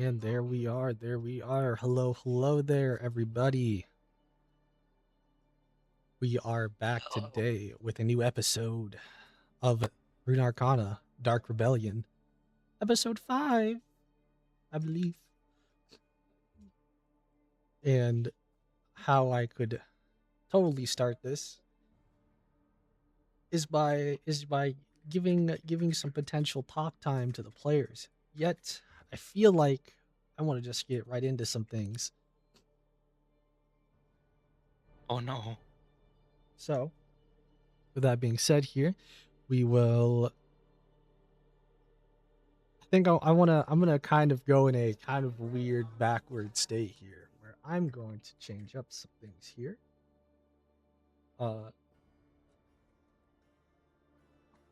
And there we are. There we are. Hello, hello there, everybody. We are back Oh, today with a new episode of Runarcana Dark Rebellion. Episode 5, I believe. And how I could totally start this is by giving some potential talk time to the players. Yet, I feel like I want to just get right into some things. oh no. So, with that being said here, we will I'm gonna kind of go in a kind of weird backward state here, where I'm going to change up some things here. Uh,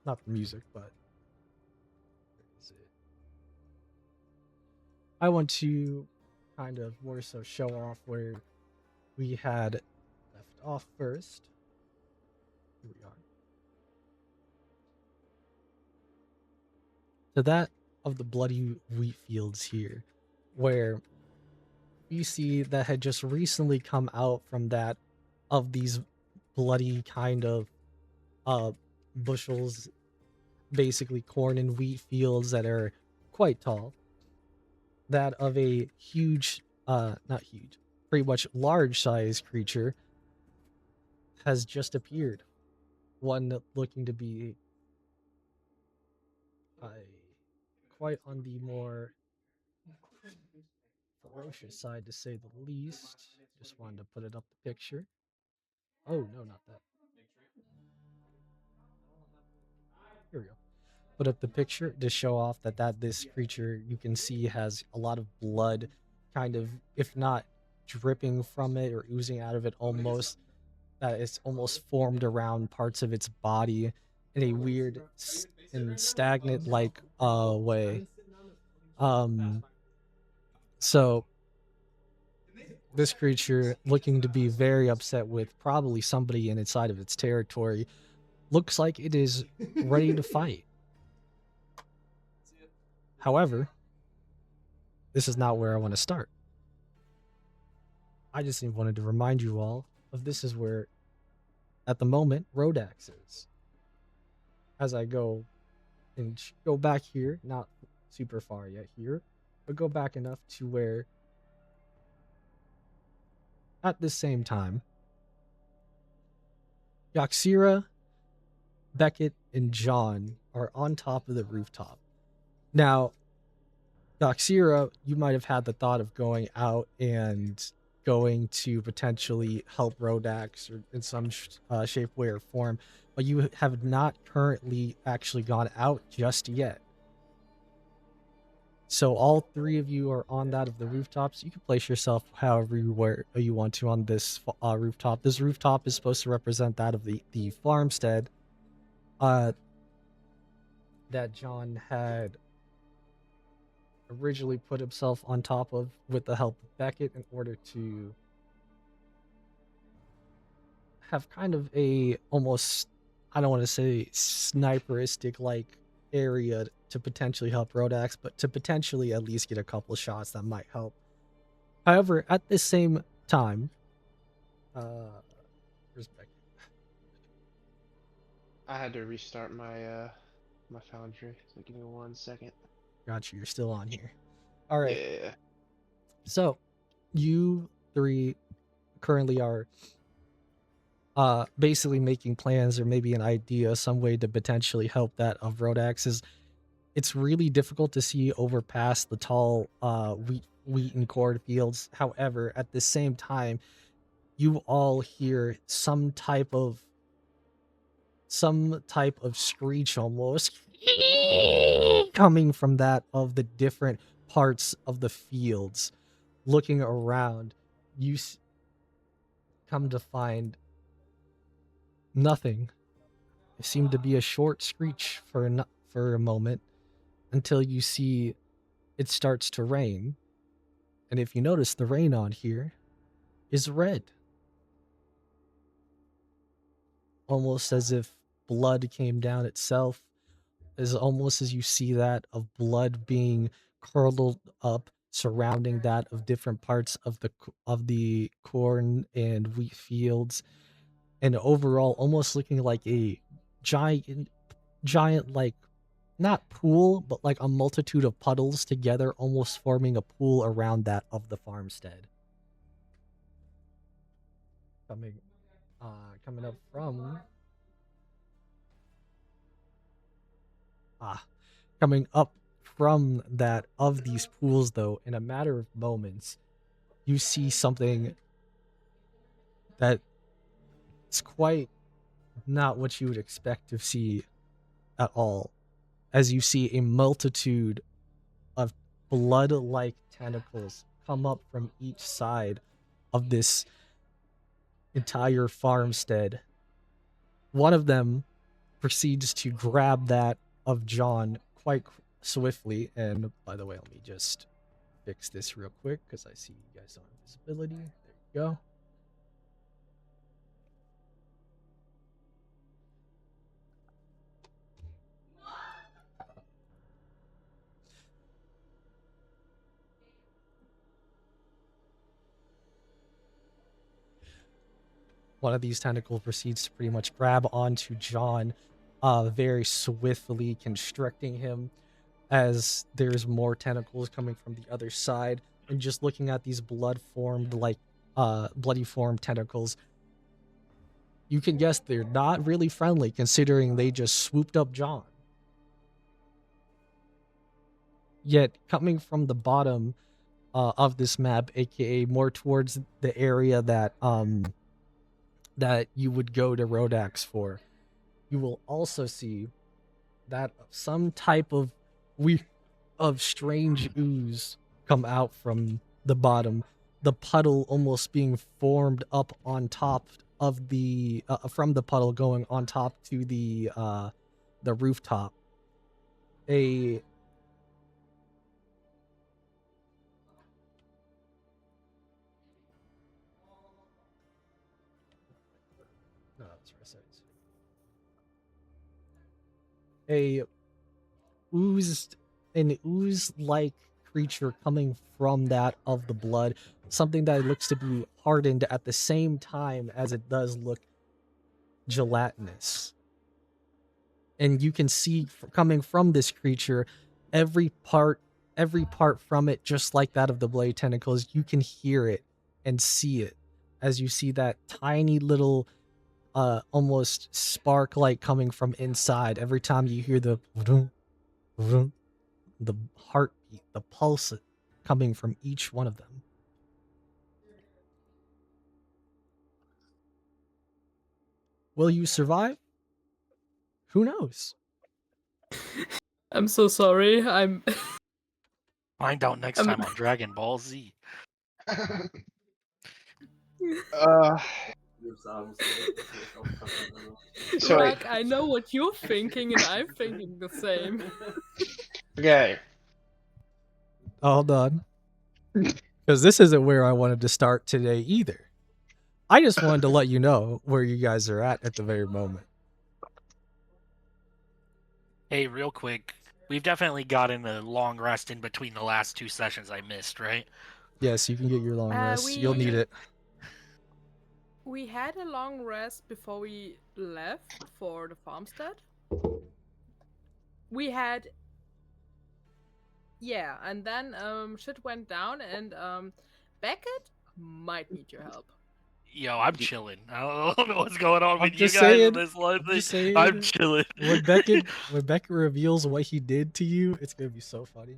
Not the music, but where is it? I want to kind of more so show off where we had left off first. Here we are. So that of the bloody wheat fields here, where you see that had just recently come out from that of these bloody kind of uh bushels, basically corn and wheat fields that are quite tall. That of a huge, not huge, pretty much large size creature has just appeared. One looking to be uh, quite on the more ferocious side, to say the least. Just wanted to put it up the picture. Oh, no, not that. Here we go. Put up the picture to show off that this creature you can see has a lot of blood, kind of, if not dripping from it or oozing out of it, almost that it's almost formed around parts of its body in a weird and stagnant like way. Um so this creature, looking to be very upset with probably somebody in inside of its territory, looks like it is ready to fight. However, this is not where I want to start. I just wanted to remind you all of this is where, at the moment, Rodax is. As I go and go back here, not super far yet here, but go back enough to where, at the same time, Yaxira, Beckett, and John are on top of the rooftop. Now, Yaxira, you might have had the thought of going out and going to potentially help Rodax or in some shape, way, or form, but you have not currently actually gone out just yet. So all three of you are on that of the rooftops. You can place yourself however you want to on this rooftop. This rooftop is supposed to represent that of the farmstead uh, that John had originally put himself on top of with the help of Beckett in order to have kind of a almost, I don't want to say sniperistic like area to potentially help Rodax, but to potentially at least get a couple shots that might help. However, at the same time, where's Beckett? I had to restart my Foundry, so give me 1 second. Got you. You're still on here. All right. Yeah. So you three currently are basically making plans or maybe an idea, some way to potentially help that of Rodax's. It's really difficult to see over past the tall wheat and cornfields. However, at the same time, you all hear some type of screech almost coming from that of the different parts of the fields. Looking around, you come to find nothing. It seemed to be a short screech for a moment until you see it starts to rain. And if you notice, the rain on here is red, almost as if blood came down itself, as almost as you see that of blood being curdled up surrounding that of different parts of the corn and wheat fields, and overall almost looking like a giant like not pool, but like a multitude of puddles together, almost forming a pool around that of the farmstead. Coming coming up from ah coming up from that of these pools, though, in a matter of moments, you see something that is quite not what you would expect to see at all, as you see a multitude of blood-like tentacles come up from each side of this entire farmstead. One of them proceeds to grab that of John quite swiftly. And by the way, let me just fix this real quick because I see you guys don't have visibility. There you go. One of these tentacles proceeds to pretty much grab onto John, very swiftly constricting him, as there's more tentacles coming from the other side. And just looking at these bloody formed tentacles, you can guess they're not really friendly, considering they just swooped up John. Yet coming from the bottom of this map, aka more towards the area that you would go to Rodax for, you will also see that some type of strange ooze come out from the bottom. The puddle almost being formed up on top of the from the puddle going on top to the rooftop. A no, that's what I said. A oozed an ooze-like creature coming from that of the blood, something that looks to be hardened at the same time as it does look gelatinous. And you can see coming from this creature, every part from it, just like that of the blade tentacles. You can hear it and see it, as you see that tiny little almost spark light coming from inside every time you hear the the heartbeat, the pulse coming from each one of them. Will you survive? Who knows? I'm so sorry. I'm Find out next time on Dragon Ball Z. Sorry. Rack, I know what you're thinking, and I'm thinking the same. Okay. Hold on. Because this isn't where I wanted to start today either. I just wanted to let you know where you guys are at the very moment. Hey, real quick, we've definitely gotten a long rest in between the last two sessions I missed, right? Yes, you can get your long rest. You'll need it. We had a long rest before we left for the farmstead. We had, yeah, and then shit went down, and Beckett might need your help. Yo, I'm chilling. I don't know what's going on with you just guys saying, in this life. I'm just saying, I'm chilling. When Beckett reveals what he did to you, it's gonna be so funny.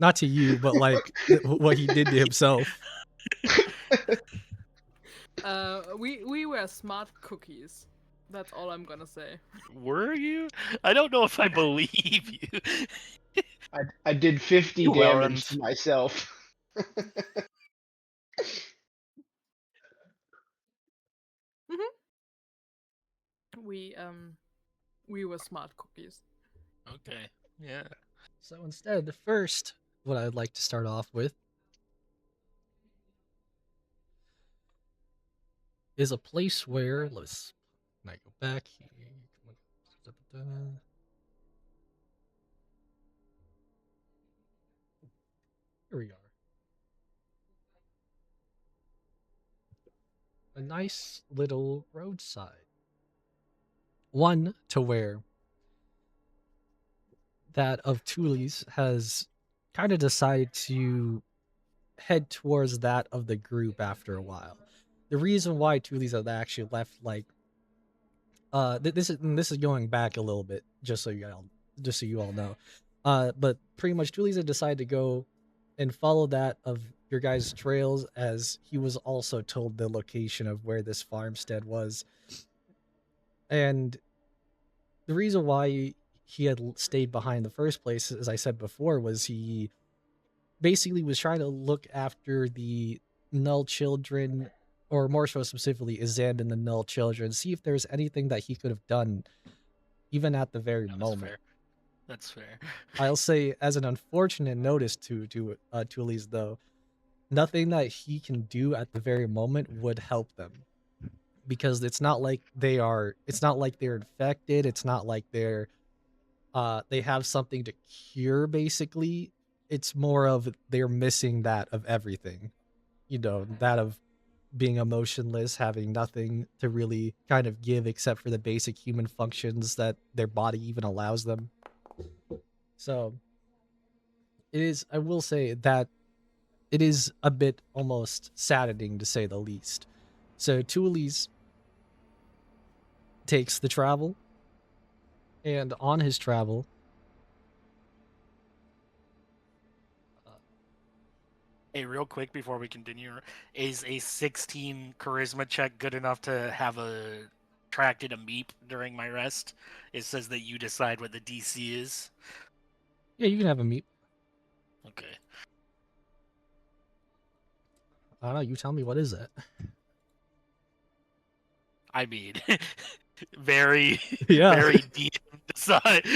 Not to you, but like what he did to himself. We were smart cookies. That's all I'm gonna say. Were you? I don't know if I believe you. I did 50 You damage weren't. to myself. We were smart cookies. Okay, yeah. So instead, first, what I'd like to start off with is a place where let's go back here. Here Here we are. A nice little roadside. One to where that of Thule's has kind of decided to head towards that of the group after a while. The reason why Thule's have actually left, like, this is going back a little bit, just so you all know. But pretty much Thule's had decided to go and follow that of your guys' trails, as he was also told the location of where this farmstead was. And the reason why he had stayed behind in the first place, as I said before, was he basically was trying to look after the Null children, or more so specifically, examine the Null children, see if there's anything that he could have done, even at the very That's moment. fair. That's fair. I'll say, as an unfortunate notice to Thule's, though, nothing that he can do at the very moment would help them, because it's not like they're infected. It's not like they have something to cure. Basically, it's more of they're missing that of everything, that of being emotionless, having nothing to really kind of give except for the basic human functions that their body even allows them. So I will say that it is a bit almost saddening, to say the least. So Thule's takes the travel, and on his travel, Hey, real quick before we continue, is a 16 charisma check good enough to have attracted a meep during my rest? It says that you decide what the DC is. yeah, you can have a meet. Okay. I don't know. You tell me, what is it? I mean, very, Yeah. very deep decide.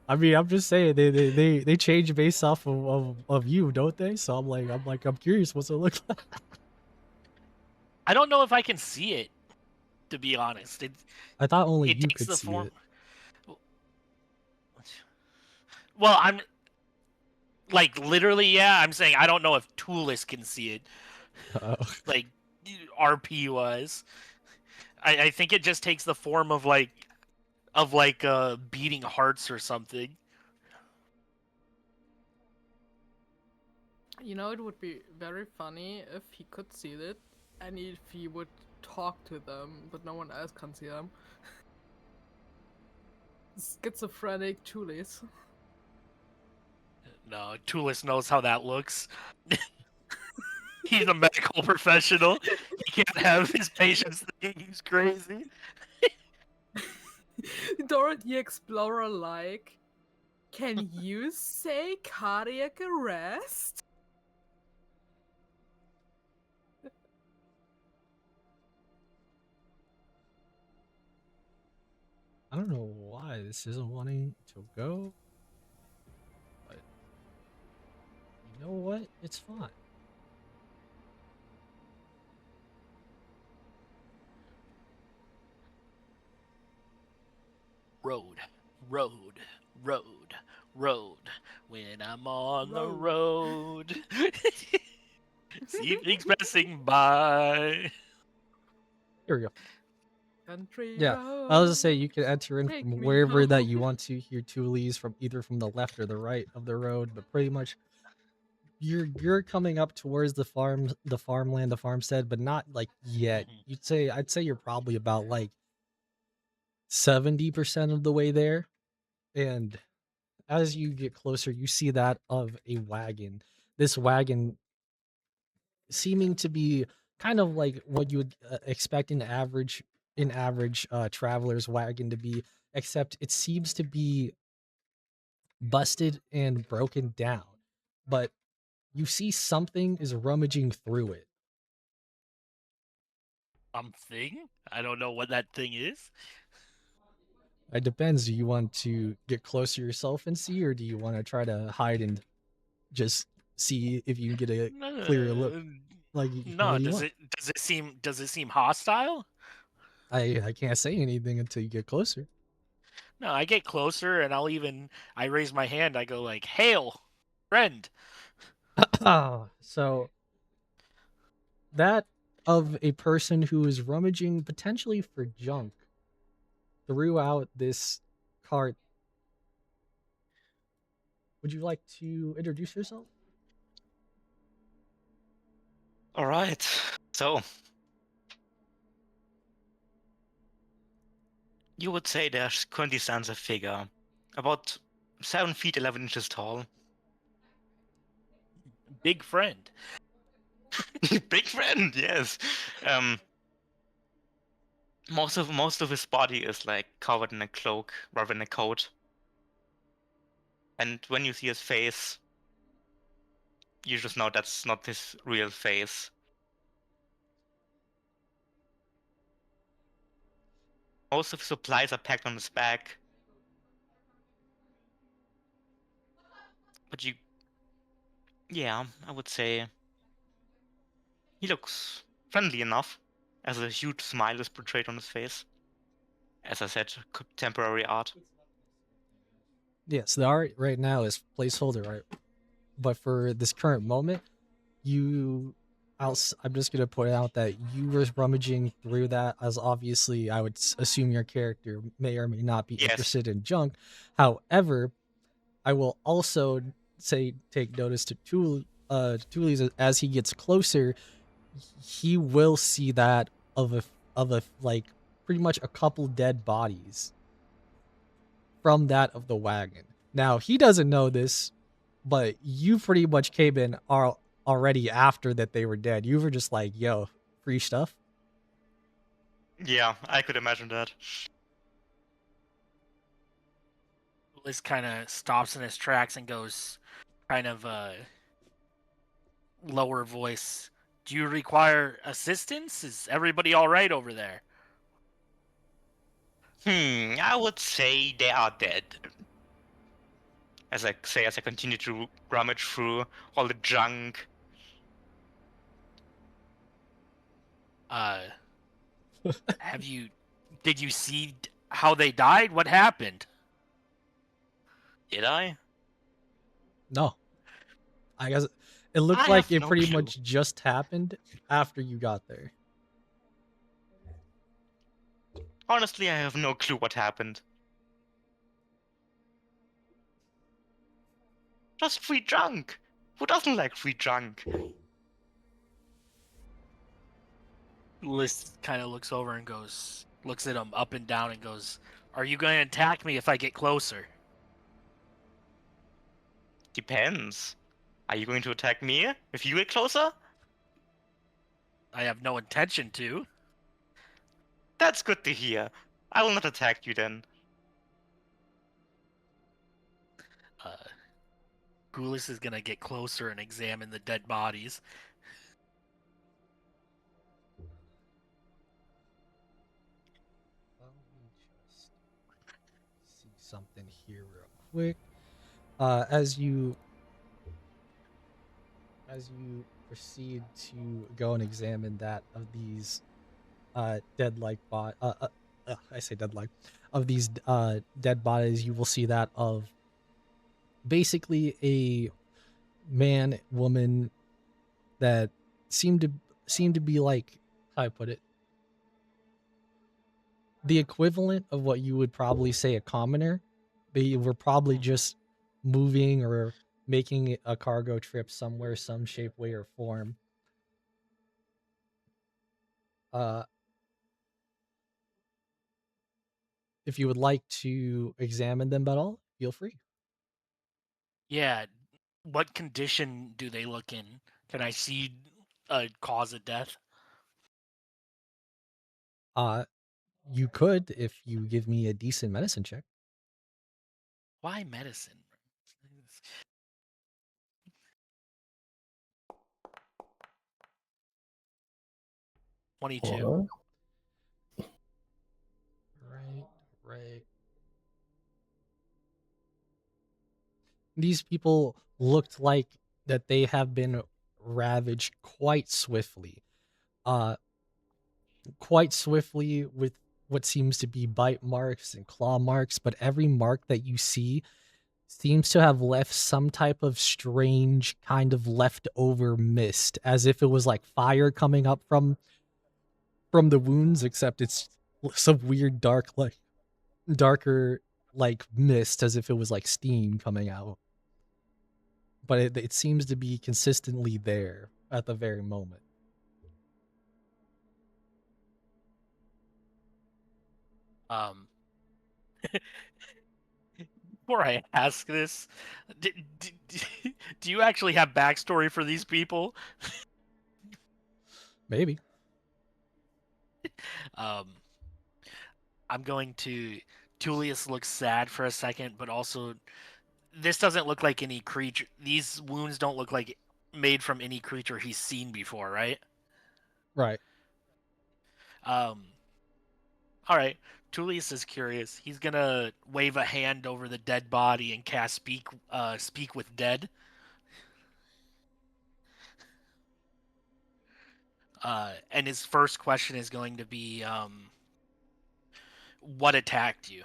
I mean, I'm just saying they change based off of you, don't they? So I'm curious, what's it look like? I don't know if I can see it, to be honest. I thought only It you takes could the see form. it. Well, I'm like literally, yeah. I'm saying I don't know if Toolis can see it, Oh. like RP wise. I think it just takes the form of beating hearts or something. You know, it would be very funny if he could see it, and if he would talk to them, but no one else can see them. Schizophrenic Thules. No, Toolis knows how that looks. He's a medical professional. He can't have his patients think he's crazy. Dora the Explorer, like, can you say cardiac arrest? I don't know why this isn't wanting to go, but you know what? It's fine. Road, road, road, road. When I'm on the Road. road. See things passing by. Here we go. Country Yeah, road. I was gonna say you can enter in Take from me wherever that home. you want to hear Thule's, from either from the left or the right of the road, but pretty much you're coming up towards the farmland, the farmstead, but not like yet. I'd say you're probably about like 70% of the way there. And as you get closer, you see that of a wagon. This wagon seeming to be kind of like what you would expect an average traveler's wagon to be, except it seems to be busted and broken down. But you see something is rummaging through it. Something? I don't know what that thing is. It depends. Do you want to get closer yourself and see, or do you want to try to hide and just see if you can get a clearer look? Like, No, what do you want? does it seem hostile? I can't say anything until you get closer. No, I get closer and I raise my hand. I go like, "Hail!" Friend. So that of a person who is rummaging potentially for junk throughout this cart. Would you like to introduce yourself? All right. So, you would say there currently stands a figure about 7 feet 11 inches tall. Big friend. Big friend, yes. Most of his body is like covered in a cloak rather than a coat. And when you see his face, you just know that's not his real face. Most of his supplies are packed on his back. But yeah, I would say he looks friendly enough, as a huge smile is portrayed on his face. As I said, temporary art. Yes, the art right now is placeholder art, but for this current moment, I'm just gonna point out that you were rummaging through that, as obviously I would assume your character may or may not be Yes. interested in junk. However, I will also take notice to Tuli's as he gets closer, he will see that of a like pretty much a couple dead bodies from that of the wagon. Now he doesn't know this, but you pretty much came in already after that they were dead. You were just like, "Yo, free stuff." Yeah, I could imagine that. Liz kind of stops in his tracks and goes, kind of lower voice. Do you require assistance? Is everybody all right over there? I would say they are dead. As I continue to rummage through all the junk. Did you see how they died? What happened? Did I? No, I guess it looked I like have it no pretty clue. much just happened after you got there. Honestly, I have no clue what happened. Just free junk. Who doesn't like free junk? Liz kind of looks over and looks at him up and down and goes, "Are you going to attack me if I get closer?" Depends. Are you going to attack me if you get closer? I have no intention to. That's good to hear. I will not attack you then. Gulis is going to get closer and examine the dead bodies. Let me just see something here real quick. As you proceed to go and examine that of these dead like I say dead like of these dead bodies, you will see that of basically a man, woman that seemed to be like, how I put it, the equivalent of what you would probably say a commoner. They were probably just moving or making a cargo trip somewhere, some shape, way, or form. Uh, if you would like to examine them at all, feel free. Yeah. What condition do they look in? Can I see a cause of death? You could if you give me a decent medicine check. Why medicine? 22. Right. These people looked like that they have been ravaged quite swiftly. Quite swiftly with what seems to be bite marks and claw marks, but every mark that you see seems to have left some type of strange kind of leftover mist, as if it was like fire coming up from the wounds, except it's some weird darker like mist, as if it was like steam coming out. But it seems to be consistently there at the very moment. Before I ask this, do you actually have backstory for these people? Maybe. I'm going to. Tullius looks sad for a second, but also, this doesn't look like any creature. These wounds don't look like made from any creature he's seen before, right? Right. All right. Tullius is curious. He's gonna wave a hand over the dead body and cast speak with dead. And his first question is going to be, what attacked you?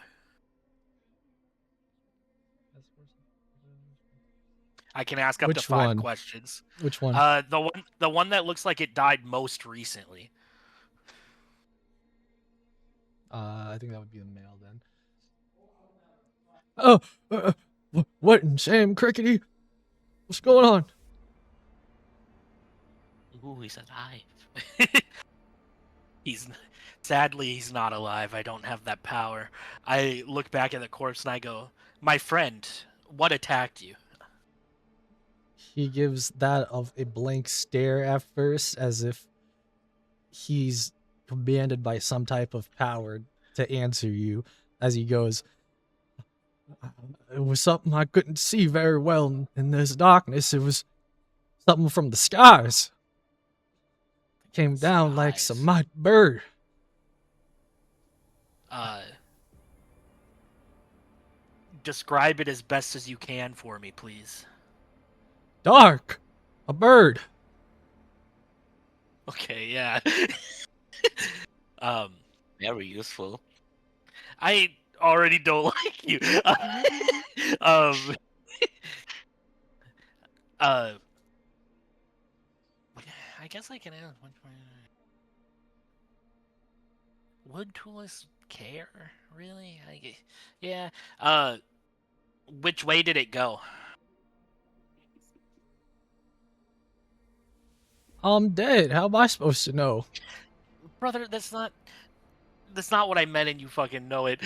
I can ask up to Which 5 one? questions. Which one? The one that looks like it died most recently. I think that would be the male then. Oh, what in Sam Crickety? What's going on? Ooh, he's alive. Sadly, he's not alive. I don't have that power. I look back at the corpse and I go, my friend, what attacked you? He gives that of a blank stare at first, as if he's commanded by some type of power to answer you, as he goes, it was something I couldn't see very well in this darkness. It was something from the skies. It came down like some mighty bird. Describe it as best as you can for me, please. Dark. A bird. Okay, yeah. Very useful. I already don't like you. I guess I can ask one more. Would Tullis care? Really? Yeah. Which way did it go? I'm dead. How am I supposed to know? Brother, that's not what I meant, and you fucking know it.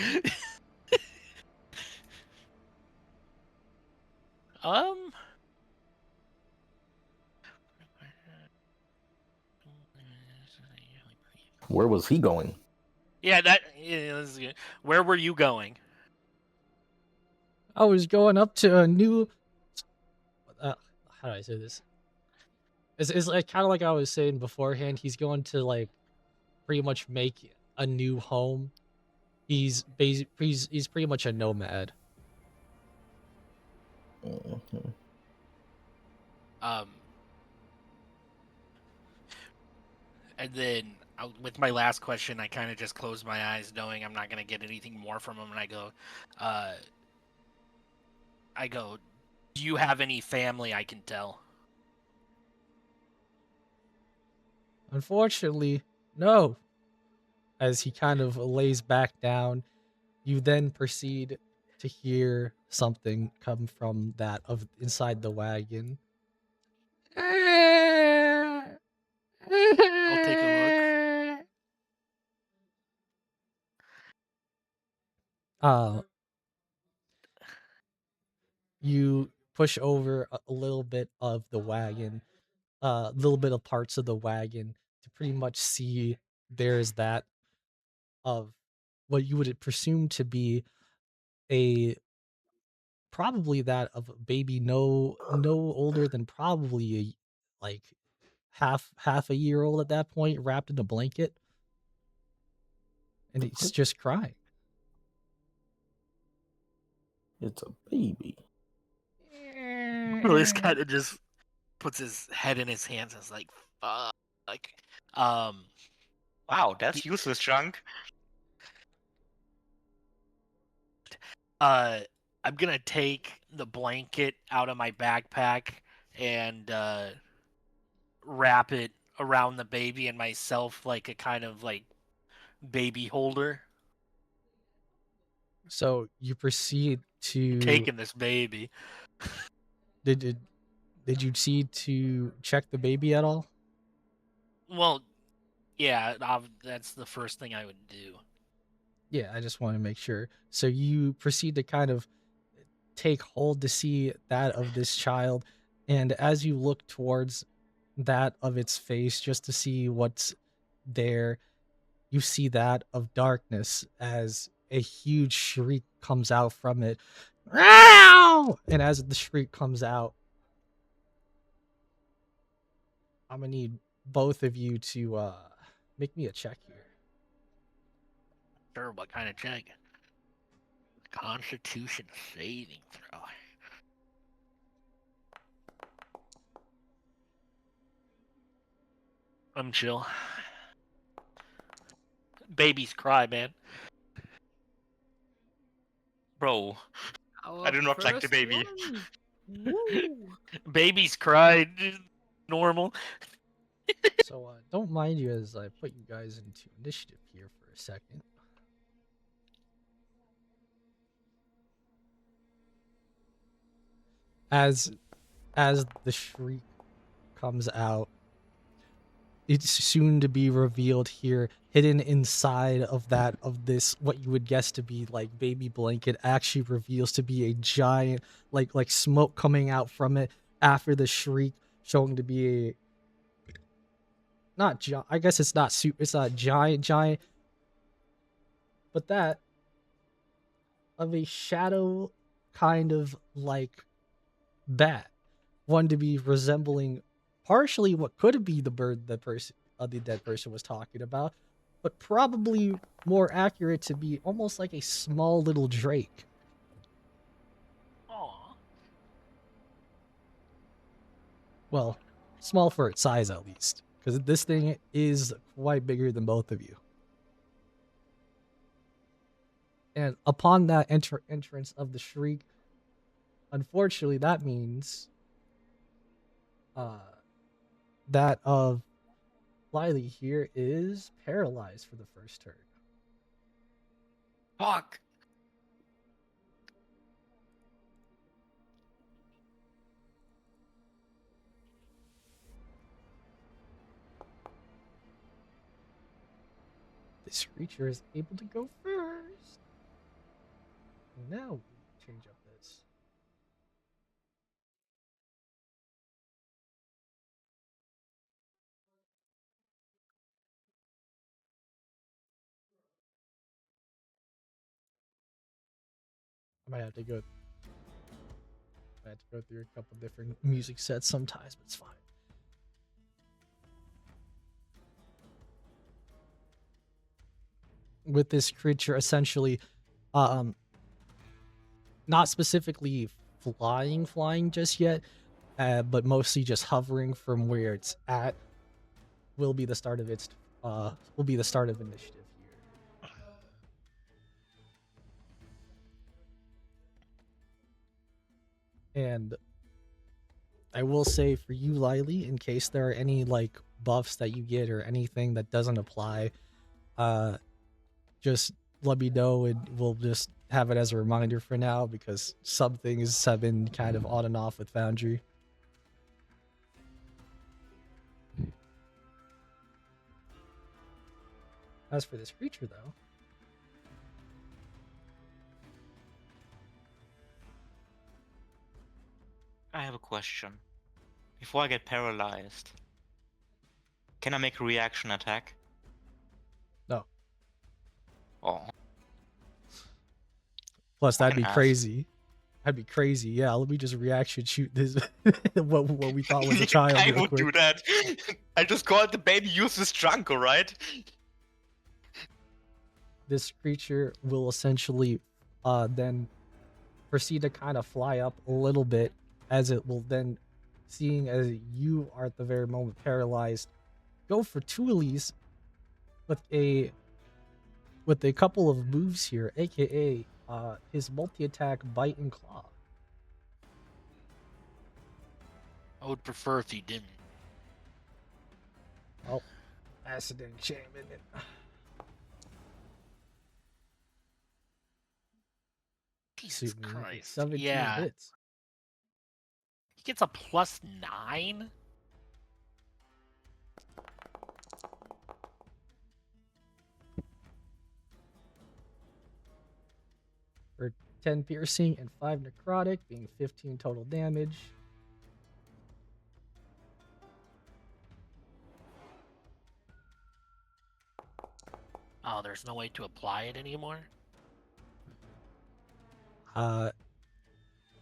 Where was he going? Yeah, this is good. Where were you going? I was going up to a new. How do I say this? It's like kind of like I was saying beforehand. He's going to like pretty much make a new home. He's pretty much a nomad. Mm-hmm. And then with my last question, I kind of just close my eyes, knowing I'm not gonna get anything more from him, and I go, do you have any family I can tell? Unfortunately, no. As he kind of lays back down, you then proceed to hear something come from that of inside the wagon. I'll take a look. You push over a little bit of the wagon, a little bit of parts of the wagon to pretty much see there's that of what you would presume to be probably that of a baby no older than probably like half a year old at that point, wrapped in a blanket, and it's just crying. It's a baby. This kind of just puts his head in his hands and is like, fuck. Wow, that's useless, Chunk. I'm gonna take the blanket out of my backpack and wrap it around the baby and myself like a kind of like baby holder. So you proceed to Taking this baby. did you see to check the baby at all? Well, yeah, that's the first thing I would do. Yeah, I just want to make sure. So you proceed to kind of take hold to see that of this child, and as you look towards that of its face just to see what's there, you see that of darkness as a huge shriek comes out from it. Ow! And as the shriek comes out, I'm gonna need both of you to make me a check here. Sure, what kind of check? Constitution saving throw. I'm chill. Babies cry, man. Bro, Our I do not like the first baby. one. Woo! Babies cry. Normal. So don't mind you as I put you guys into initiative here for a second. As the shriek comes out, it's soon to be revealed here, hidden inside of this what you would guess to be like baby blanket actually reveals to be a giant like smoke coming out from it after the shriek, showing to be a I guess it's not giant, but that of a shadow kind of like bat, one to be resembling partially what could be the bird the dead person was talking about, but probably more accurate to be almost like a small little drake. Aww. Well, small for its size at least, because this thing is quite bigger than both of you. And upon that entrance of the shriek, unfortunately, that means that of Lily here is paralyzed for the first turn. Fuck. This creature is able to go first. Now we change up this. I might have to go. I have to go through a couple different music sets sometimes, but it's fine. With this creature essentially not specifically flying just yet, but mostly just hovering from where it's at, will be the start of initiative here. And I will say for you, Lily, in case there are any like buffs that you get or anything that doesn't apply, just let me know and we'll just have it as a reminder for now, because some things have been kind of on and off with Foundry. As for this creature, though, I have a question. Before I get paralyzed, can I make a reaction attack? no. Oh, Plus, that'd be Fucking ass. crazy. That'd be crazy. Yeah, let me just reaction shoot this what we thought was a child. I real would quick. do that. I just called the baby uses trunk, alright? This creature will essentially then proceed to kind of fly up a little bit, as it will then, seeing as you are at the very moment paralyzed, go for toolies with a couple of moves here, aka his multi-attack bite and claw. I would prefer if he didn't. Oh, acid enchantment. Jesus Suit me. Christ. 17 Yeah. hits. He gets a +9? For 10 piercing and 5 necrotic, being 15 total damage. Oh, there's no way to apply it anymore? You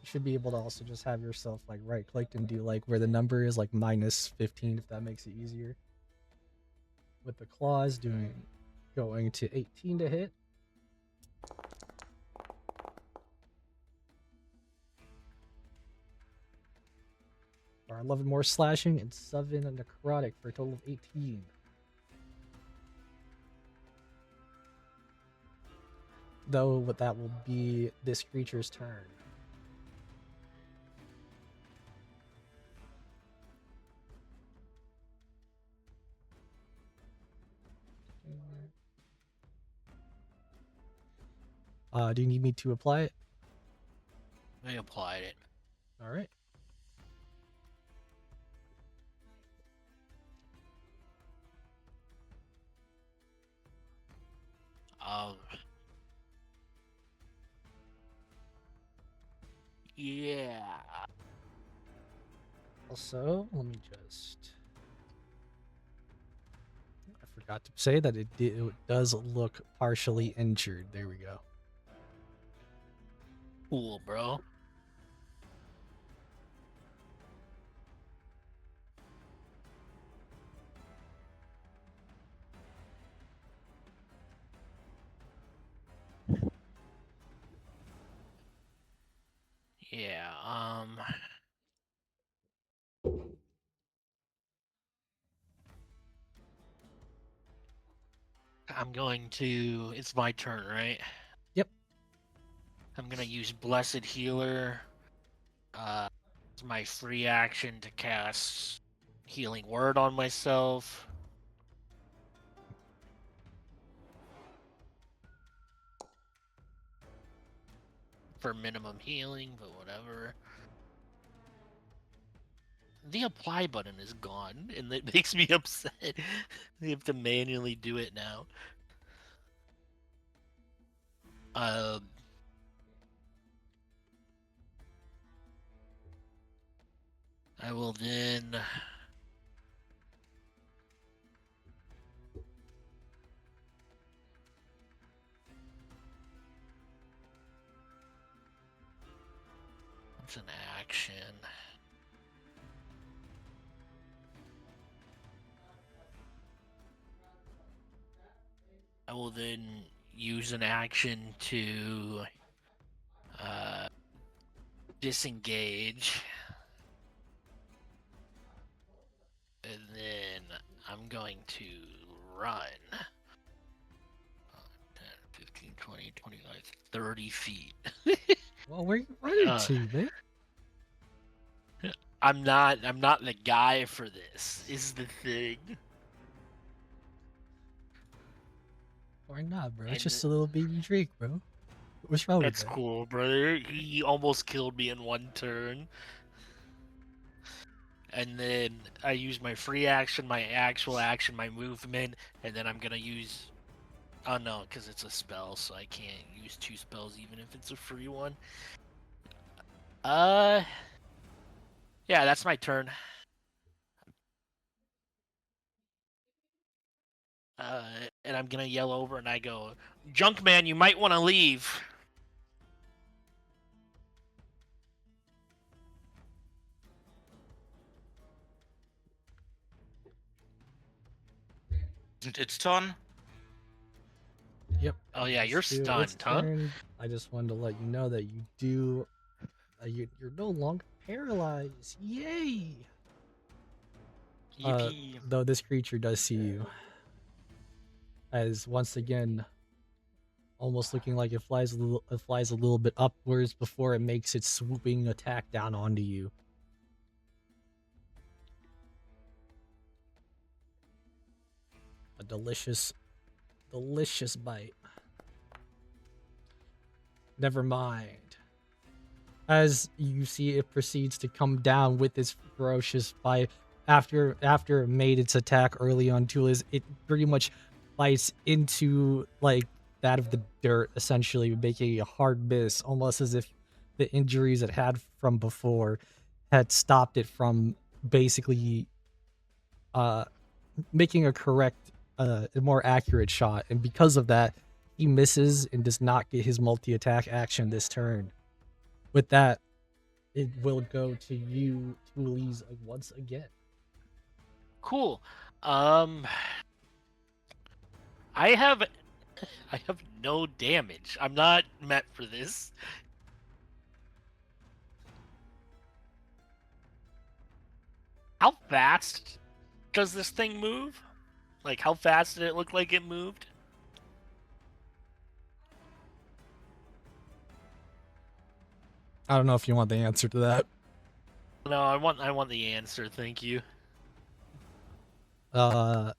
should be able to also just have yourself like right clicked and do like where the number is like -15 if that makes it easier. With the claws going to 18 to hit. Or 11 more slashing and 7 necrotic for a total of 18. Though what that will be this creature's turn. Do you need me to apply it? I applied it. All right. Yeah. Also, let me just... I forgot to say that it does look partially injured. There we go. Cool, bro. Yeah, I'm going to... It's my turn, right? Yep. I'm gonna use Blessed Healer. It's my free action to cast Healing Word on myself. For minimum healing, but whatever. The apply button is gone, and that makes me upset. They have to manually do it now. I will then... It's an action. I will then use an action to disengage. And then I'm going to run. 10, 15, 20, 25, 30 feet. Well, where you running to, man? I'm not the guy for this, is the thing. Why not, bro? And It's just a little baby Drake, bro. What's wrong with That's that? cool, brother. He almost killed me in one turn. And then I use my free action, my actual action, my movement, and then I'm gonna use... Oh no, because it's a spell, so I can't use 2 spells even if it's a free one. Yeah, that's my turn. And I'm gonna yell over and I go, Junkman, you might want to leave. Isn't its turn? Yep. Oh yeah, you're Let's do stunned, its huh? turn. I just wanted to let you know that you do... you're no longer paralyzed. Yay! Yippee. Though this creature does see you. As once again, almost looking like it flies a little bit upwards before it makes its swooping attack down onto you. A delicious bite. Never mind. As you see, it proceeds to come down with this ferocious bite. After it made its attack early on Tulis, it pretty much bites into like that of the dirt, essentially making a hard miss, almost as if the injuries it had from before had stopped it from basically making a correct, a more accurate shot. And because of that, he misses and does not get his multi-attack action this turn. With that, it will go to you, Tulis, once again. Cool. I have no damage. I'm not meant for this. How fast does this thing move? Like, how fast did it look like it moved? I don't know if you want the answer to that. No, I want the answer. Thank you. You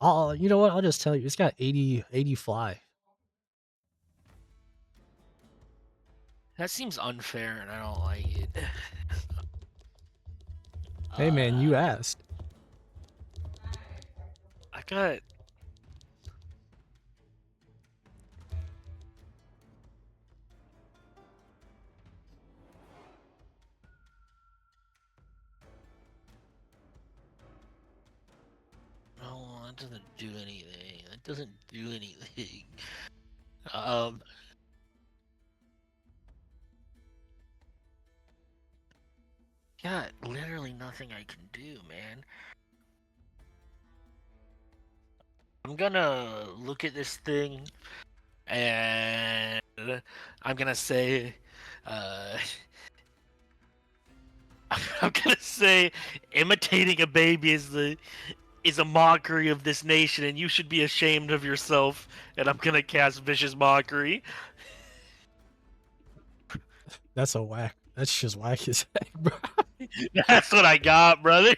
know what? I'll just tell you. It's got 80 fly. That seems unfair, and I don't like it. Hey man, you asked. I got. No, that doesn't do anything. That doesn't do anything. Got literally nothing I can do, man. I'm gonna look at this thing, and I'm gonna say, I'm gonna say, imitating a baby is a mockery of this nation, and you should be ashamed of yourself. And I'm gonna cast Vicious Mockery. That's just whack as heck, bro. That's what I got, brother.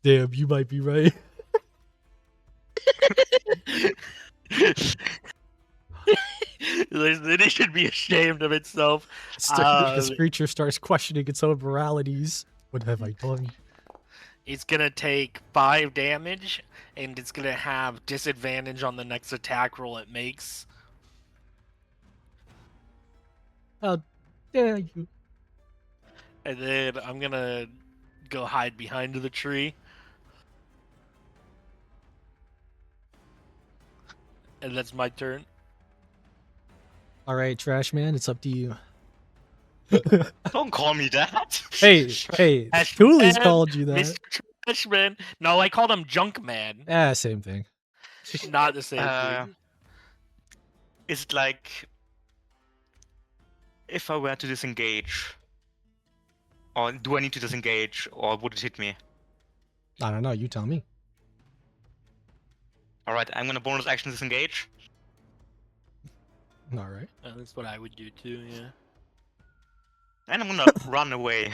Damn, you might be right. It should be ashamed of itself. This creature starts questioning its own moralities. What have I done? It's gonna take 5 damage, and it's gonna have disadvantage on the next attack roll it makes. How dare you? And then I'm gonna go hide behind the tree. And that's my turn. All right, Trash Man, it's up to you. Don't call me that. Hey, Cooley's called you that. Mr. Trashman. No, I called him Junk Man. Same thing. Not the same thing. Is it like if I were to disengage, or do I need to disengage, or would it hit me? I don't know. You tell me. All right, I'm gonna bonus action disengage. All right. That's what I would do too. Yeah. And I'm gonna run away.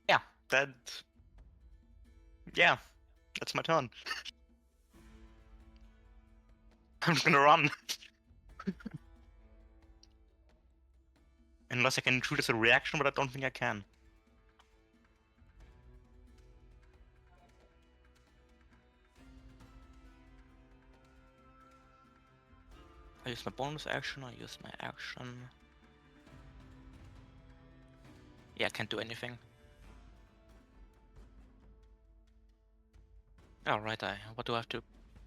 Yeah, that's my turn. I'm just gonna run. Unless I can shoot as a reaction, but I don't think I can. I use my bonus action, I use my action. Yeah, I can't do anything. Alright, what do I have to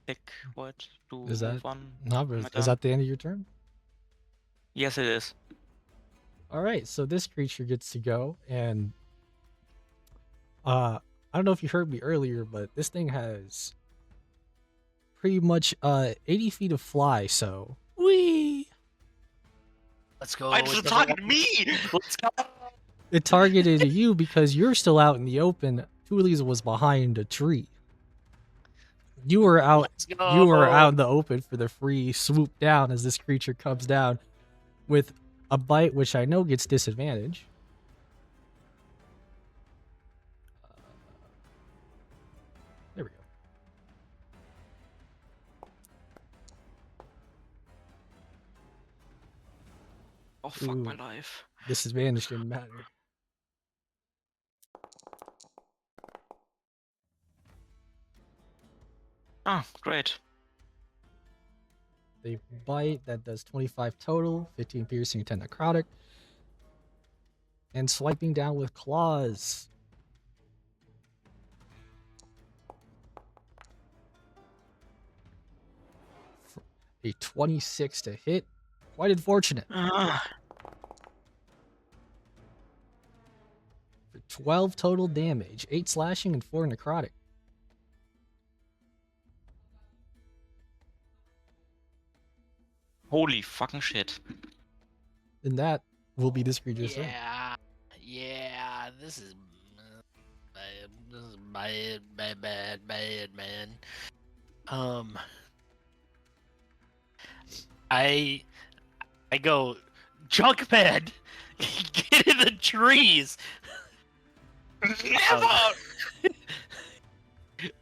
pick? What to Is that move on? is that the end of your turn? Yes, it is. All right, so this creature gets to go, and I don't know if you heard me earlier, but this thing has pretty much 80 feet of fly. So, whee! Let's go. Why does it target me? Let's go. It targeted you because you're still out in the open. Toolies was behind a tree. You were out. Let's go. You were out in the open for the free swoop down as this creature comes down with a bite, which I know gets disadvantage. There we go. Oh, fuck my Ooh. life. Disadvantage didn't matter. Ah, great. They bite, that does 25 total, 15 piercing, 10 necrotic. And swiping down with claws. A 26 to hit. Quite unfortunate. Ah, For 12 total damage, 8 slashing and 4 necrotic. holy fucking shit. And that will be this creature's turn. Yeah. This is bad. This is bad, man. I go, Junkman, get in the trees. Never!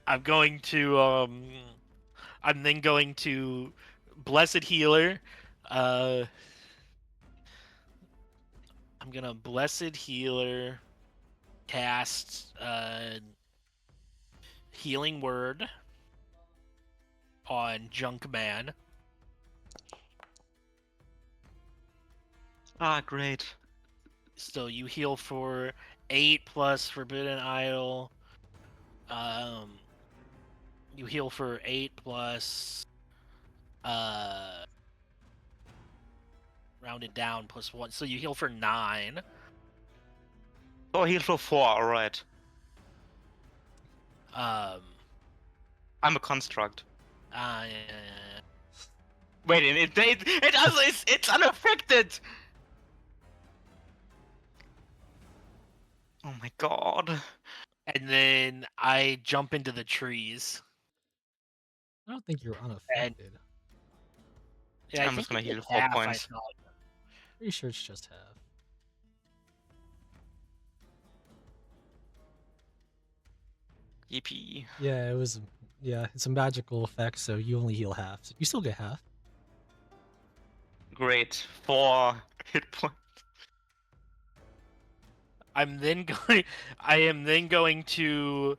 I'm then going to Blessed Healer. I'm gonna Blessed Healer cast Healing Word on Junkman. Ah, great. So you heal for 8 plus Forbidden Idol. You heal for 8 plus rounded down plus 1. So you heal for 9. Oh, heal for 4, alright. Um I'm a construct. yeah. Wait, it's unaffected! Oh my god. And then I jump into the trees. I don't think you're unaffected. Yeah, I'm just gonna heal 4 half, points. I thought. Pretty sure it's just half. Yippee. Yeah, it was. Yeah, it's a magical effect, so you only heal half. So you still get half. Great. 4 hit points. I am then going to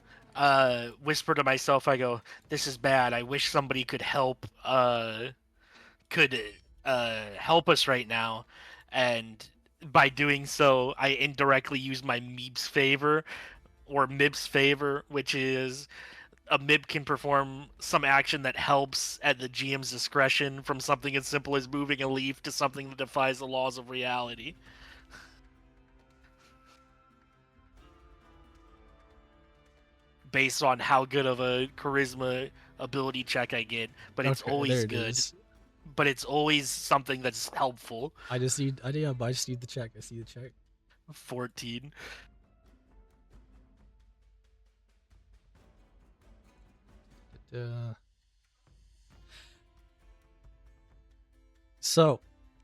whisper to myself. I go, "This is bad. I wish somebody could help help us right now." And by doing so, I indirectly use my Meep's favor or Mib's favor, which is a Mib can perform some action that helps at the GM's discretion, from something as simple as moving a leaf to something that defies the laws of reality. Based on how good of a charisma ability check I get, but it's Okay, always there it good. is. But it's always something that's helpful. I just need the check. I see the check. 14. So,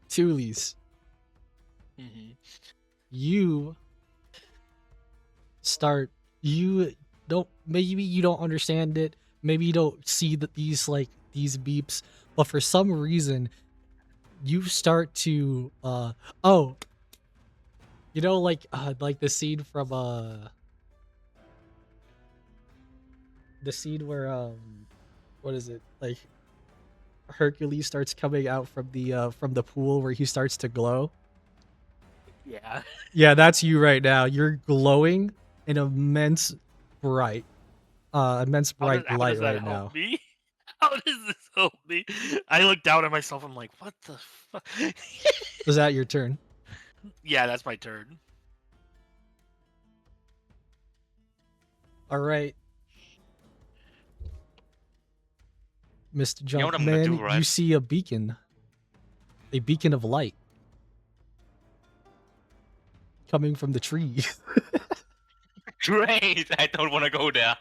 Toolies, Mm-hmm. you don't, maybe you don't understand it, maybe you don't see that these beeps, but for some reason you start to like the scene from the scene where what is it, like Hercules starts coming out from the pool where he starts to glow. Yeah. Yeah, that's you right now. You're glowing in immense bright light that right help now. me? How does this help me? I look down at myself. I'm like, what the fuck? Was that your turn? Yeah, that's my turn. All right, Mr. know what I'm gonna do, Junkman, right? you see a beacon of light coming from the tree. Great! I don't want to go there.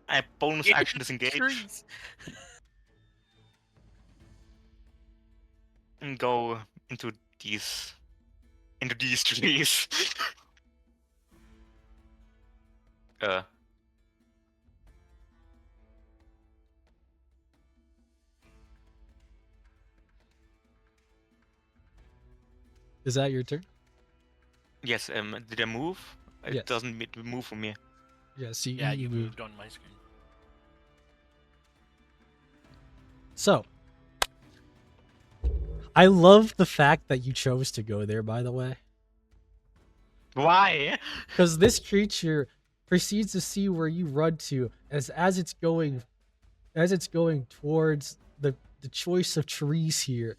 I bonus action disengage Trees. and go into these trees. Is that your turn? Yes. Did I move? It Yes. doesn't move for me. Yes, Yeah, you you moved. moved on my screen. So, I love the fact that you chose to go there, by the way. Why? Because this creature proceeds to see where you run to as it's going towards the choice of trees here.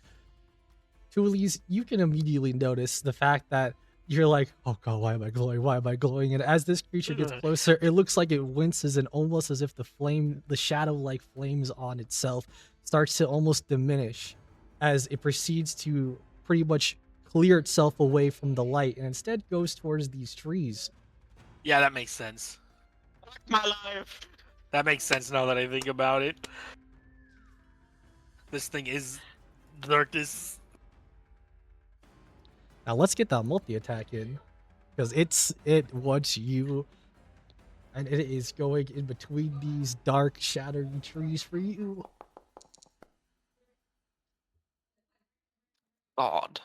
Toolies, you can immediately notice the fact that you're like, oh god, why am I glowing? Why am I glowing? And as this creature gets closer, it looks like it winces, and almost as if the shadow-like flames on itself starts to almost diminish as it proceeds to pretty much clear itself away from the light and instead goes towards these trees. Yeah, that makes sense. Fuck my life. That makes sense now that I think about it. This thing is darkness. Now let's get that multi-attack in, because it wants you, and it is going in between these dark, shadowy trees for you. God.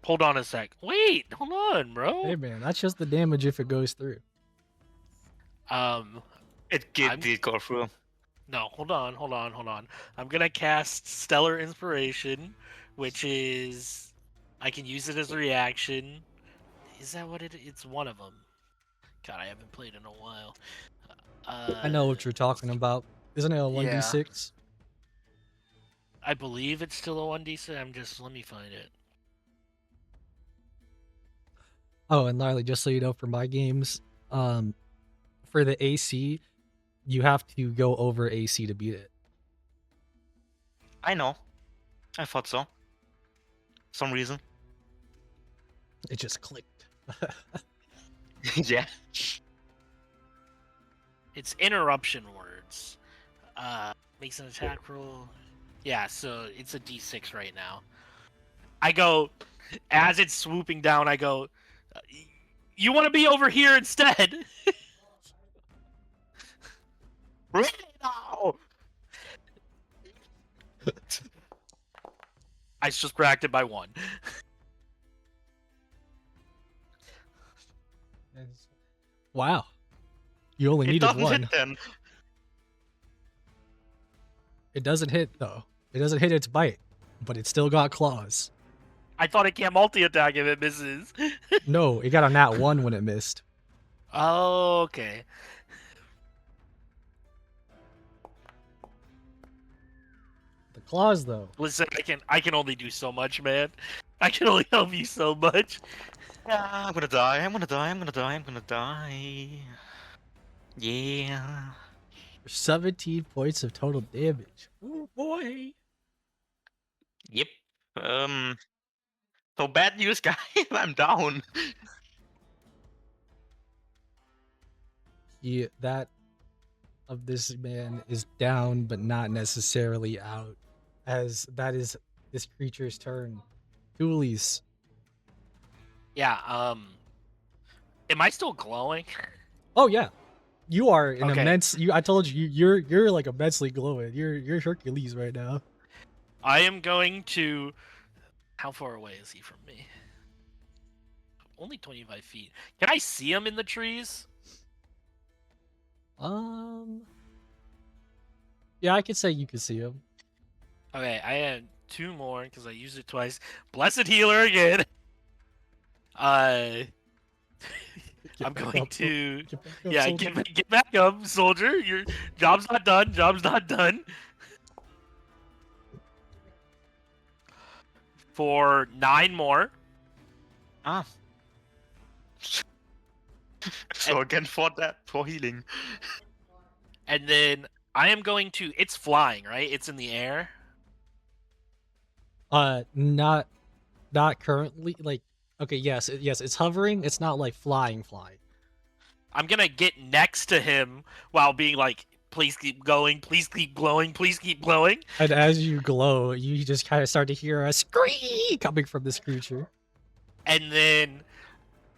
Hold on a sec. Wait, hold on, bro. Hey man, that's just the damage if it goes through. It did go through. No, hold on. I'm gonna cast Stellar Inspiration, which is I can use it as a reaction. Is that what it's one of them? God, I haven't played in a while. I know what you're talking about. Isn't it a 1d6? I believe it's still a 1d6. Let me find it. Oh, and Lily, just so you know, for my games, for the AC, you have to go over AC to beat it. I know. I thought so. Some reason. It just clicked. Yeah. It's interruption words. Makes an attack roll. Yeah, so it's a d6 right now. I go, as it's swooping down, I go, you want to be over here instead? Really now? I subtracted by 1. Wow. You only It needed doesn't 1. hit then. It doesn't hit, though. It doesn't hit its bite, but it still got claws. I thought it can't multi-attack if it misses. No, it got a nat 1 when it missed. Oh, okay. The claws, though. Listen, I can only do so much, man. I can only help you so much. I'm gonna die. Yeah. 17 points of total damage. Oh boy. Yep. So bad news, guys. I'm down. That of this man is down, but not necessarily out, as that is this creature's turn. Doolies. Yeah, am I still glowing? Oh yeah, you are an Okay. immense. I told you, you're like immensely glowing. You're Hercules right now. I am going to... How far away is he from me? Only 25 feet. Can I see him in the trees? Yeah, I could say you could see him. Okay, I had 2 more because I used it twice. Blessed healer again. I'm going to... Yeah, get back up, soldier. Your job's not done. Job's not done. For 9 more. Ah. So again for healing. And then I am going to... It's flying, right? It's in the air. Not currently. Like, okay, yes, it's hovering. It's not like flying. I'm gonna get next to him while being like, please keep going, please keep glowing, please keep glowing. And as you glow, you just kind of start to hear a scream coming from this creature. And then,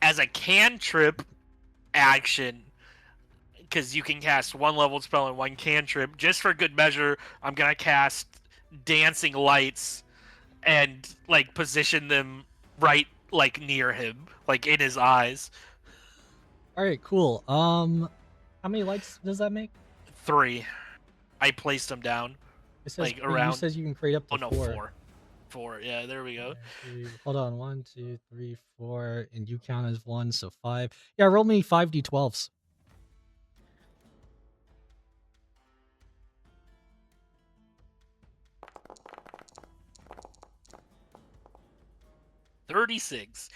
as a cantrip action, because you can cast one level spell and one cantrip, just for good measure, I'm gonna cast Dancing Lights and like position them right like near him, like in his eyes. All right, cool. How many lights does that make? 3. I placed them down. It says Like you around. says you can create up to Oh no, 4. 4. 4. Yeah, there we go. Hold on, 1, 2, 3, 4, and you count as 1, so 5. Yeah, roll me 5d12s. $36.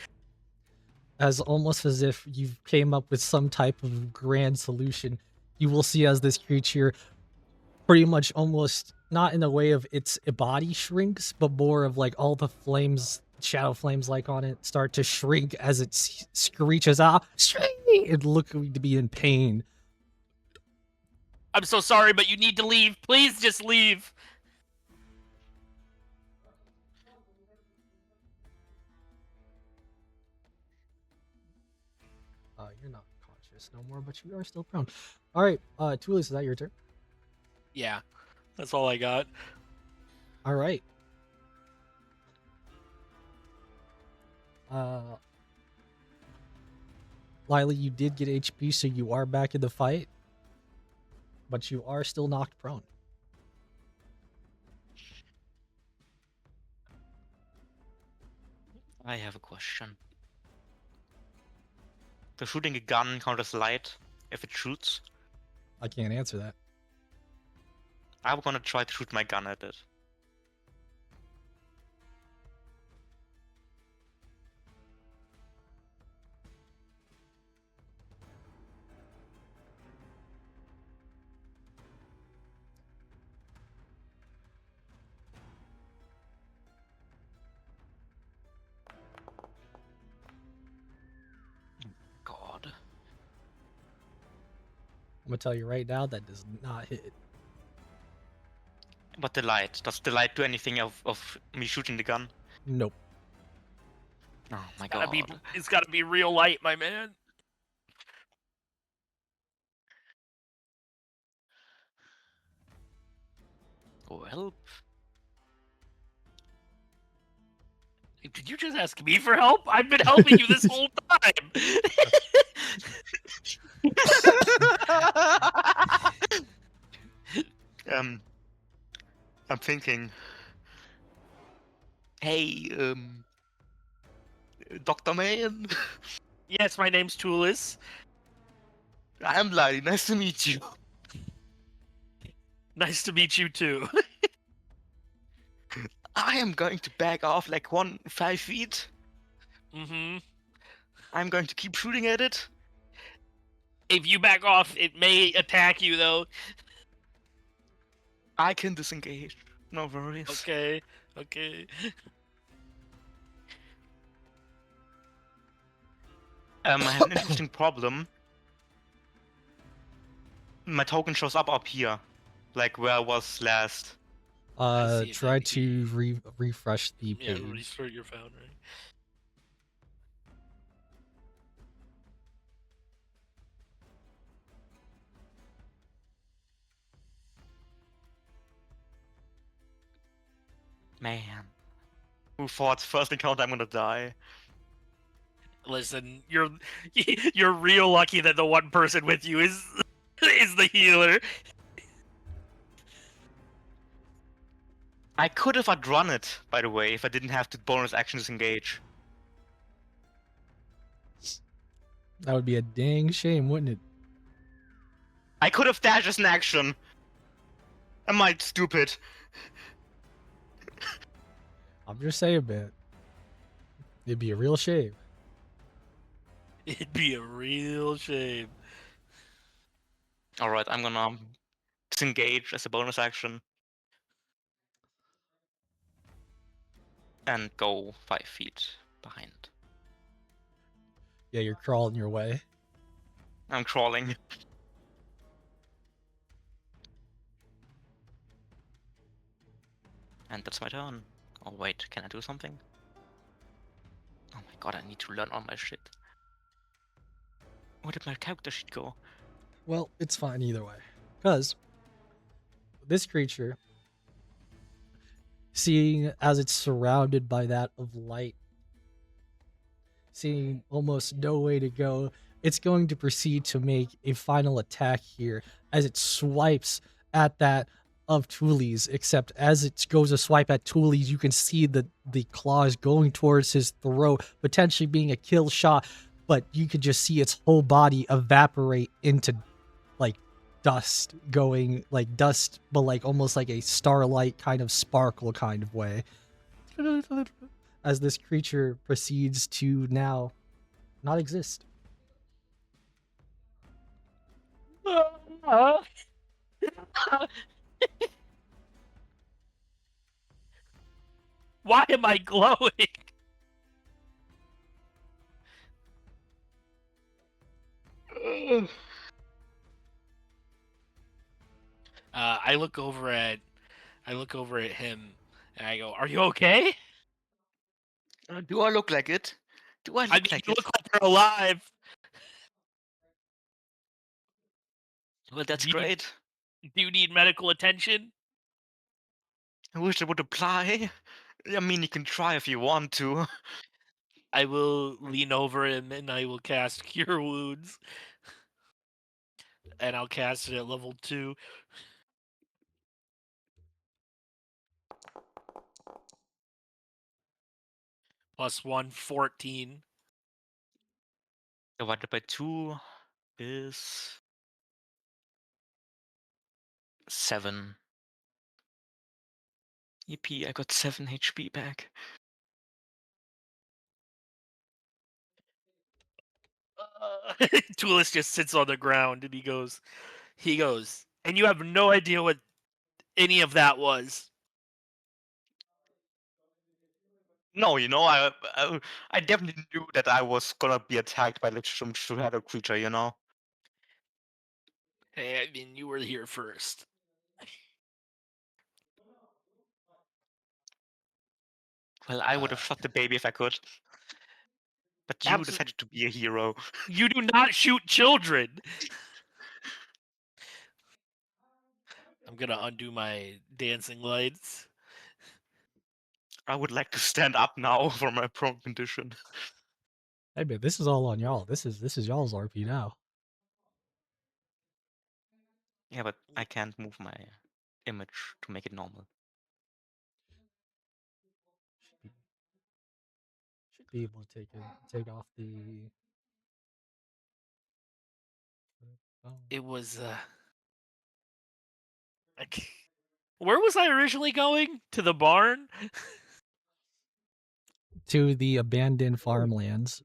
Almost as if you came up with some type of grand solution. You will see as this creature pretty much almost not in a way of its body shrinks, but more of like all the flames, shadow flames like on it start to shrink as it screeches out, and looking to be in pain. I'm so sorry, but you need to leave. Please just leave. You're not conscious no more, but you are still prone. All right, Tulis, is that your turn? Yeah, that's all I got. All right. Lily, you did get HP, so you are back in the fight, but you are still knocked prone. I have a question. Does shooting a gun count as light if it shoots? I can't answer that. I'm gonna try to shoot my gun at it. God. I'm gonna tell you right now that does not hit. But the light, does the light do anything of me shooting the gun? Nope. Oh my Gotta god. be, it's gotta be real light, my man. Well, Did you just ask me for help? I've been helping you this whole time. I'm thinking. Hey, Dr. Man. Yes, my name's Tulis. I'm Lali. Nice to meet you. Nice to meet you too. I am going to back off like 5 feet. Mm-hmm. I'm going to keep shooting at it. If you back off, it may attack you though. I can disengage. No worries. Okay. Okay. I have an interesting problem. My token shows up here, like where I was last. I see Try that. to refresh the Yeah, page. restart your foundry. Man. Who thought first encounter I'm gonna die? Listen, you're real lucky that the one person with you is the healer. I could have outrun it, by the way, if I didn't have to bonus action disengage. That would be a dang shame, wouldn't it? I could have dashed as an action. Am I stupid? I'm just saying, man. It'd be a real shame. It'd be a real shame. Alright, I'm gonna disengage as a bonus action. and go 5 feet behind. Yeah, you're crawling your way. I'm crawling. And that's my turn. Oh wait, can I do something? Oh my god, I need to learn all my shit. Where did my character sheet go? Well, it's fine either way. Because this creature, seeing as it's surrounded by that of light, seeing almost no way to go, it's going to proceed to make a final attack here as it swipes at that of Tuli's, except as it goes to swipe at Tuli's, you can see the claws going towards his throat, potentially being a kill shot, but you could just see its whole body evaporate into like dust, going like dust, but like almost like a starlight kind of sparkle kind of way. As this creature proceeds to now not exist. Why am I glowing? I look over at him and I go, "Are you okay?" Do I look like it? Do I I look mean, like you it? look like you're alive. Well, that's Do you, great. do you need medical attention? I wish it would apply. I mean, you can try if you want to. I will lean over him and I will cast Cure Wounds. And I'll cast it at level 2. Plus 1, 14. Divided by 2 is 7. EP, I got 7 HP back. Tulis just sits on the ground and he goes, and you have no idea what any of that was. No, I definitely knew that I was gonna be attacked by some shadow creature, you know? Hey, I mean, you were here first. Well, I would have shot the baby if I could. But you decided to be a hero. You do not shoot children. I'm gonna undo my dancing lights. I would like to stand up now for my prone condition. Hey man, this is all on y'all. This is y'all's RP now. Yeah, but I can't move my image to make it normal. Should be able to take off the. Oh. It was where was I originally going? To the barn? To the abandoned farmlands.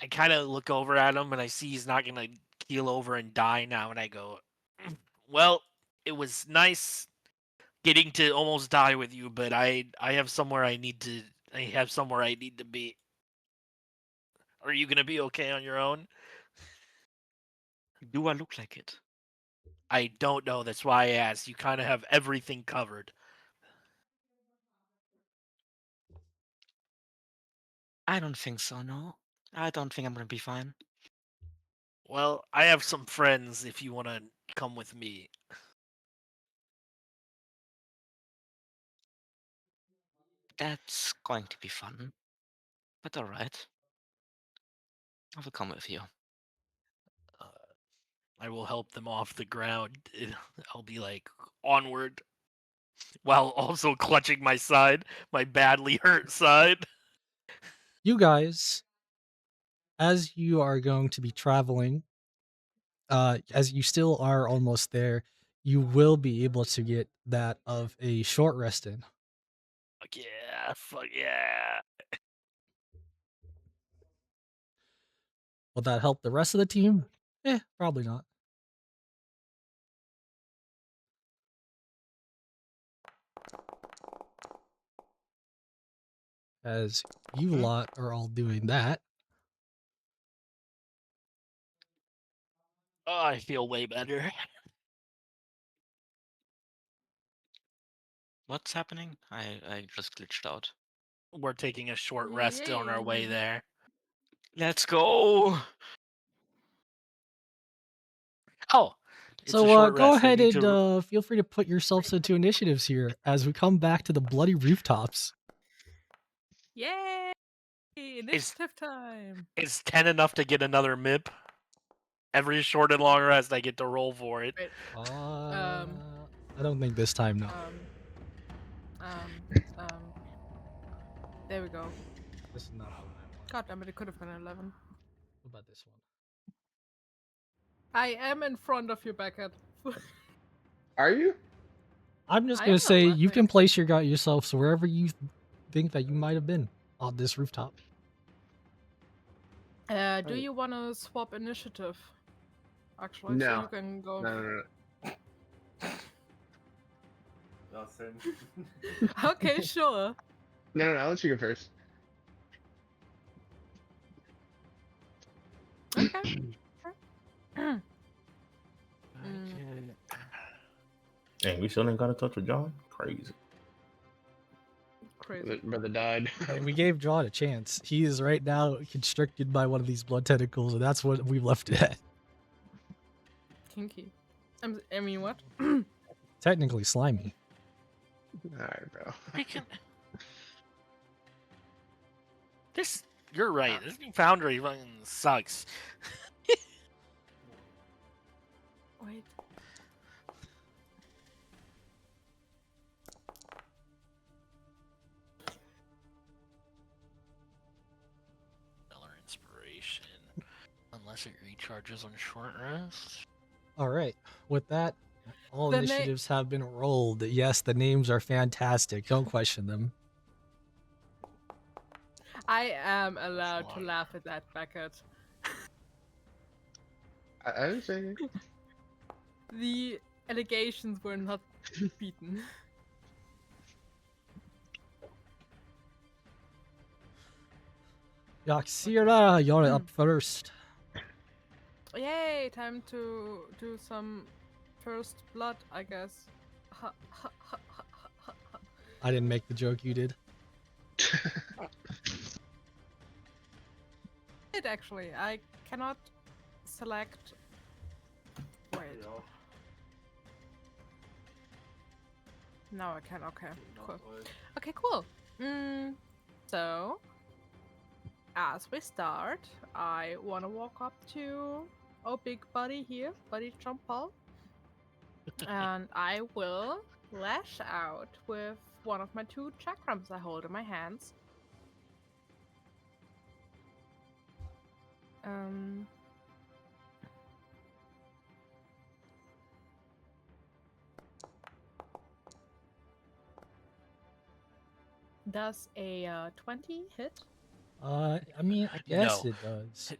I kind of look over at him and I see he's not gonna keel over and die now, and I go, "Well, it was nice getting to almost die with you, but I have somewhere I need to. I have somewhere I need to be. Are you gonna be okay on your own?" Do I look like it? I don't know. That's why I asked. You kind of have everything covered. I don't think so, no. I don't think I'm gonna be fine. Well, I have some friends if you want to come with me. That's going to be fun. But alright. I will come with you. I will help them off the ground. I'll be like, onward, while also clutching my side, my badly hurt side. You guys, as you are going to be traveling, as you still are almost there, you will be able to get that of a short rest in. Fuck yeah, fuck yeah. Will that help the rest of the team? Probably not. as you lot are all doing that. Oh, I feel way better. What's happening? I just glitched out. We're taking a short rest on our way there. Let's go. Oh, it's a So short go rest. They ahead need and to- feel free to put yourselves into initiatives here as we come back to the bloody rooftops. Yay! Initiative time. Is 10 enough to get another MIP? Every short and long rest, I get to roll for it. Wait. I don't think this time, no. There we go. This is not the one I want. God damn it! It could have been 11. What about this one? I am in front of you, Beckett. Are you? I'm just I gonna am say not you laughing. can place yourselves wherever you think that you might have been on this rooftop. Do you want to swap initiative? Actually, so No. you can go. No. Okay, sure. No, I'll let you go first. Okay. And we still ain't got a touch with John? Crazy. Crazy. Brother died. And we gave John a chance. He is right now constricted by one of these blood tentacles, and that's what we left it at. Kinky. I mean, what? Technically slimy. Alright, bro. You're right. This new foundry fucking sucks. Wait. Stellar inspiration. Unless it recharges on short rest. All right. With that, all The na- initiatives have been rolled. Yes, the names are fantastic. Don't question them. I am allowed to laugh at that, Beckett. I didn't say anything. The allegations were not beaten. Yaxira, you're up first. Yay! Time to do some first blood, I guess. I didn't make the joke, you did. It actually, I cannot select. Wait. No, I can. Okay, cool. Okay, cool. So, as we start, I want to walk up to big buddy here, Buddy Trumpal, and I will lash out with one of my 2 chakrams I hold in my hands. Does a 20 hit? I mean, I guess No. it does.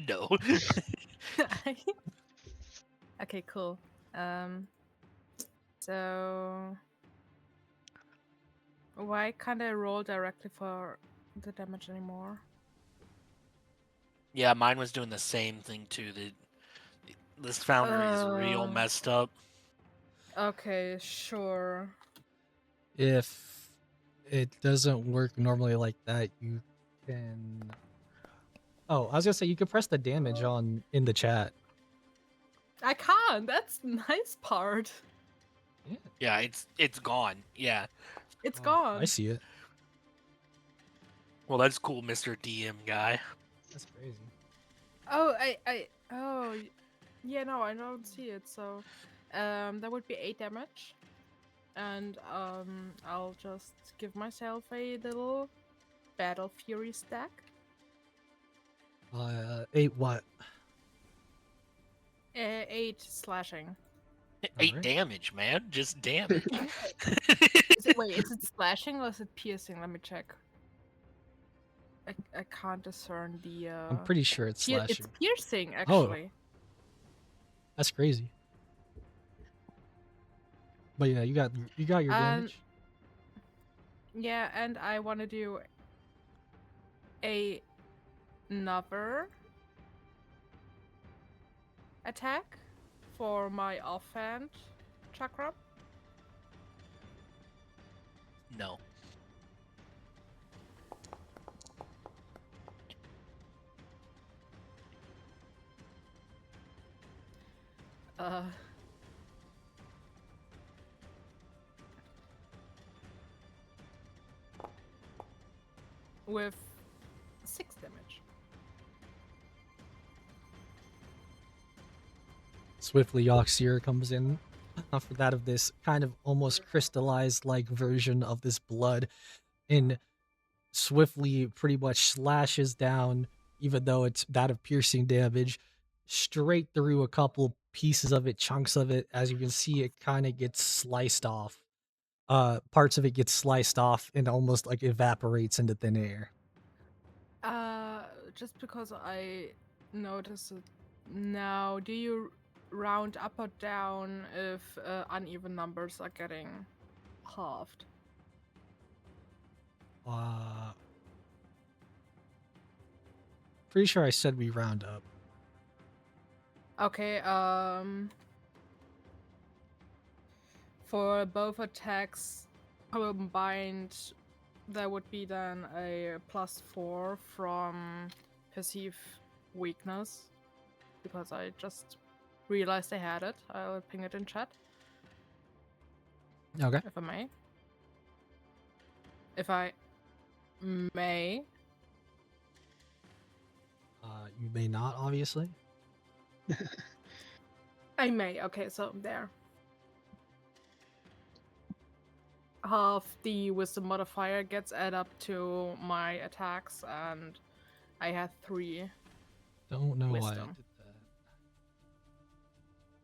No. Okay, cool. So why can't I roll directly for the damage anymore? Yeah, mine was doing the same thing too. This foundry is real messed up. Okay, sure. If it doesn't work normally like that, you can. Oh, I was gonna say you could press the damage on in the chat. I can't. That's the nice part. Yeah, it's gone. Yeah. It's Oh, gone. I see it. Well, that's cool, Mr. DM guy. That's crazy. Oh, yeah, no, I don't see it. So, that would be 8 damage, and I'll just give myself a little battle fury stack. 8 what? 8 slashing. 8 Alright. damage, man. Just damage. Wait, is it slashing or is it piercing? Let me check. I can't discern the. I'm pretty sure it's slashing. It's piercing, actually. That's crazy. But yeah, you got your damage. Yeah, and I want to do another attack for my offhand chakra? No. With 6 damage. Swiftly, Yoxir comes in after that of this kind of almost crystallized like version of this blood, and swiftly pretty much slashes down, even though it's that of piercing damage, straight through a couple pieces of it, chunks of it. As you can see, it kind of gets sliced off. Parts of it get sliced off and almost like evaporates into thin air. Just because I notice it now, do you round up or down if uneven numbers are getting halved? Pretty sure I said we round up. Okay, for both attacks combined, there would be then a +4 from perceive weakness, because I just realized I had it. I'll ping it in chat. Okay. If I may. If I may. You may not, obviously. I may. Okay, so there. Half the wisdom modifier gets added up to my attacks, and I had 3. Don't know why I Wisdom. did that.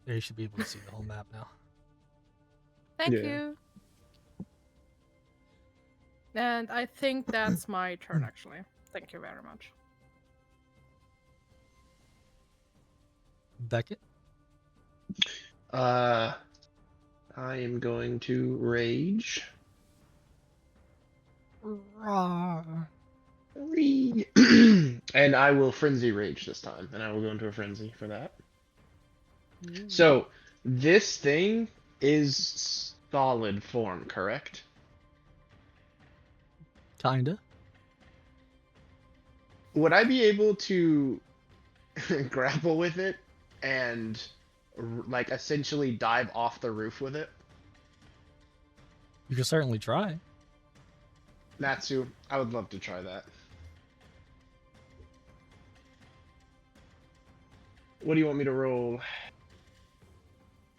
There, you should be able to see the whole map now. Thank Yeah. you. And I think that's my turn, actually. Thank you very much. Beckett? I am going to rage. Rawr. And I will frenzy rage this time, and I will go into a frenzy for that. So this thing is solid form, correct? Kinda. Would I be able to grapple with it and like essentially dive off the roof with it? You can certainly try. Natsu, I would love to try that. What do you want me to roll?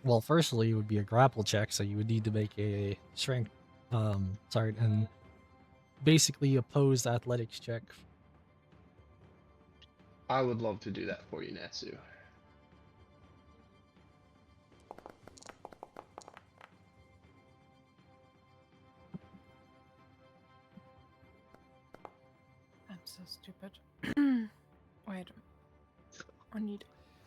Well, firstly, it would be a grapple check, so you would need to make a strength, and basically opposed athletics check. I would love to do that for you, Natsu. I'm so stupid. Wait. I need.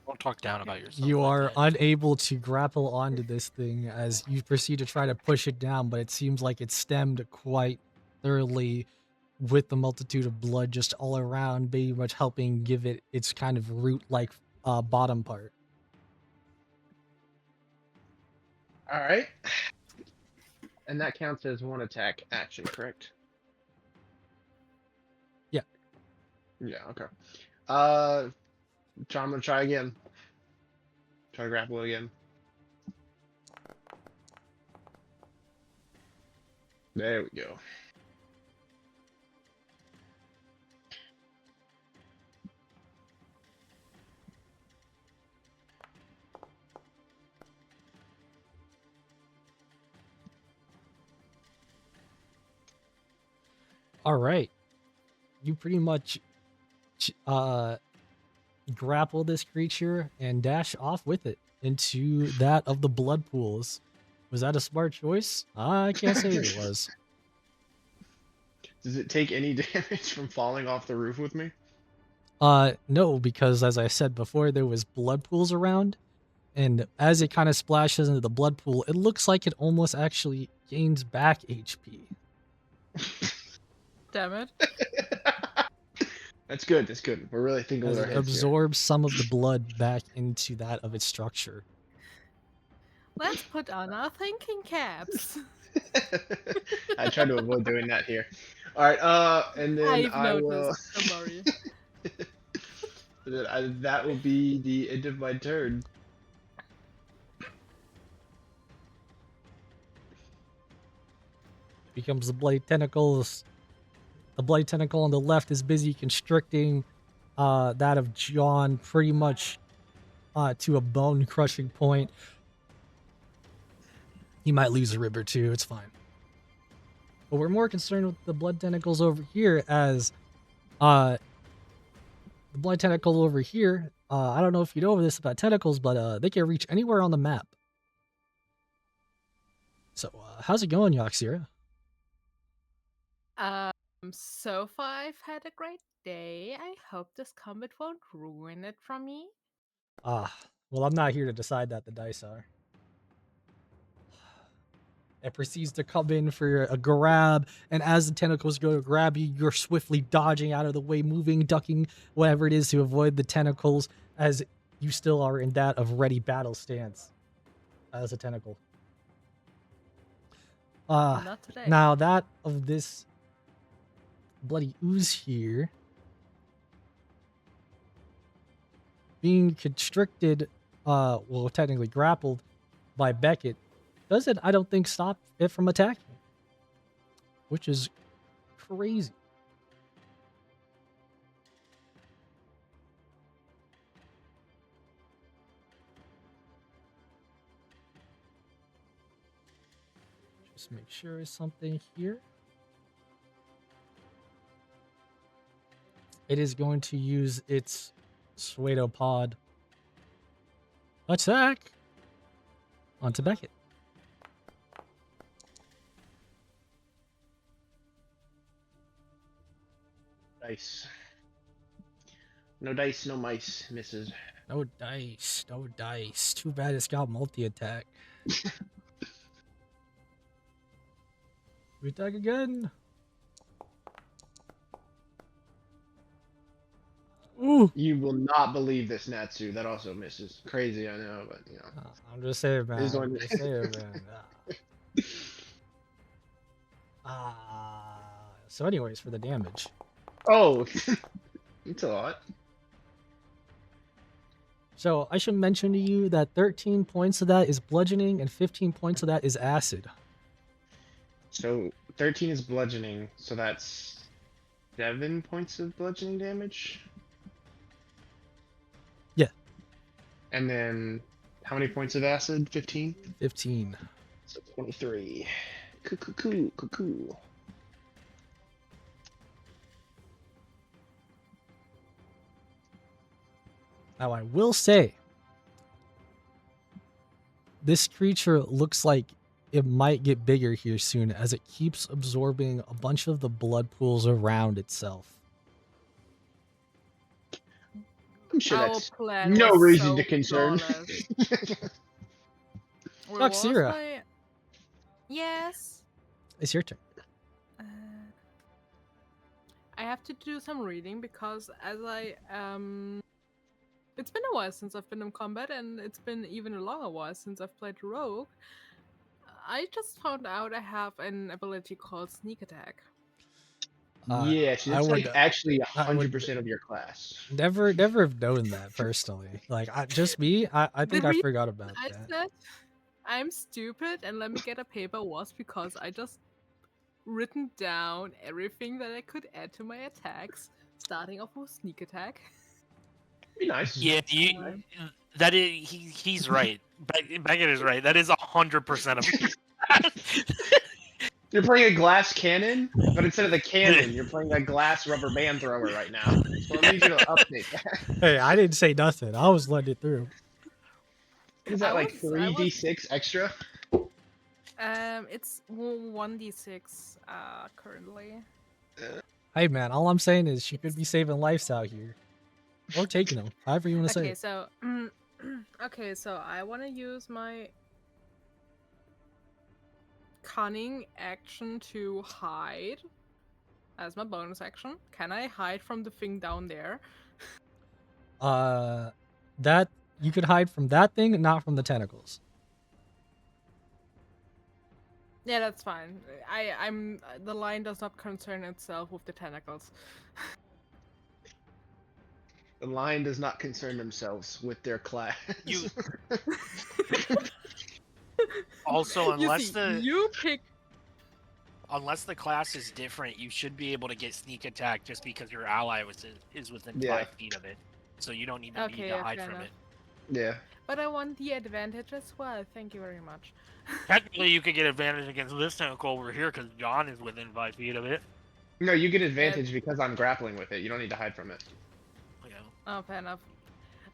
Don't talk down about yourself. You like are that. unable to grapple onto this thing as you proceed to try to push it down, but it seems like it's stemmed quite thoroughly with the multitude of blood just all around, pretty much helping give it its kind of root-like bottom part. All right. And that counts as one attack action, correct? Yeah. Yeah, okay. I'm gonna try again. Try to grapple again. There we go. All right. You pretty much grapple this creature and dash off with it into that of the blood pools. Was that a smart choice? I can't say it was. Does it take any damage from falling off the roof with me? No, because as I said before, there was blood pools around, and as it kind of splashes into the blood pool, it looks like it almost actually gains back HP. Damn it. That's good. That's good. We're really thinking as with our it heads here. absorbs some of the blood back into that of its structure. Let's put on our thinking caps. I try to avoid doing that here. All right. And then I've I noticed. will. Don't worry. That will be the end of my turn. Becomes the blade tentacles. The blade tentacle on the left is busy constricting that of John pretty much to a bone crushing point. He might lose a rib or two. It's fine. But we're more concerned with the blood tentacles over here, as the blood tentacle over here, I don't know if you know this about tentacles, but they can reach anywhere on the map. So how's it going, Yaxira? So far I've had a great day. I hope this combat won't ruin it for me. Well, I'm not here to decide that, the dice are. It proceeds to come in for a grab, and as the tentacles go to grab you, you're swiftly dodging out of the way, moving, ducking, whatever it is to avoid the tentacles, as you still are in that of ready battle stance as a tentacle. Not today. Now that of this bloody ooze here being constricted, well, technically grappled by Beckett, doesn't, I don't think, stop it from attacking, which is crazy. Just make sure there's something here. It is going to use its Pseudopod attack onto Beckett. Dice. No dice, no mice, misses. No dice, no dice. Too bad it's got multi-attack. We attack again. Ooh. You will not believe this, Natsu. That also misses. Crazy, I know, but you know. I'm just saying, man. This I'm one- just saying, man. So anyways, for the damage. Oh, it's a lot. So I should mention to you that 13 points of that is bludgeoning and 15 points of that is acid. So 13 is bludgeoning, so that's 7 points of bludgeoning damage. Yeah. And then how many points of acid? 15? 15. So 23. Cuckoo. Now I will say, this creature looks like it might get bigger here soon, as it keeps absorbing a bunch of the blood pools around itself. I'm sure Our that's plan no was reason so to concern. flawless. Where was Yaxira. my- Yes. It's your turn. I have to do some reading because it's been a while since I've been in combat, and it's been even a longer while since I've played Rogue. I just found out I have an ability called Sneak Attack. Yeah, so I that's would- like actually I would- 100% of your class. Never have known that personally. Like, just me, I think I reason forgot about I that. said I'm stupid and let me get a paper was because I just written down everything that I could add to my attacks, starting off with Sneak Attack. Be nice. Yeah, that is he's right. Beckett is right. That is 100% of. You're playing a glass cannon, but instead of the cannon, you're playing a glass rubber band thrower right now. So I need you to update that. Hey, I didn't say nothing. I was letting it through. Is that like I was- 3d6 extra? It's 1d6 currently. Hey, man, all I'm saying is she could be saving lives out here. Or taking them, however you want to say Okay, it. so okay, so I want to use my cunning action to hide. as my bonus action, can I hide from the thing down there? That you could hide from that thing, not from the tentacles. Yeah, that's fine. I'm the line does not concern itself with the tentacles. The line does not concern themselves with their class. You- Also, you pick. unless the class is different, you should be able to get sneak attack just because your ally is within Yeah. 5 feet of it. So you don't need to Okay, yeah, hide fair from enough. it. Yeah. But I want the advantage as well. Thank you very much. Technically, you could get advantage against this tentacle over here because John is within 5 feet of it. No, you get advantage because I'm grappling with it. You don't need to hide from it. You know. Oh, fair enough.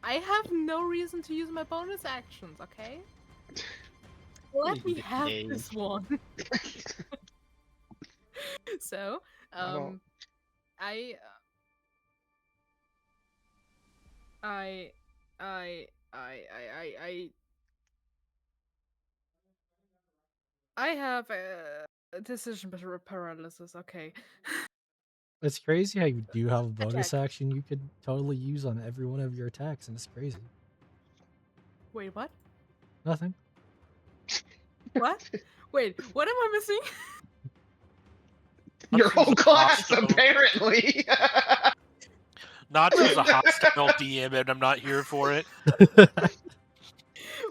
I have no reason to use my bonus actions, okay? Let me have this one. So, don't- I have a decision paralysis. Okay. It's crazy how you do have a bonus Attack. action you could totally use on every one of your attacks, and it's crazy. Wait, what? Nothing. What? Wait, what am I missing? Your whole class, hostile. apparently. Natsu's a hostile DM, and I'm not here for it.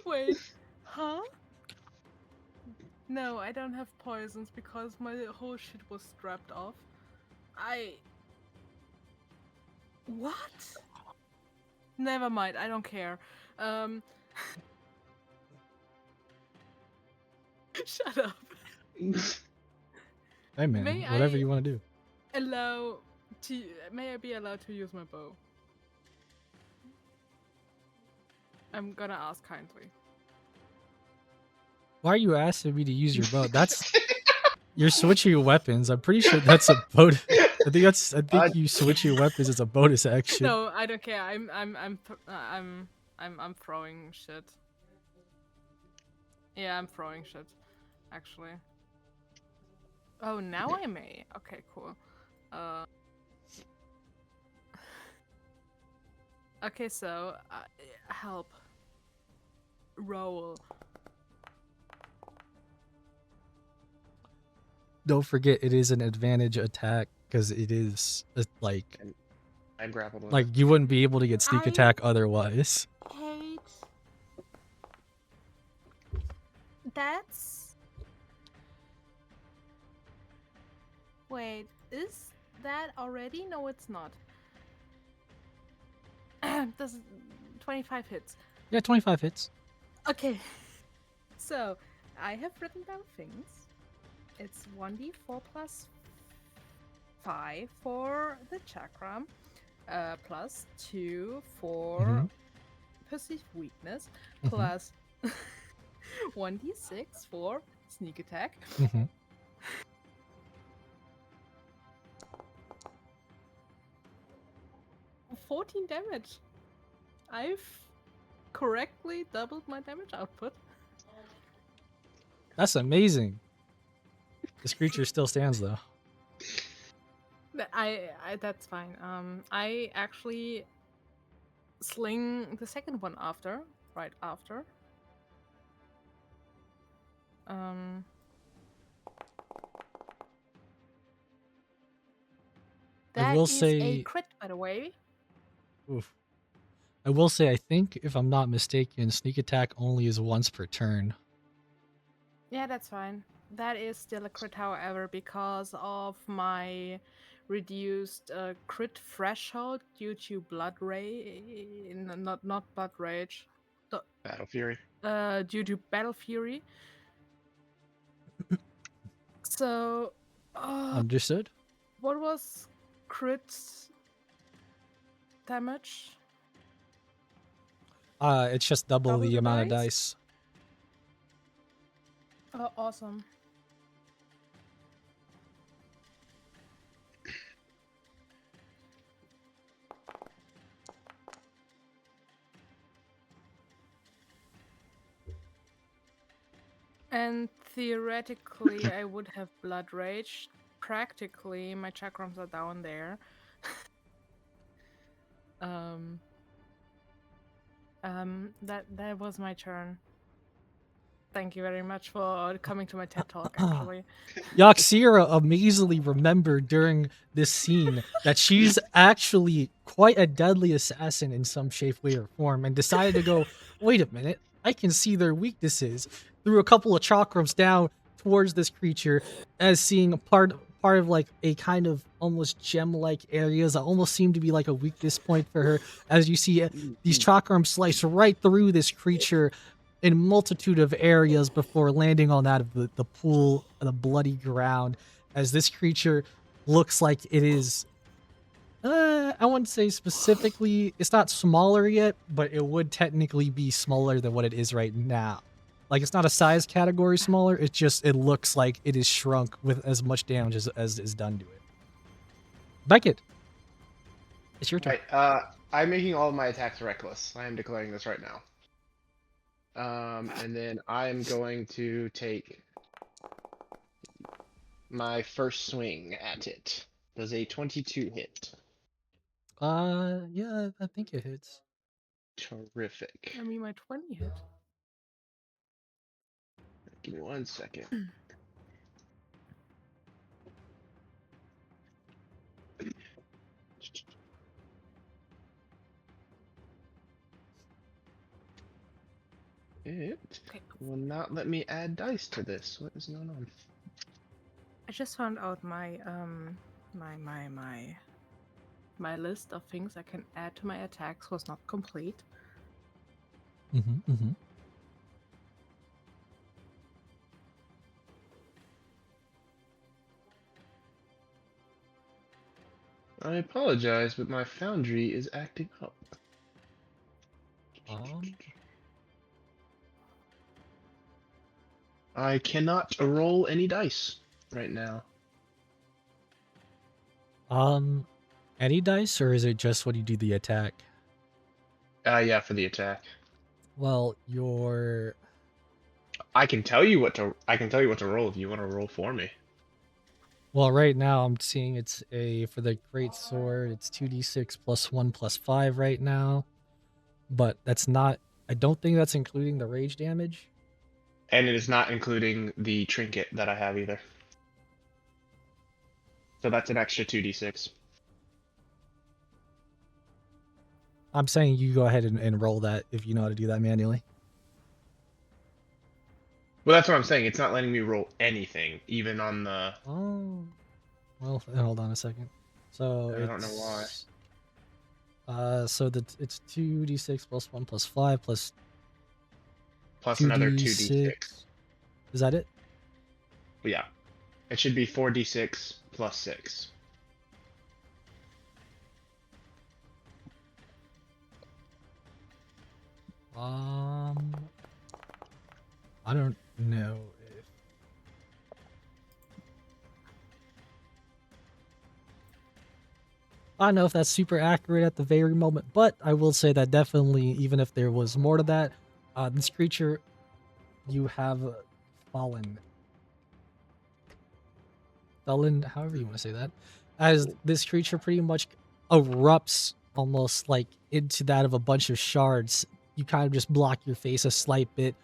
Wait, huh? No, I don't have poisons because my whole shit was strapped off. What? Never mind, I don't care. Shut up. Hey man, May whatever I- you want to do. May I be allowed to use my bow? I'm gonna ask kindly. Why are you asking me to use your bow? That's you're switching your weapons. I'm pretty sure that's a bonus. I think you switch your weapons as a bonus action. No, I don't care. I'm throwing shit. Yeah, I'm throwing shit, actually. Oh, now I may. Okay, cool. Okay, so help. Roll. Don't forget, it is an advantage attack because it is like I grappled with like it. you wouldn't be able to get sneak I- attack otherwise. Hate. That's. Wait, is that already? No, it's not. Does 25 hits. Yeah, 25 hits. Okay. So, I have written down things. It's 1d4 plus 5 for the chakram, plus 2 for Mhm. perceived weakness, Mhm. plus 1d6 for sneak attack. Mm-hmm. 14 damage. I've correctly doubled my damage output. That's amazing. This creature still stands though. That's fine. I actually sling the second one right after. That will is a say- crit, by the way. Oof. I will say, I think if I'm not mistaken, sneak attack only is once per turn. Yeah, that's fine. That is still a crit, however, because of my reduced crit threshold due to blood rage. Not blood rage. Battle Fury. Due to battle fury. So, Understood? what was crit damage? It's just double Double the the amount of dice? dice. Oh, awesome. And theoretically, I would have blood rage. practically my chakrams are down there. That was my turn. Thank you very much for coming to my TED talk. Actually, Yaxira amazingly remembered during this scene that she's actually quite a deadly assassin in some shape, way, or form, and decided to go, wait a minute, I can see their weaknesses. Threw a couple of chakrams down towards this creature as seeing a part of like a kind of almost gem-like areas that almost seem to be like a weakness point for her. As you see these chakrams slice right through this creature in multitude of areas before landing on that of the pool, the bloody ground, as this creature looks like it is, I wouldn't say specifically, it's not smaller yet, but it would technically be smaller than what it is right now. Like, it's not a size category smaller, it's just, it looks like it is shrunk with as much damage as is done to it. Beckett, it's your turn. Right, I'm making all of my attacks reckless. I am declaring this right now. And then I'm going to take my first swing at it. Does a 22 hit? Yeah, I think it hits. Terrific. I mean my 20 hit. Give me 1 second. It Okay. will not let me add dice to this. What is going on? I just found out my my list of things I can add to my attacks was not complete. I apologize, but my foundry is acting up. I cannot roll any dice right now. Any dice, or is it just when you do the attack? Yeah, for the attack. Well, your I can tell you what to roll if you want to roll for me. well, right now I'm seeing it's for the great sword, it's 2d6 plus 1 plus 5 right now. But that's not, I don't think that's including the rage damage. And it is not including the trinket that I have either. So that's an extra 2d6. I'm saying you go ahead and roll that if you know how to do that manually. Well, that's what I'm saying. It's not letting me roll anything, even on the... Oh. Well, hold on a second. So I don't know why. So it's 2d6 plus 1 plus 5 plus another 2d6. Is that it? Yeah. It should be 4d6 plus 6. I don't know if... I don't know if that's super accurate at the very moment, but I will say that definitely, even if there was more to that, this creature, you have fallen, however you want to say that, as this creature pretty much erupts almost like into that of a bunch of shards. You kind of just block your face a slight bit,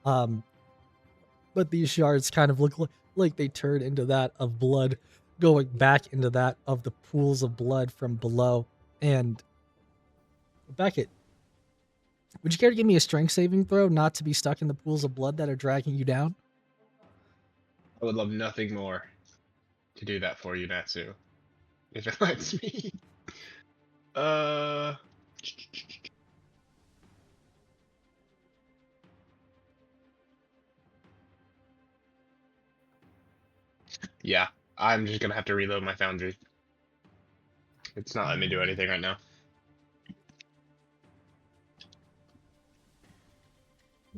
but these shards kind of look like they turn into that of blood, going back into that of the pools of blood from below. And Beckett, would you care to give me a strength saving throw not to be stuck in the pools of blood that are dragging you down? I would love nothing more to do that for you, Natsu. If it lets me. Yeah, I'm just gonna have to reload my foundry. It's not letting me do anything right now.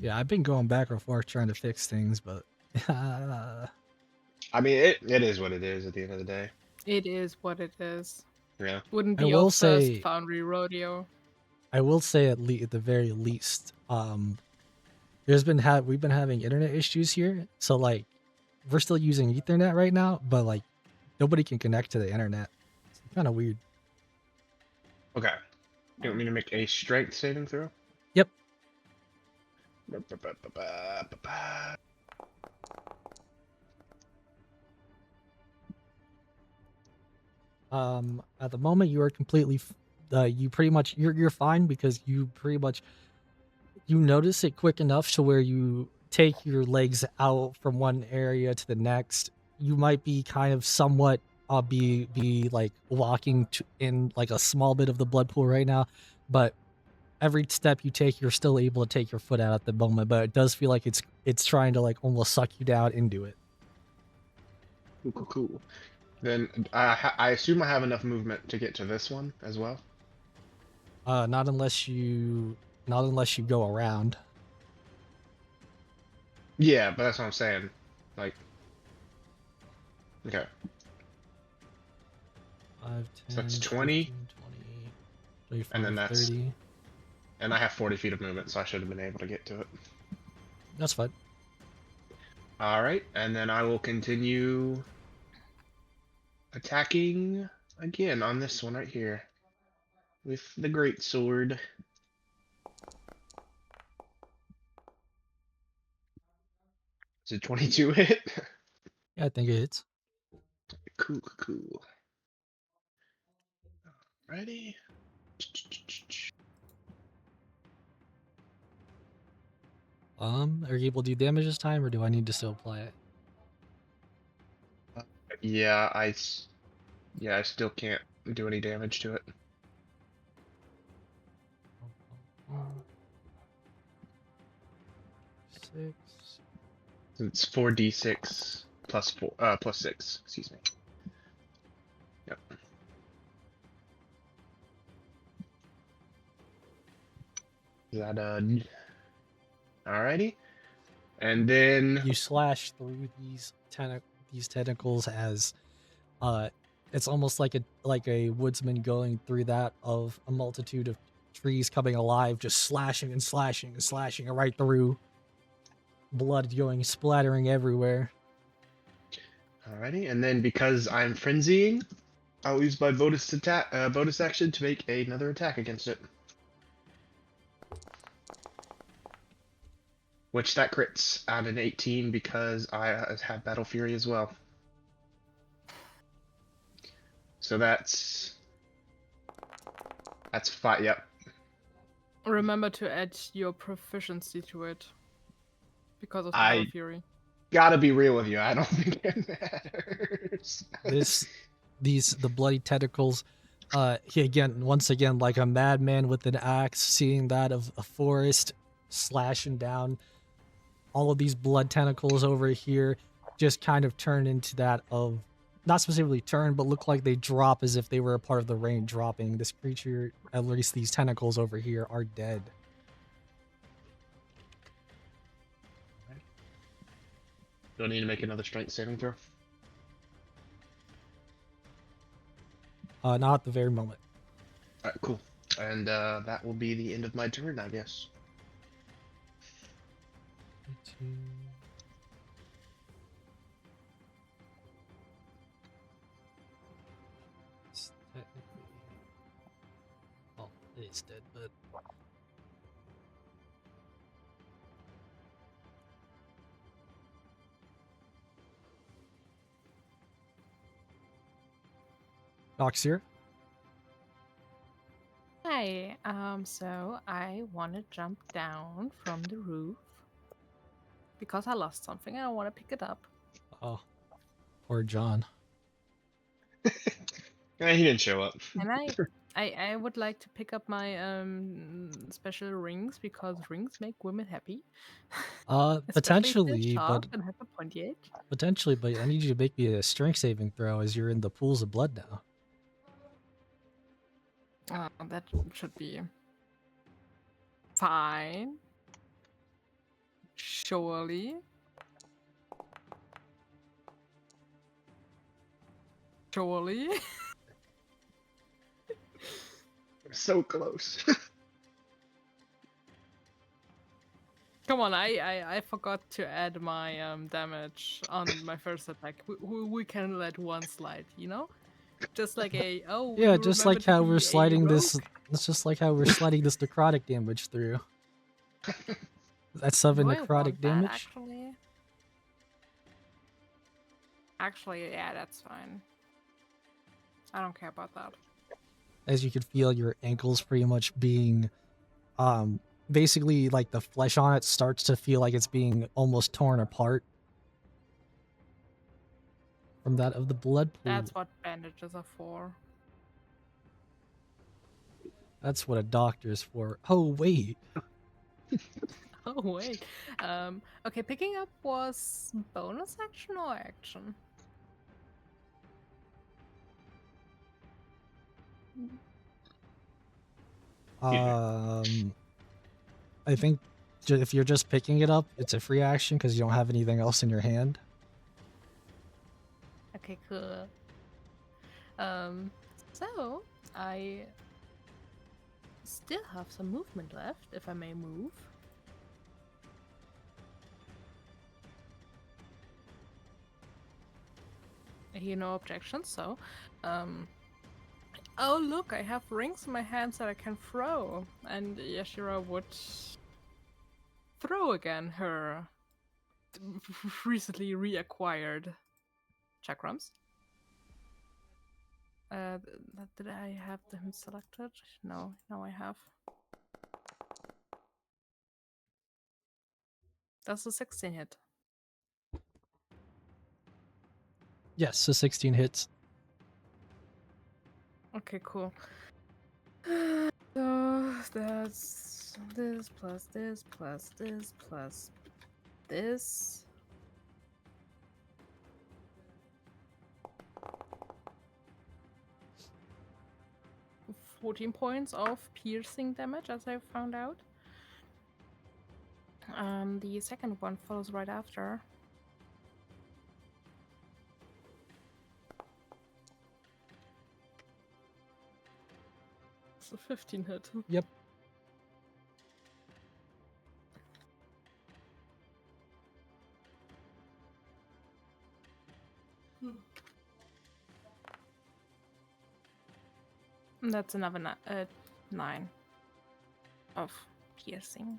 Yeah, I've been going back and forth trying to fix things, but I mean, it is what it is at the end of the day. It is what it is. Yeah. Wouldn't I be will your say- first foundry rodeo. I will say at the very least, we've been having internet issues here, so like we're still using Ethernet right now, but like nobody can connect to the internet. It's kind of weird. Okay. You want me to make a strength saving throw? Yep. At the moment, you are completely. You pretty much you're fine because you pretty much you notice it quick enough to where you take your legs out from one area to the next. You might be kind of somewhat be like walking in like a small bit of the blood pool right now, but every step you take, you're still able to take your foot out at the moment. But it does feel like it's trying to like almost suck you down into it. Cool. Then I assume I have enough movement to get to this one as well. Not unless you go around. Yeah, but that's what I'm saying. Like, okay. 5, 10, So that's 20. 15, 20, 25, And then that's 30. And I have 40 feet of movement, so I should have been able to get to it. That's fine. Alright, and then I will continue attacking again on this one right here. With the great sword. Is it 22 hit? Yeah, I think it hits. Cool. Ready? Are you able to do damage this time, or do I need to still apply it? Yeah, I still can't do any damage to it. Six. It's 4d6 plus 6, excuse me. Yep. Is that alrighty? And then You slash through these tentacles as it's almost like a woodsman going through that of a multitude of trees coming alive, just slashing and slashing and slashing right through. Blood going splattering everywhere. alrighty, and then because I'm frenzying, I'll use my bonus action to make another attack against it. Which that crits at an 18 because I have Battle Fury as well. So that's 5. Yep. Remember to add your proficiency to it because of the I- Battle Fury. Gotta be real with you. I don't think it matters. The bloody tentacles. Once again, like a madman with an axe, seeing that of a forest slashing down. All of these blood tentacles over here just kind of turn into that of, not specifically turn, but look like they drop as if they were a part of the rain dropping. This creature, at least these tentacles over here, are dead. Do I need to make another strength saving throw? Not at the very moment. Alright, cool. And that will be the end of my turn, I guess. It's technically, well, it's dead, but Noxir. Hi, so I want to jump down from the roof because I lost something and I want to pick it up. Oh, or John. He didn't show up. And I would like to pick up my special rings because rings make women happy. Especially if they're Potentially, sharp but and have a pointy edge. I need you to make me a strength saving throw as you're in the pools of blood now. That should be fine. Surely. So close. Come come on, I forgot to add my damage on my first attack. We can let one slide, you know? Just like a Yeah, you just remember like to how be we're a sliding this. rogue? It's just like how we're sliding this necrotic damage through. That's 7 Do I necrotic want that damage. actually? Actually, yeah, that's fine. I don't care about that. As you can feel your ankles pretty much being basically like the flesh on it starts to feel like it's being almost torn apart from that of the blood pool. That's what bandages are for. That's what a doctor is for. Oh wait. Oh wait. Okay, picking up was bonus action or action? I think if you're just picking it up, it's a free action because you don't have anything else in your hand. Okay, cool. So I still have some movement left, if I may move. I hear no objections, so oh look, I have rings in my hands that I can throw, and Yashira would throw again her recently reacquired chakrams. Did I have them selected? No, now I have. That's a 16 hit. Yes, so 16 hits. Okay, cool. So that's this plus this plus this plus this. $14 points of piercing damage, as I found out. The second one follows right after. It's a 15 hit. Yep. And that's another 9 of piercing.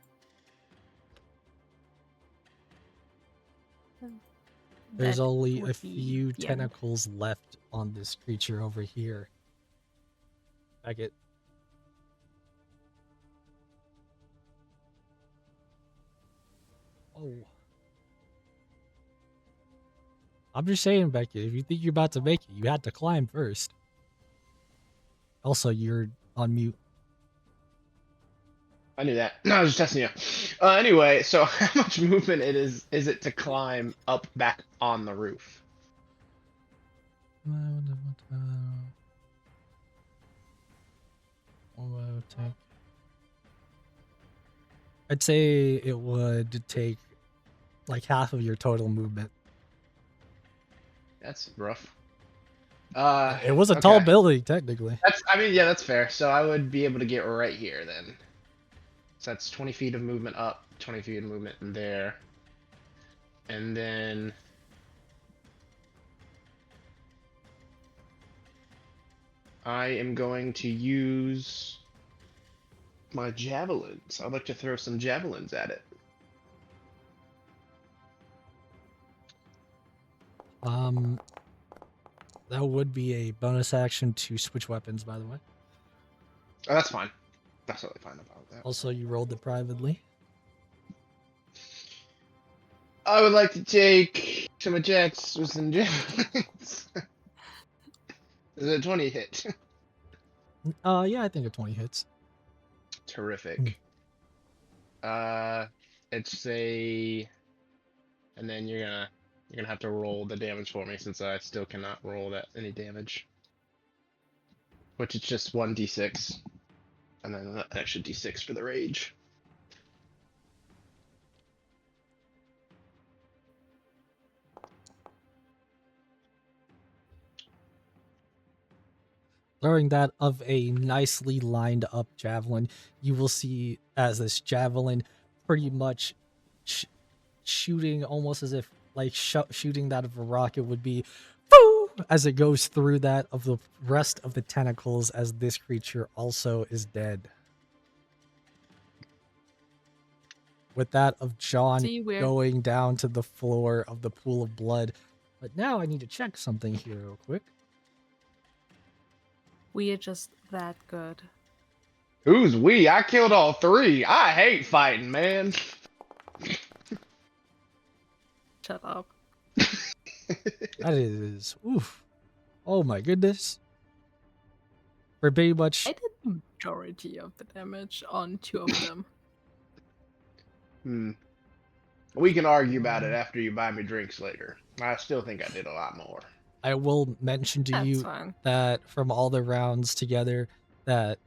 There's That only would a be few the end. tentacles left on this creature over here. Beckett. Oh. I'm just saying, Beckett, if you think you're about to make it, you had to climb first. Also, you're on mute. I knew that. No, I was just testing you. Anyway, so how much movement is it to climb up back on the roof? I'd say it would take like half of your total movement. That's rough. It was a tall building, technically. Yeah, that's fair. So I would be able to get right here then. So that's 20 feet of movement up, 20 feet of movement in there. And then I am going to use my javelins. I'd like to throw some javelins at it. That would be a bonus action to switch weapons, by the way. Oh, that's fine. That's totally fine about that. Also, you rolled it privately. I would like to take some attacks with some javelins. Is it a 20 hit? Yeah, I think a 20 hits. Terrific. It's a, and then you're gonna have to roll the damage for me since I still cannot roll that any damage. Which is just 1d6, and then an extra d6 for the rage. Throwing that of a nicely lined up javelin, you will see as this javelin pretty much shooting almost as if like shooting that of a rocket would be "Foo!" as it goes through that of the rest of the tentacles as this creature also is dead. With that of John See, we're going down to the floor of the pool of blood. But now I need to check something here real quick. just that good. Who's we? I killed all three. I hate fighting, man. Shut up. That is oof. Oh my goodness. For pretty much I did the majority of the damage on 2 of them. We can argue about it after you buy me drinks later. I still think I did a lot more. I will mention to That's you fine. that from all the rounds together that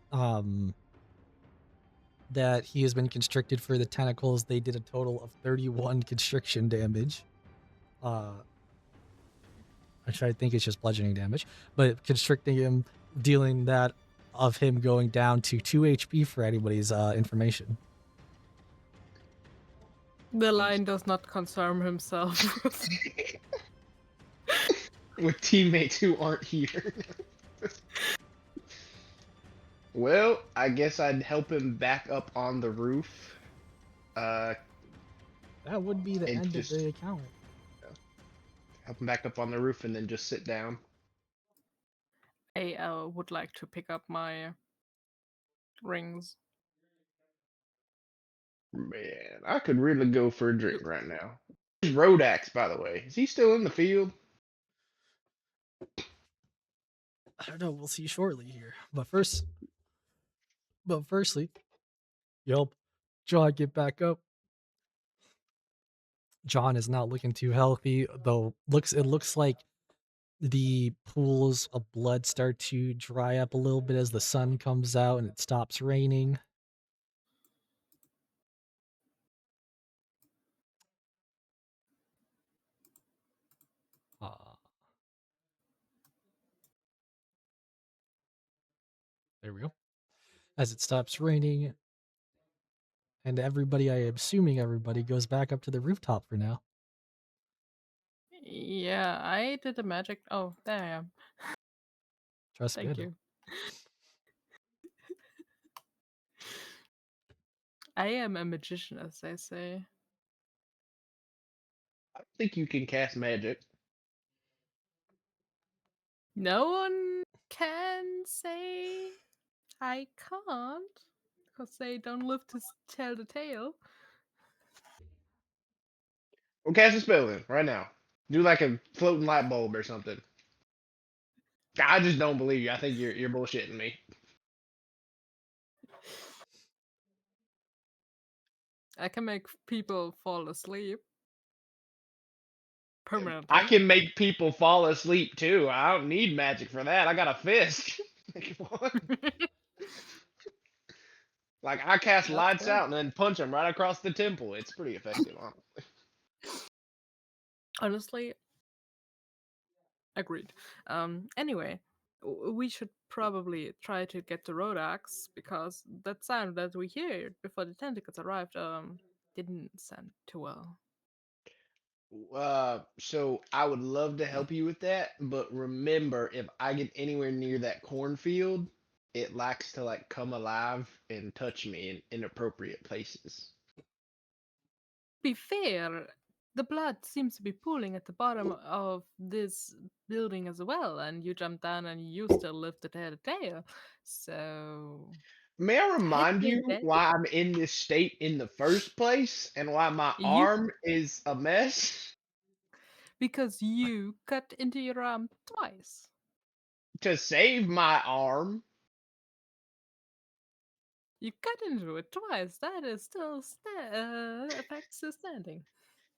that he has been constricted for the tentacles, they did a total of 31 constriction damage. Which I think is just bludgeoning damage, but constricting him, dealing that of him going down to 2 HP for anybody's information. The lion does not concern himself. With teammates who aren't here. Well, I guess I'd help him back up on the roof. That would be the And end just- of the encounter. Help him back up on the roof and then just sit down. I would like to pick up my rings. Man, I could really go for a drink right now. Where's Rodax, by the way? Is he still in the field? I don't know. We'll see shortly here. But firstly, help John get back up. John is not looking too healthy, though. It looks like the pools of blood start to dry up a little bit as the sun comes out and it stops raining. There we go. As it stops raining, and everybody, I am assuming everybody, goes back up to the rooftop for now. Yeah, I did the magic. Oh, there I am. Trust Thank me. you. I am a magician, as they say. I think you can cast magic. No one can say I can't, because they don't live to tell the tale. Well, cast a spell then, right now. Do like a floating light bulb or something. I just don't believe you. I think you're bullshitting me. I can make people fall asleep permanently. I can make people fall asleep too. I don't need magic for that. I got a fist. What? Like I cast That's lights fair. out and then punch them right across the temple. It's pretty effective, honestly. Honestly, agreed. Anyway, we should probably try to get to Rodax because that sound that we heard before the tentacles arrived didn't sound too well. So I would love to help you with that, but remember, if I get anywhere near that cornfield, it likes to like come alive and touch me in inappropriate places. Be fair, the blood seems to be pooling at the bottom of this building as well, and you jumped down and you still lifted the tail. So May I remind technically, you why I'm in this state in the first place and why my you arm is a mess? because you cut into your arm twice. To save my arm. You cut into it twice. That is still affects the standing.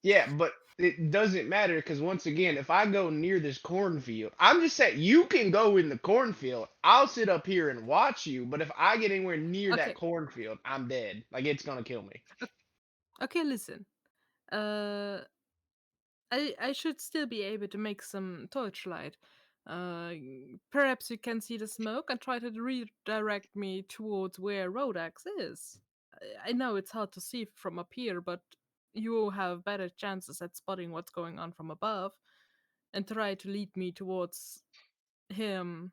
Yeah, but it doesn't matter because once again, if I go near this cornfield, I'm just saying you can go in the cornfield. I'll sit up here and watch you, but if I get anywhere near Okay. that cornfield, I'm dead. Like it's gonna kill me. Okay, listen. I should still be able to make some torchlight. Perhaps you can see the smoke and try to redirect me towards where Rodax is. I know it's hard to see from up here, but you have better chances at spotting what's going on from above and try to lead me towards him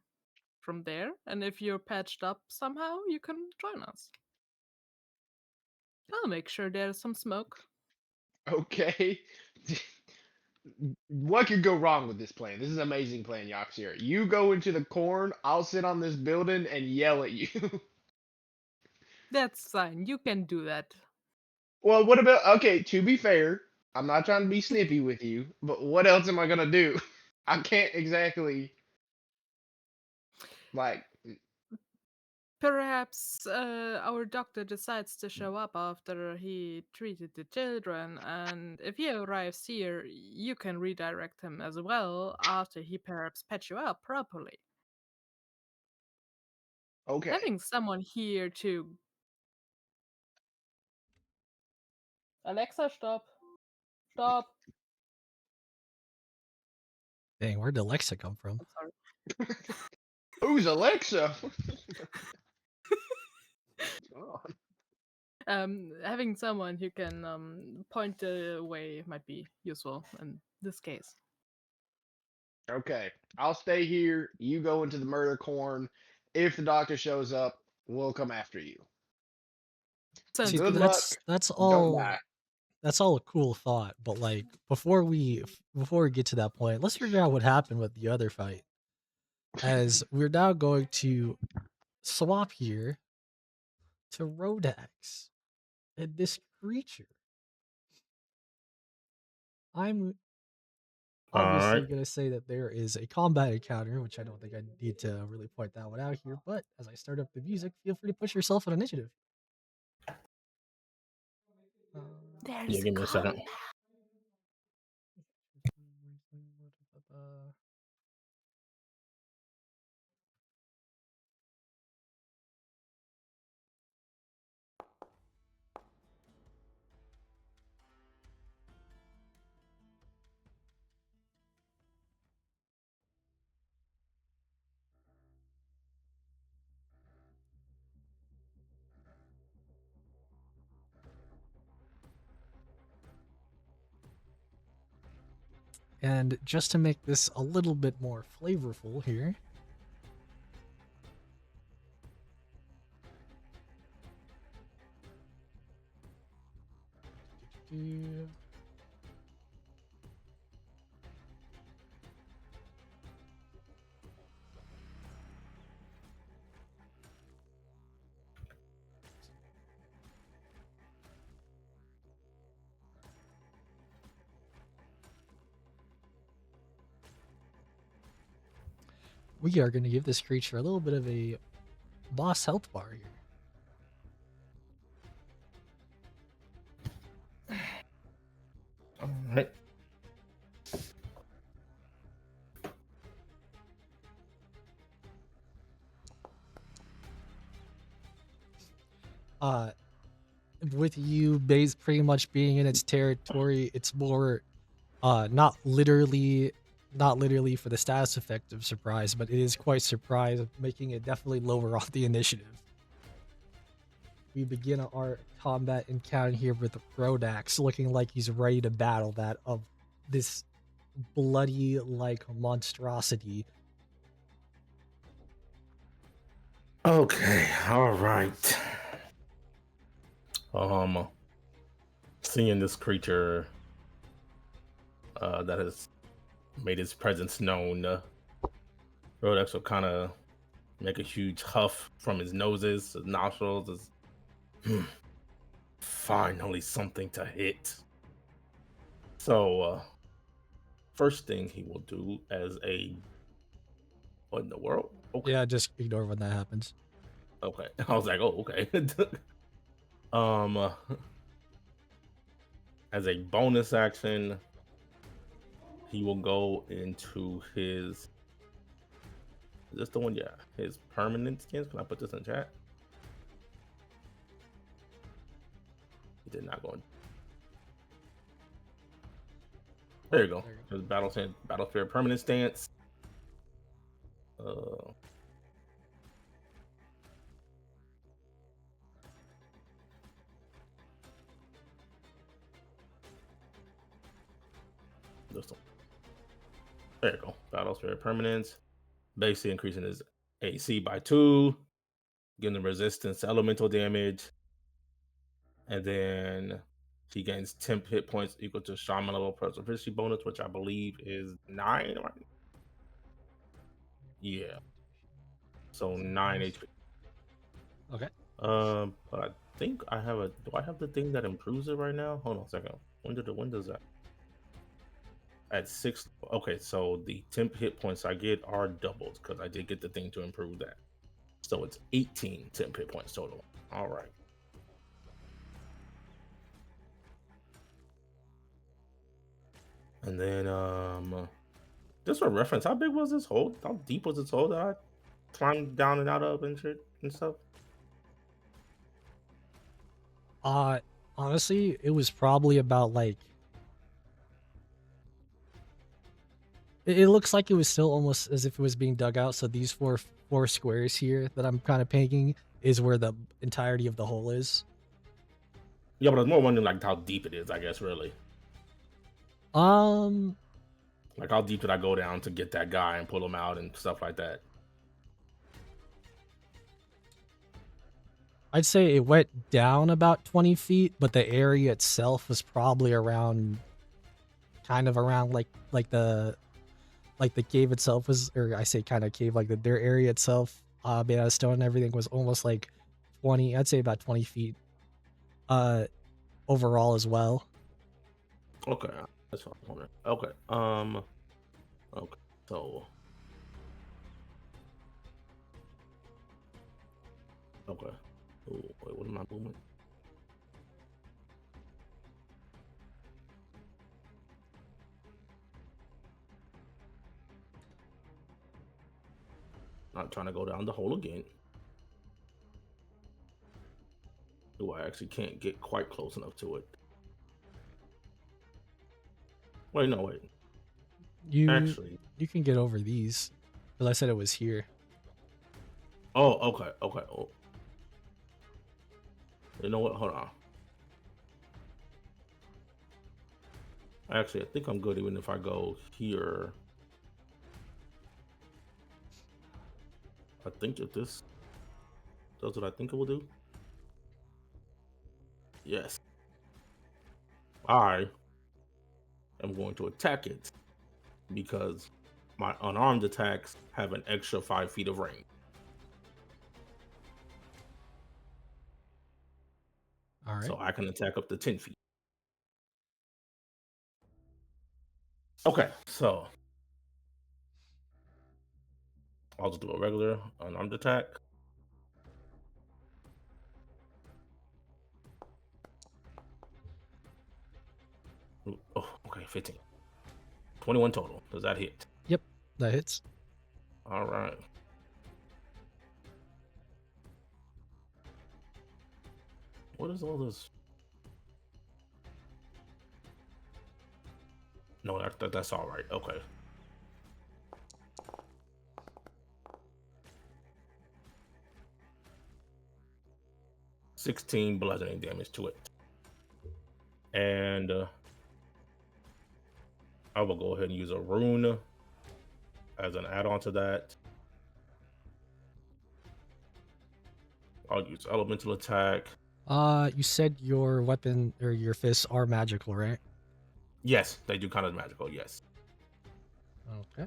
from there. And if you're patched up somehow, you can join us. I'll make sure there's some smoke. Okay. What could go wrong with this plan? This is an amazing plan, Yoxir. You go into the corn, I'll sit on this building and yell at you. That's fine. You can do that. Well, what about, okay, to be fair, I'm not trying to be snippy with you, but what else am I gonna do? I can't exactly, like, Perhaps our doctor decides to show up after he treated the children, and if he arrives here, you can redirect him as well after he perhaps patch you up properly. okay. Having someone here to. Alexa, stop. Stop. Dang, where'd Alexa come from? I'm sorry. Who's Alexa? Oh, Having someone who can point the way might be useful in this case. okay, I'll stay here. You go into the murder corn. If the doctor shows up, we'll come after you. Sounds See, Good good. luck. that's Don't all. die. That's all a cool thought, but like before we get to that point, let's figure out what happened with the other fight. As we're now going to swap here to Rodax and this creature. I'm All obviously right. going to say that there is a combat encounter, which I don't think I need to really point that one out here. But as I start up the music, feel free to push yourself on initiative. Yeah, give me a second. And just to make this a little bit more flavorful here, we are going to give this creature a little bit of a boss health bar here. All right. Uh, with you base pretty much being in its territory, it's more not literally for the status effect of surprise, but it is quite surprise, making it definitely lower on the initiative. We begin our combat encounter here with Rodax looking like he's ready to battle that of this bloody like monstrosity. Okay. All right. Seeing this creature that has made its presence known, Rodex will kind of make a huge huff from his noses, his nostrils. Finally, something to hit. So, first thing he will do as a. What in the world? Okay. Yeah, just ignore when that happens. Okay. I was like, oh, okay. um, as a bonus action, he will go into his. Is this the one? Yeah, his permanent skins. Can I put this in chat? He did not go in. There you go. His battlefield permanent stance. this one. There you go. Battle Spirit Permanence. Basically increasing his AC by 2, giving him resistance to elemental damage, and then he gains 10 hit points equal to Shaman level proficiency bonus, which I believe is 9. Right? Yeah. So 9 HP. Okay. But I think I have a. Do I have the thing that improves it right now? Hold on a second. When does that? At 6. Okay, so the temp hit points I get are doubled because I did get the thing to improve that. So it's 18 temp hit points total. All right. And then just for reference, how big was this hole? How deep was this hole that I climbed down and out of and shit and stuff? Honestly, it was probably about like it looks like it was still almost as if it was being dug out. So these four squares here that I'm kind of painting is where the entirety of the hole is. Yeah, but I was more wondering like how deep it is, I guess, really. Like how deep did I go down to get that guy and pull him out and stuff like that? I'd say it went down about 20 feet, but the area itself was probably around, kind of around like the cave itself was, or I say kind of cave, like their area itself, made out of stone and everything was almost like 20. I'd say about 20 feet, overall as well. Okay, that's what I'm wondering. Okay, okay, so. Okay. Ooh, wait, what am I moving? Not trying to go down the hole again. Ooh, I actually can't get quite close enough to it. Wait, no, wait. Actually, You can get over these, because I said it was here. oh, okay. Oh. You know what? Hold on. Actually, I think I'm good even if I go here. I think if this does what I think it will do. Yes. I am going to attack it because my unarmed attacks have an extra 5 feet of range. All right. So I can attack up to 10 feet. Okay, so I'll just do a regular unarmed attack. Ooh, oh, okay, 15. 21 total. Does that hit? Yep, that hits. All right. What is all this? No, that's all right. Okay. $16 bludgeoning damage to it. And I will go ahead and use a rune as an add-on to that. I'll use elemental attack. You said your weapon or your fists are magical, right? Yes, they do kind of magical, yes. Okay.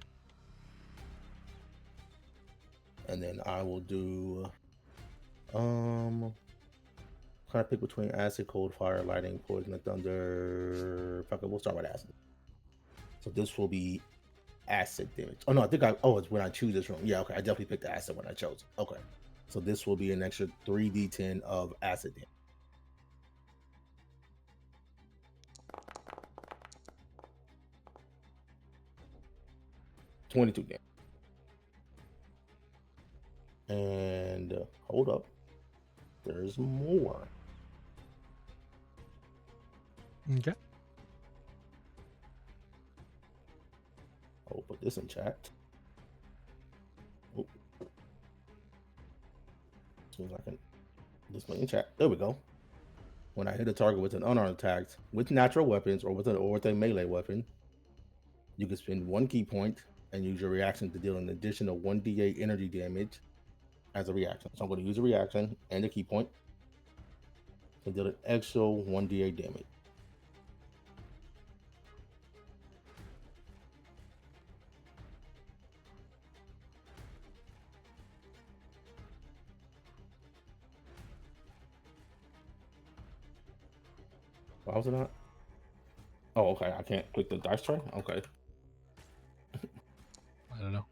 And then I will do kind of pick between acid, cold, fire, lightning, poison, and thunder. Fuck it, we'll start with acid. So this will be acid damage. Oh no, it's when I choose this room. Yeah, okay. I definitely picked the acid when I chose it. Okay. So this will be an extra 3d10 of acid damage. $22 damage. And hold up. There's more. Okay. I'll put this in chat. Oh. As soon as I can display in chat. There we go. When I hit a target with an unarmed attack with natural weapons or with a melee weapon, You can spend 1 key point and use your reaction to deal an additional 1d8 energy damage as a reaction. So I'm going to use a reaction and a key point to deal an extra 1d8 damage. Why was it not? Oh, okay. I can't click the dice tray? Okay. I don't know.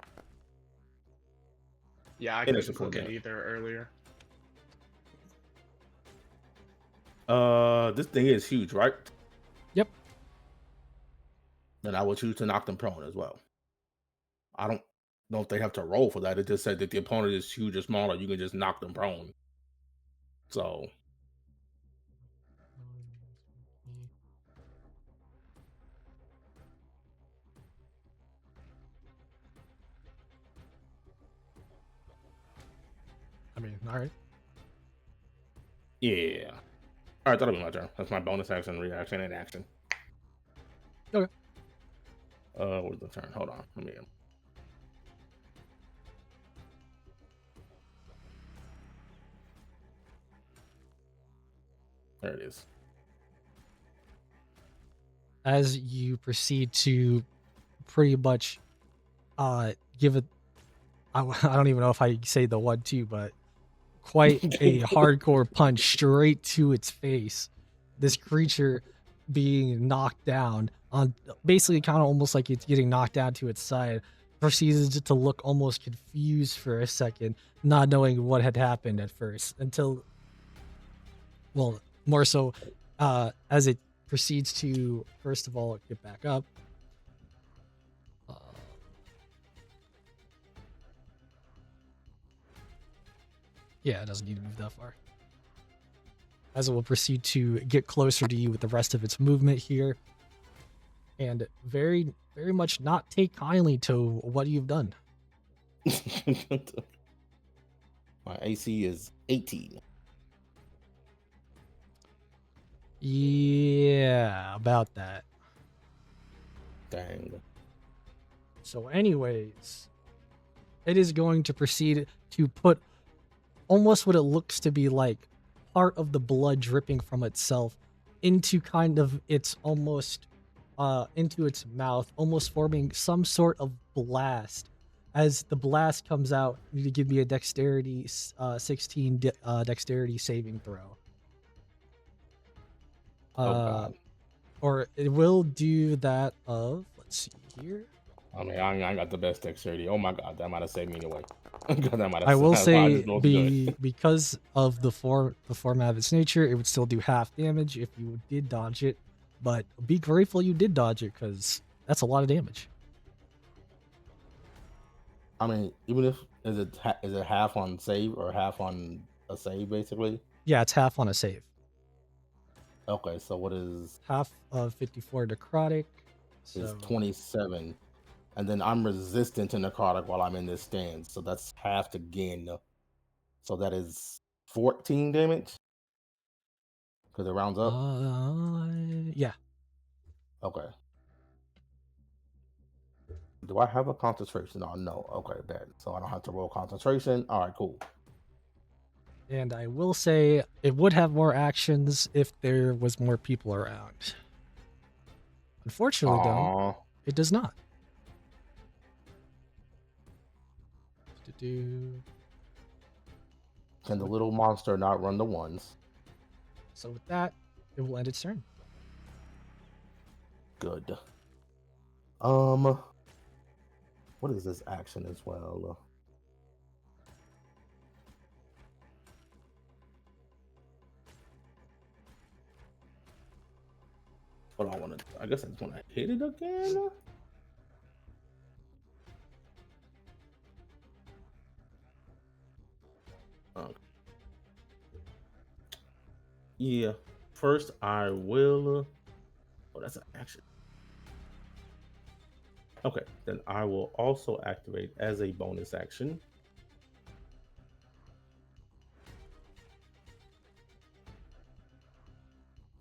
Yeah, I It is couldn't a full click it minute. either earlier. This thing is huge, right? Yep. Then I will choose to knock them prone as well. I don't know if they have to roll for that. It just said that the opponent is huge or smaller. You can just knock them prone. So I mean, all right. yeah. All right, that'll be my turn. That's my bonus action, reaction, and action. Okay. Where's the turn? Hold on. Let me. There it is. As you proceed to pretty much give it, I don't even know if I say the 1-2, but quite a hardcore punch straight to its face. This creature being knocked down on basically kind of almost like it's getting knocked down to its side, proceeds to look almost confused for a second, not knowing what had happened at first until, well, more so as it proceeds to, first of all, get back up. Yeah, it doesn't need to move that far. As it will proceed to get closer to you with the rest of its movement here. And very, very much not take kindly to what you've done. My AC is 18. Yeah, about that. Dang. So anyways, it is going to proceed to put almost what it looks to be like part of the blood dripping from itself into kind of its almost into its mouth, almost forming some sort of blast. As the blast comes out, you need to give me a dexterity 16 dexterity saving throw. Oh god. Or it will do that of, let's see here. I mean, I ain't got the best dexterity. Oh my god, that might have saved me anyway. I will say good. because of the format of its nature, it would still do half damage if you did dodge it. But be grateful you did dodge it, because that's a lot of damage. I mean, even if is it half on save or half on a save basically? Yeah, it's half on a save. Okay, so what is Half of 54 necrotic. is So 27, and then I'm resistant to necrotic while I'm in this stance, so that's half again. So that is 14 damage because it rounds up. Yeah. Okay. Do I have a concentration? Oh no. Okay, bad. So I don't have to roll concentration. All right, cool. And I will say it would have more actions if there was more people around. Unfortunately, though, it does not. Can the little monster not run the ones? So with that, it will end its turn. Good. What is this action as well? What I want to, I guess I just want to hit it again. Okay. Yeah. First, I will. Oh, that's an action. Okay, then I will also activate as a bonus action.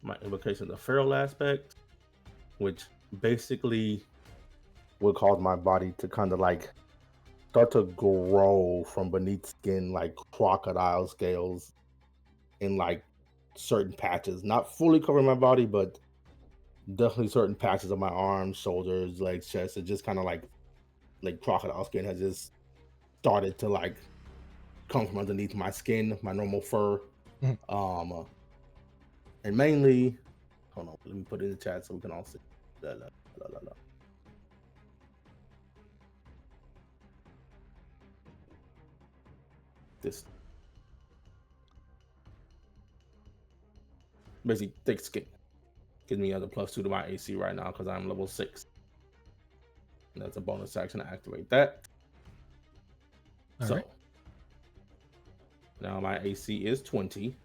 My invocation of the feral aspect, which basically would cause my body to kind of like start to grow from beneath skin like crocodile scales in like certain patches. Not fully covering my body, but definitely certain patches of my arms, shoulders, legs, chest. It just kind of like crocodile skin has just started to like come from underneath my skin, my normal fur. And mainly, hold on, let me put it in the chat so we can all see. La, la, la, la, la. This basically thick skin gives me another +2 to my AC right now because I'm level 6. And that's a bonus action to activate that. All right. Now my AC is 20.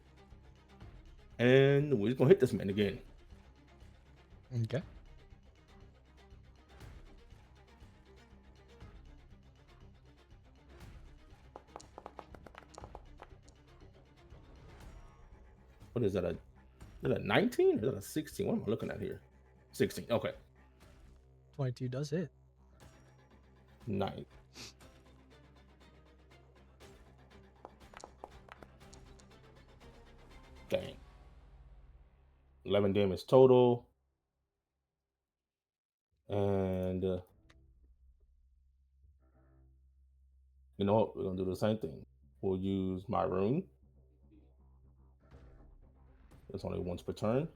And we're just gonna hit this man again. Okay. What is that? Is that a 19 or is that a 16? What am I looking at here? 16. Okay. 22 does hit. Nice. Dang. 11 damage total. And you know what? We're gonna do the same thing. We'll use my rune. It's only once per turn.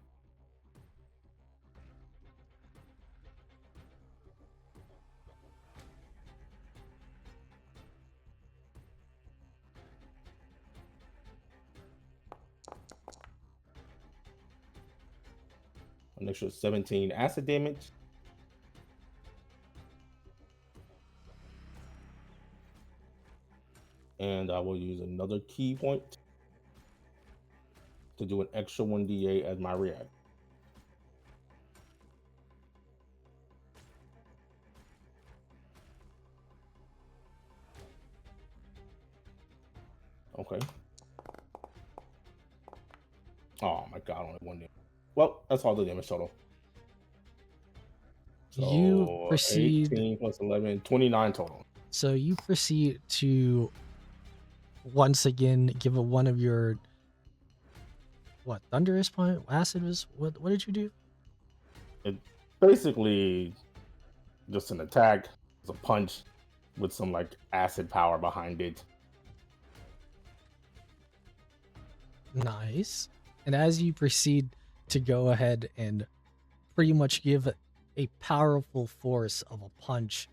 An extra 17 acid damage. And I will use another key point to do an extra 1d8 as my react. Okay. Oh my god, only 1 damage. Well, that's all the damage total. So You proceed 18 plus 11, 29 total. So you proceed to once again give a one of your thunderous point, acid was what did you do? It basically just an attack, it's a punch with some like acid power behind it. Nice. And as you proceed to go ahead and pretty much give a powerful force of a punch,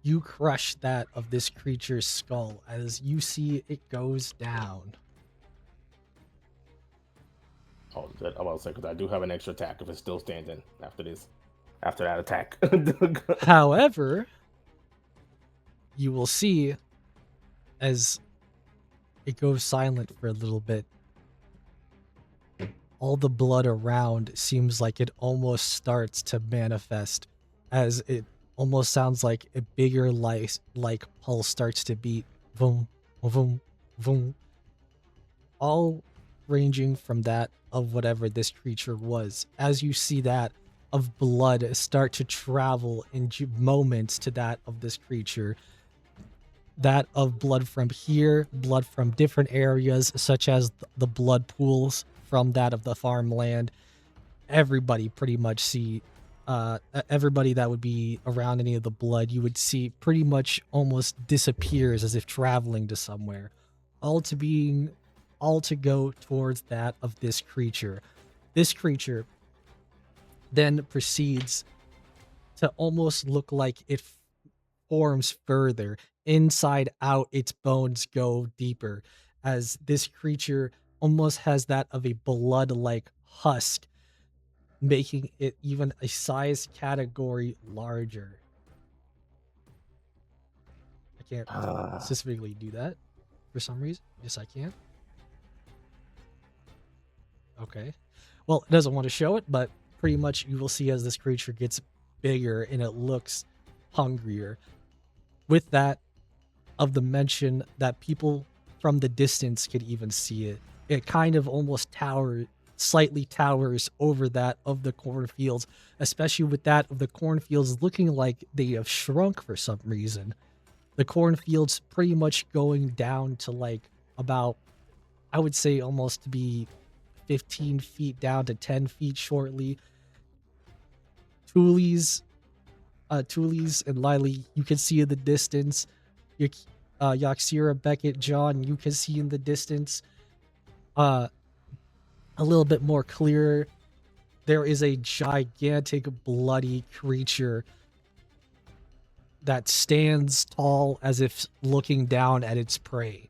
you crush that of this creature's skull as you see it goes down. Oh, I'm about to say, because I do have an extra attack if it's still standing after that attack. However, you will see as it goes silent for a little bit, all the blood around seems like it almost starts to manifest, as it almost sounds like a bigger like pulse starts to beat. Boom, boom, boom. All ranging from that of whatever this creature was. As you see that of blood start to travel in moments to that of this creature, that of blood from here, blood from different areas, such as the blood pools from that of the farmland. Everybody pretty much see, everybody that would be around any of the blood, you would see pretty much almost disappears as if traveling to somewhere. All to go towards that of this creature. This creature then proceeds to almost look like it forms further. Inside out, its bones go deeper, as this creature almost has that of a blood-like husk, making it even a size category larger. I can't specifically do that for some reason. Yes, I can. Okay. Well, it doesn't want to show it, but pretty much you will see as this creature gets bigger and it looks hungrier. With that, of the mention that people from the distance could even see it. It kind of almost slightly towers over that of the cornfields, especially with that of the cornfields looking like they have shrunk for some reason. The cornfields pretty much going down to like about, I would say almost to be 15 feet down to 10 feet shortly. Tulies and Lily, you can see in the distance. Yaxira, Beckett, John, you can see in the distance. A little bit more clear. There is a gigantic bloody creature that stands tall as if looking down at its prey.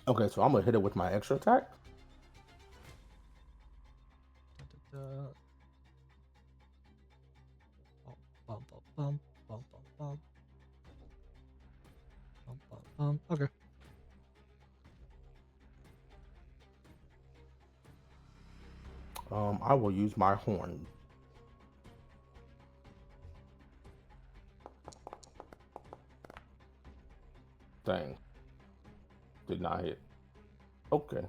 Okay, so I'm gonna hit it with my extra attack. Okay. I will use my horn. Dang. Did not hit. Okay.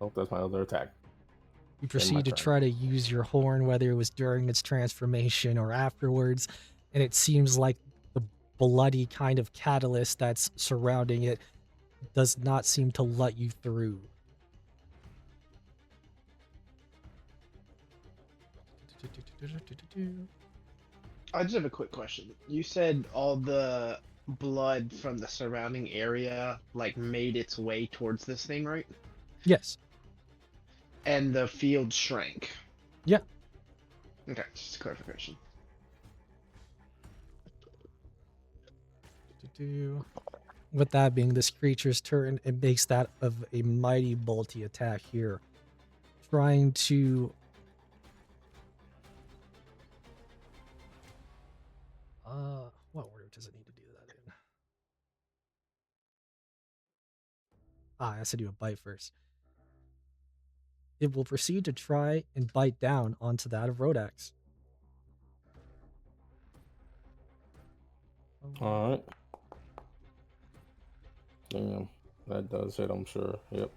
Oh, that's my other attack. You proceed to try to use your horn, whether it was during its transformation or afterwards, and it seems like the bloody kind of catalyst that's surrounding it does not seem to let you through. I just have a quick question. You said all the blood from the surrounding area like made its way towards this thing, right? Yes. And the field shrank. Yeah. Okay, just a clarification. With that being this creature's turn, it makes that of a mighty bolty attack here. Trying to... what order does it need to do that in? It has to do a bite first. It will proceed to try and bite down onto that of Rodax. Alright. Damn. That does hit, I'm sure. Yep.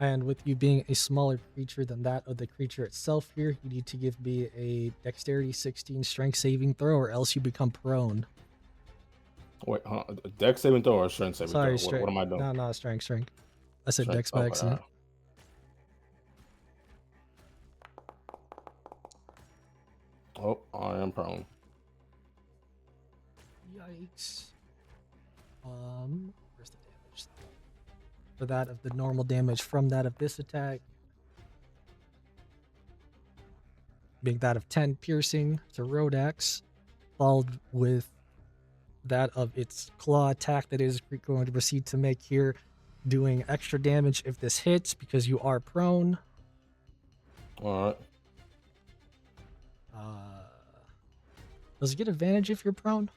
And with you being a smaller creature than that of the creature itself here, you need to give me a Dexterity 16 strength saving throw, or else you become prone. Wait, Dex saving throw or strength saving Sorry, throw? What am I doing? No, strength. I said Strength. Dex by accident. Oh, I am prone. Yikes. Where's the damage? For that of the normal damage from that of this attack, being that of 10 piercing to Rodax, followed with that of its claw attack that is going to proceed to make here, doing extra damage if this hits because you are prone. Alright. Does it get advantage if you're prone?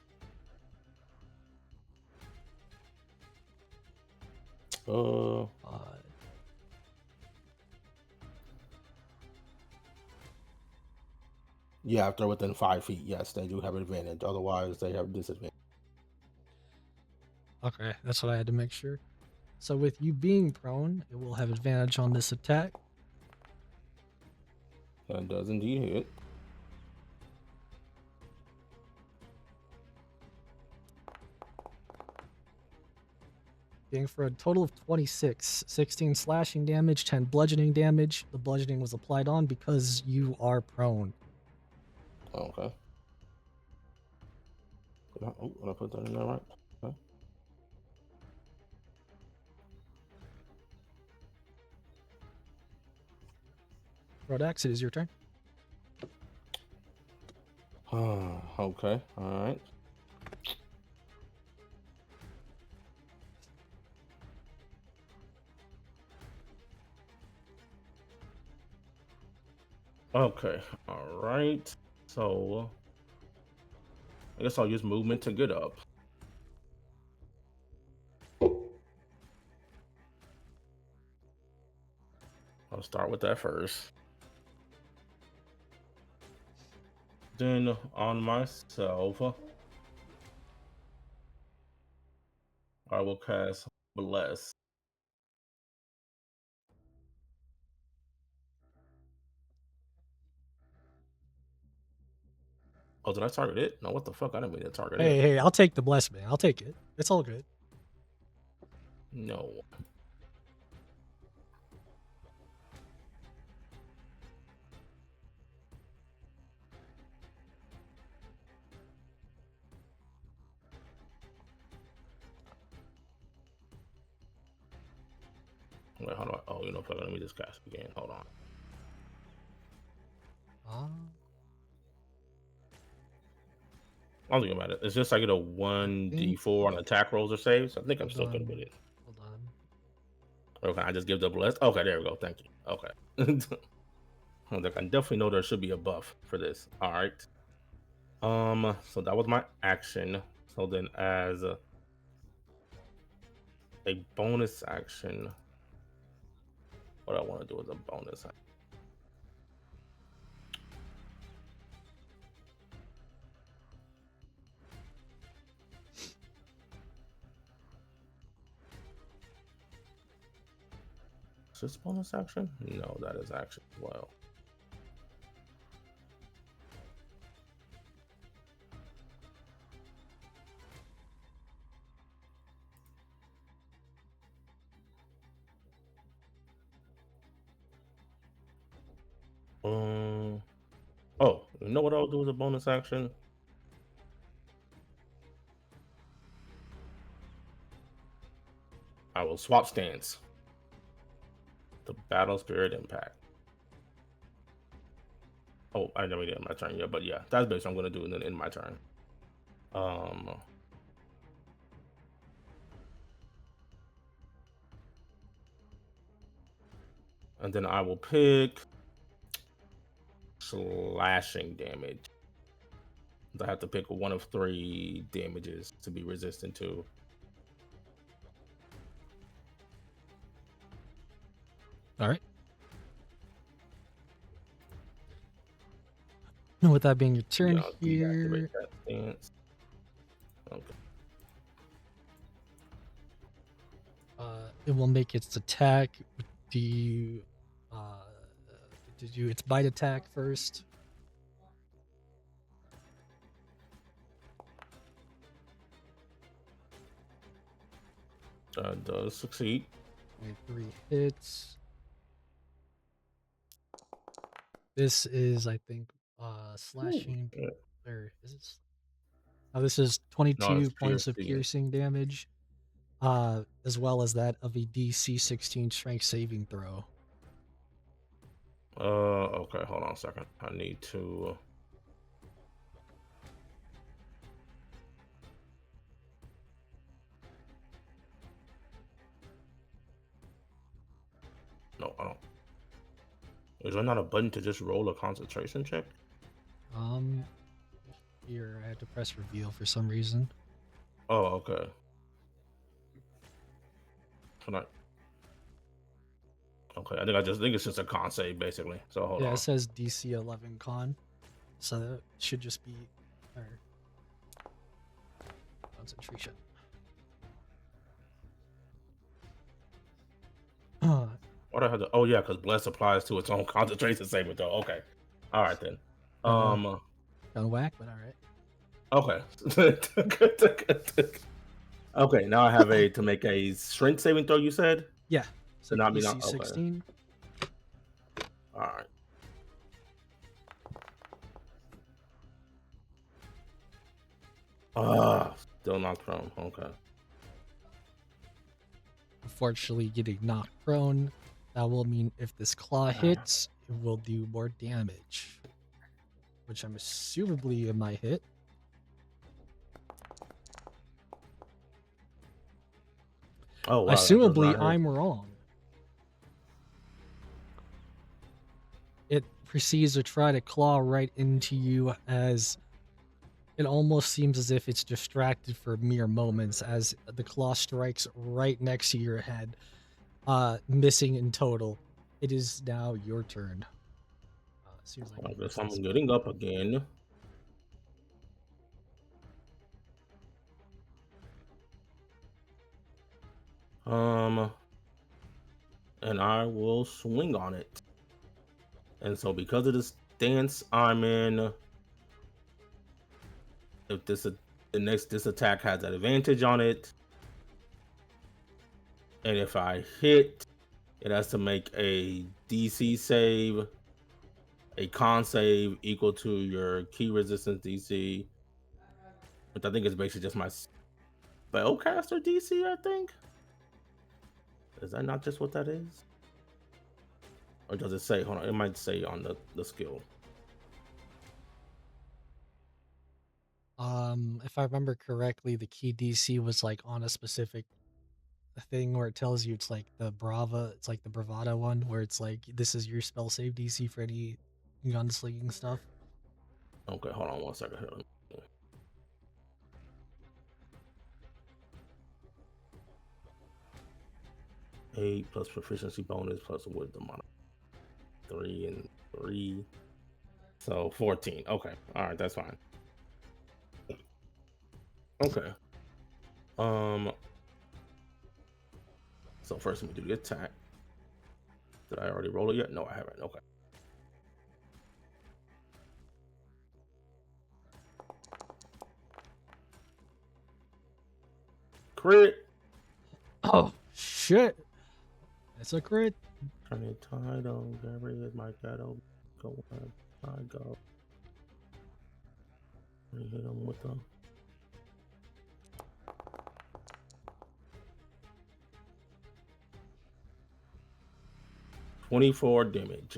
Yeah, if they're within 5 feet, yes, they do have advantage. Otherwise, they have disadvantage. Okay, that's what I had to make sure. So with you being prone, it will have advantage on this attack. That does indeed hit. Being for a total of 26, 16 slashing damage, 10 bludgeoning damage. The bludgeoning was applied on because you are prone. Okay. Did I put that in there right? Okay. Rodax, it is your turn. Okay, alright. Okay, alright. So, I guess I'll use movement to get up. I'll start with that first. Then on myself, I will cast Bless. Oh, did I target it? No, what the fuck? I didn't mean to target it. Hey, I'll take the bless, man. I'll take it. It's all good. No. Wait, how do I? Oh, you know, fuck, let me just cast again. Hold on. I don't think about it. It's just I get a 1d4 on attack rolls or saves. I think I'm still good with it. Hold on. Okay, I just give the bless. Okay, there we go. Thank you. Okay. I definitely know there should be a buff for this. All right. So that was my action. So then as a bonus action, what I want to do is a bonus action. Is this bonus action? No, that is action as well. Oh, you know what I'll do as a bonus action? I will swap stance. The battle spirit impact. Oh, I never did my turn yet, but yeah, that's basically what I'm gonna do in my turn. And then I will pick slashing damage. I have to pick one of 3 damages to be resistant to. All right. And with that being your turn here, that stance. Okay. It will make its attack. Do you, its bite attack first? Does succeed. 3 hits. This is, I think, slashing. Ooh, yeah. Or is it? Oh, this is No, 22 it's points of piercing. piercing damage, as well as that of a DC 16 strength saving throw. Okay, hold on a second. I need to. No, I don't. Is there not a button to just roll a concentration check? Here I had to press reveal for some reason. Oh, okay. Can I? Okay, I think it's just a con save basically. So hold Yeah, on. it says DC 11 con, so that should just be our concentration. What I had to? Oh yeah, because bless applies to its own concentration saving throw. Okay, all right then. Kind of whack, but all right. Okay. Okay, now I have to make a strength saving throw. You said? Yeah. So not me. DC Not okay. 16. All right. Still not prone. Okay. Unfortunately, getting knocked prone. That will mean if this claw hits, it will do more damage, which I'm assumably in my hit. Oh wow. Assumably, I'm wrong. It proceeds to try to claw right into you as it almost seems as if it's distracted for mere moments as the claw strikes right next to your head, missing in total. It is now your turn. Seems like I guess I'm getting up again. And I will swing on it. And so because of this stance I'm in, if this attack has an advantage on it, and if I hit, it has to make a DC save, a con save equal to your key resistance DC, which I think is basically just my spellcaster DC, I think. Is that not just what that is? Or does it say, hold on, it might say on the skill. If I remember correctly, the key DC was like on a specific thing where it tells you it's like the bravado one, where it's like this is your spell save DC for any gunslinging stuff. Okay, hold on 1 second here. 8 plus proficiency bonus plus wisdom on 3 and 3. So 14. Okay. All right, that's fine. Okay. So first let me do the attack. Did I already roll it yet? No, I haven't. Okay. Crit. Oh shit! It's a crit. Turn it title. Gary is my shadow. Go on. I go. Let me hit him with them. $24 damage.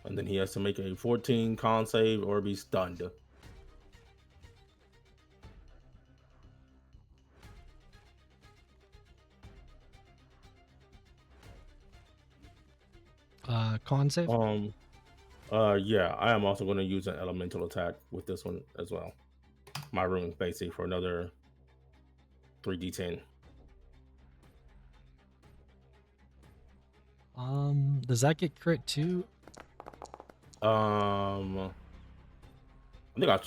And then he has to make a 14 con save or be stunned. Con save. Yeah, I am also going to use an elemental attack with this one as well. My rune basically for another 3d10. Does that get crit too? I think I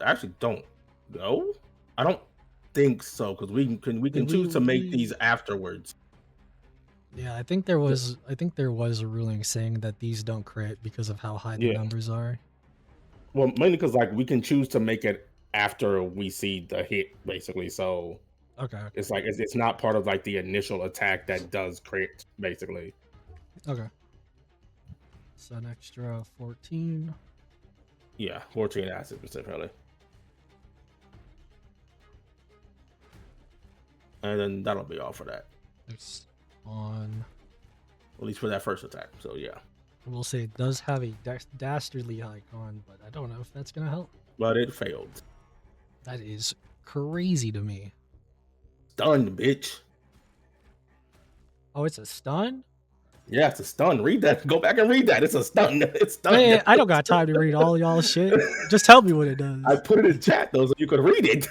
actually don't know. I don't think so because we can choose to make these afterwards. Yeah, I think there was a ruling saying that these don't crit because of how high the numbers are. Well, mainly because like we can choose to make it after we see the hit, basically. So okay. It's like it's not part of like the initial attack that does crit, basically. Okay. So an extra 14. Yeah, 14 acid specifically. And then that'll be all for that. It's on. At least for that first attack. So yeah. I will say it does have a dastardly high con, but I don't know if that's gonna help. But it failed. That is crazy to me. Stunned, bitch. Oh, it's a stun? Yeah, it's a stun. Read that. Go back and read that. It's a stun. It's stun. Man, I don't got time to read all y'all shit. Just tell me what it does. I put it in chat though, so you could read it.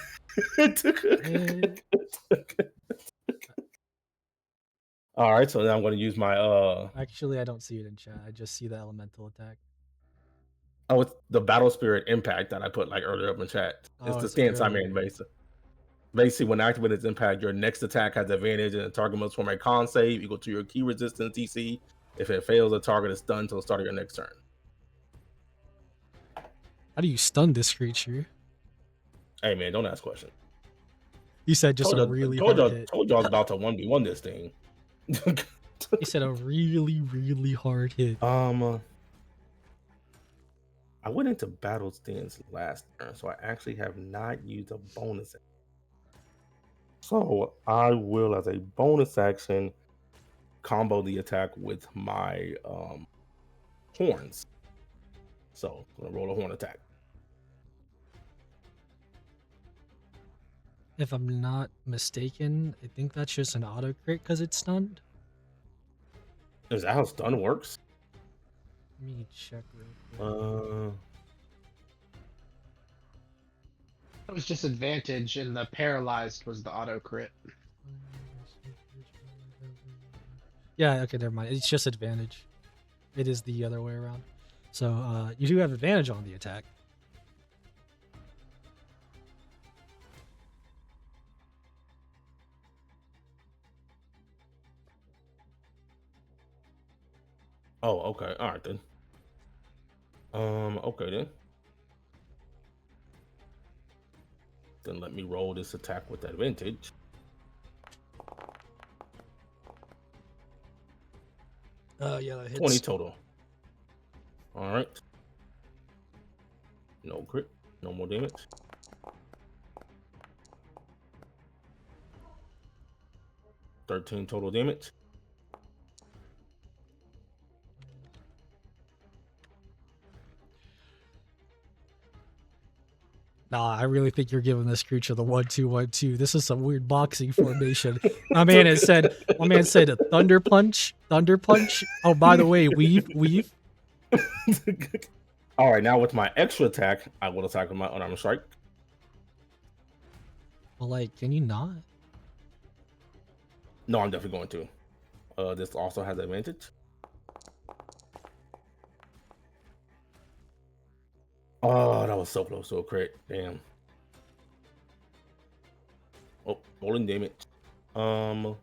All right, so now I'm going to use my Actually, I don't see it in chat. I just see the elemental attack. Oh, it's the battle spirit impact that I put like earlier up in chat. It's the stance I'm in, basically. Basically, when activating its impact, your next attack has advantage and the target must form a con save equal to your key resistance DC. If it fails, the target is stunned until the start of your next turn. How do you stun this creature? Hey man, don't ask questions. You said just a really hard hit. Told y'all about to 1v1 this thing. He said a really, really hard hit. I went into battle stance last turn, so I actually have not used a bonus. So I will, as a bonus action, combo the attack with my horns. So I'm gonna roll a horn attack. If I'm not mistaken, I think that's just an auto crit because it's stunned. Is that how stun works? Let me check real quick. It was just advantage, and the paralyzed was the auto crit. Yeah, okay, never mind. It's just advantage. It is the other way around. So you do have advantage on the attack. Oh, okay. All right then. Okay then. Then let me roll this attack with advantage. Yeah, that 20 hits. total. All right. No crit. No more damage. $13 total damage. Nah, I really think you're giving this creature the 1-2-1-2. This is some weird boxing formation. My man said thunder punch, thunder punch. Oh, by the way, weave. All right, now with my extra attack, I will attack with my unarmed strike. Well, like, can you not? No, I'm definitely going to. This also has advantage. Oh, that was so close to a crit. Damn. Oh, rolling damage. I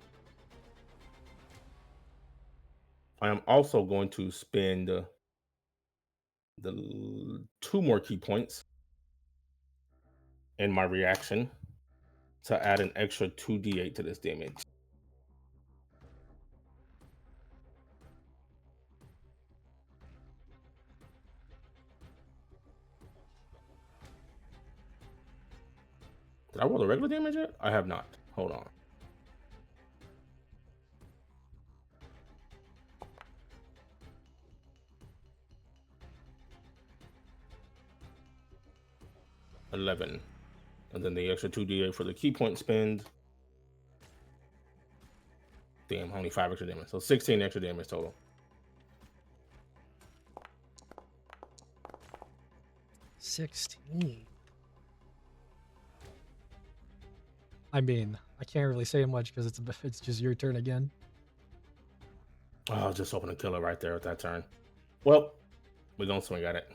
am also going to spend the 2 more key points in my reaction to add an extra 2d8 to this damage. Did I roll the regular damage yet? I have not. Hold on. $11. And then the extra 2d8 for the key point spend. Damn, only 5 extra damage. So 16 extra damage total. 16. I mean, I can't really say much because it's just your turn again. Oh, I was just hoping to kill it right there at that turn. Well, we're gonna swing at it.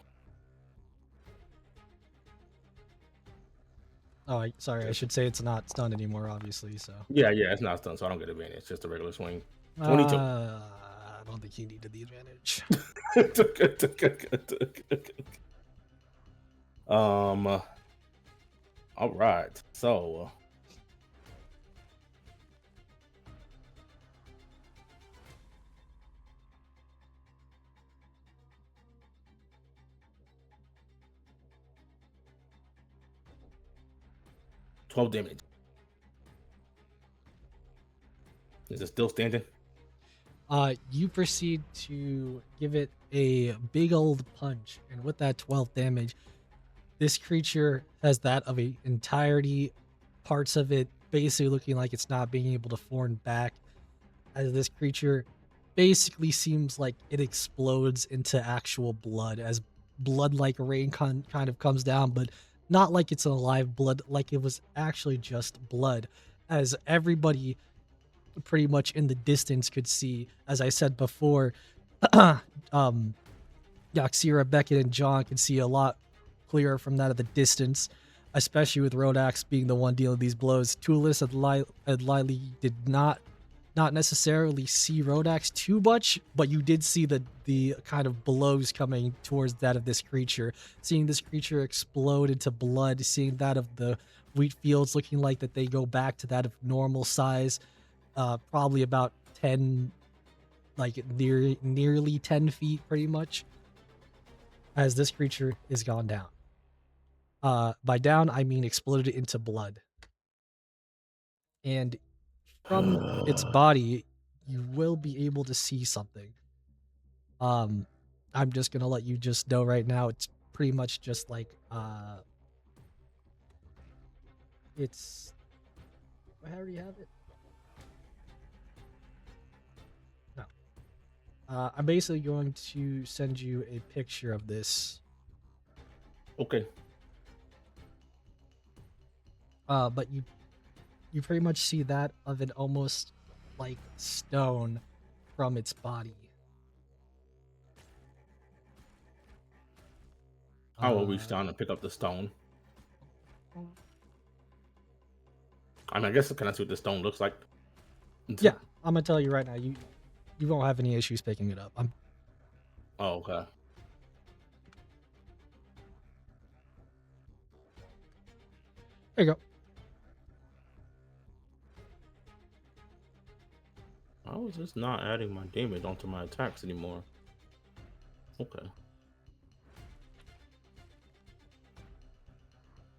Oh, sorry. I should say it's not stunned anymore, obviously. So. Yeah, it's not stunned, so I don't get advantage. It's just a regular swing. 22. I don't think he needed the advantage. All right. So. $12 damage. Is it still standing? You proceed to give it a big old punch, and with that 12 damage, this creature has that of a entirety, parts of it basically looking like it's not being able to form back, as this creature basically seems like it explodes into actual blood, as blood like rain kind of comes down, but not like it's an alive blood, like it was actually just blood, as everybody pretty much in the distance could see. As I said before, Yaxira, Beckett, and John can see a lot clearer from that at the distance, especially with Rodax being the one dealing these blows. Tulis and Lily did not necessarily see Rodax too much, but you did see the kind of blows coming towards that of this creature. Seeing this creature explode into blood, seeing that of the wheat fields looking like that they go back to that of normal size, probably about 10, like nearly 10 feet pretty much, as this creature is gone down. By down, I mean exploded into blood. And from its body, you will be able to see something. I'm just gonna let you just know right now, it's pretty much just like, it's, how do you have it? No. I'm basically going to send you a picture of this. Okay. But you pretty much see that of it almost like stone from its body. I will reach down and pick up the stone. I mean, I guess can I see what the stone looks like? Yeah, I'm gonna tell you right now, you won't have any issues picking it up. Oh, okay. There you go. I was just not adding my damage onto my attacks anymore. Okay.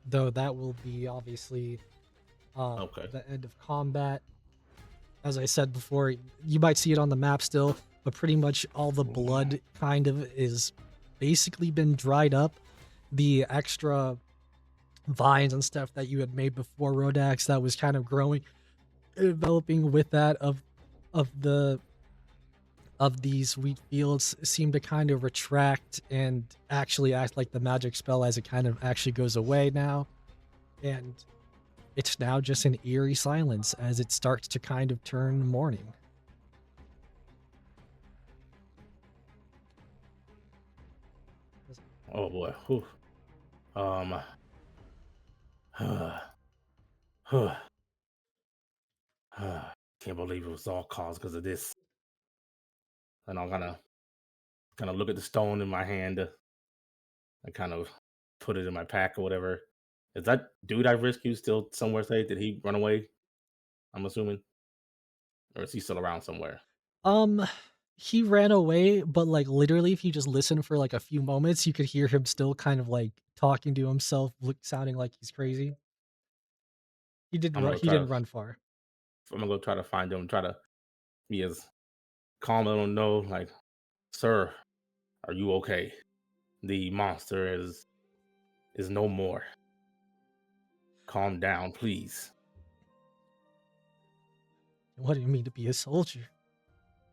Though that will be obviously Okay. the end of combat. As I said before, you might see it on the map still, but pretty much all the blood kind of is basically been dried up. The extra vines and stuff that you had made before Rodax that was kind of growing, developing with that of these wheat fields seem to kind of retract and actually act like the magic spell as it kind of actually goes away now. And it's now just an eerie silence as it starts to kind of turn morning. Oh boy. Whew. Can't believe it was all caused because of this. And I'm gonna kind of look at the stone in my hand and kind of put it in my pack or whatever. Is that dude I rescued still somewhere safe? Did he run away? I'm assuming, or is he still around somewhere? He ran away, but like literally, if you just listen for like a few moments, you could hear him still kind of like talking to himself, sounding like he's crazy. He didn't I'm run. gonna He try didn't to. run far. I'm gonna go try to find him. Try to be as calm. I don't know. Like, sir, are you okay? The monster is no more. Calm down, please. What do you mean to be a soldier?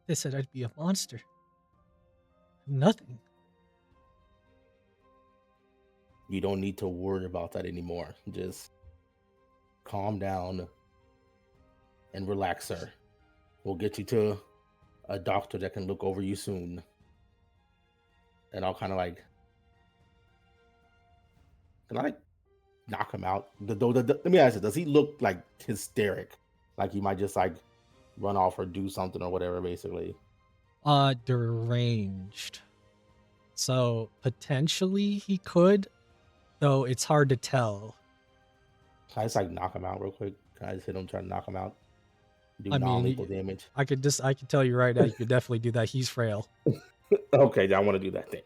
They said I'd be a monster. Nothing. You don't need to worry about that anymore. Just calm down and relax, sir. We'll get you to a doctor that can look over you soon. And I'll kind of like, can I like knock him out? Let me ask you, does he look like hysteric? Like he might just like run off or do something or whatever, basically. Deranged. So potentially he could, though it's hard to tell. Can I just like knock him out real quick? Can I just hit him, try to knock him out? Do I mean, non-lethal damage. I could tell you right now, you could definitely do that. He's frail. Okay, I want to do that then.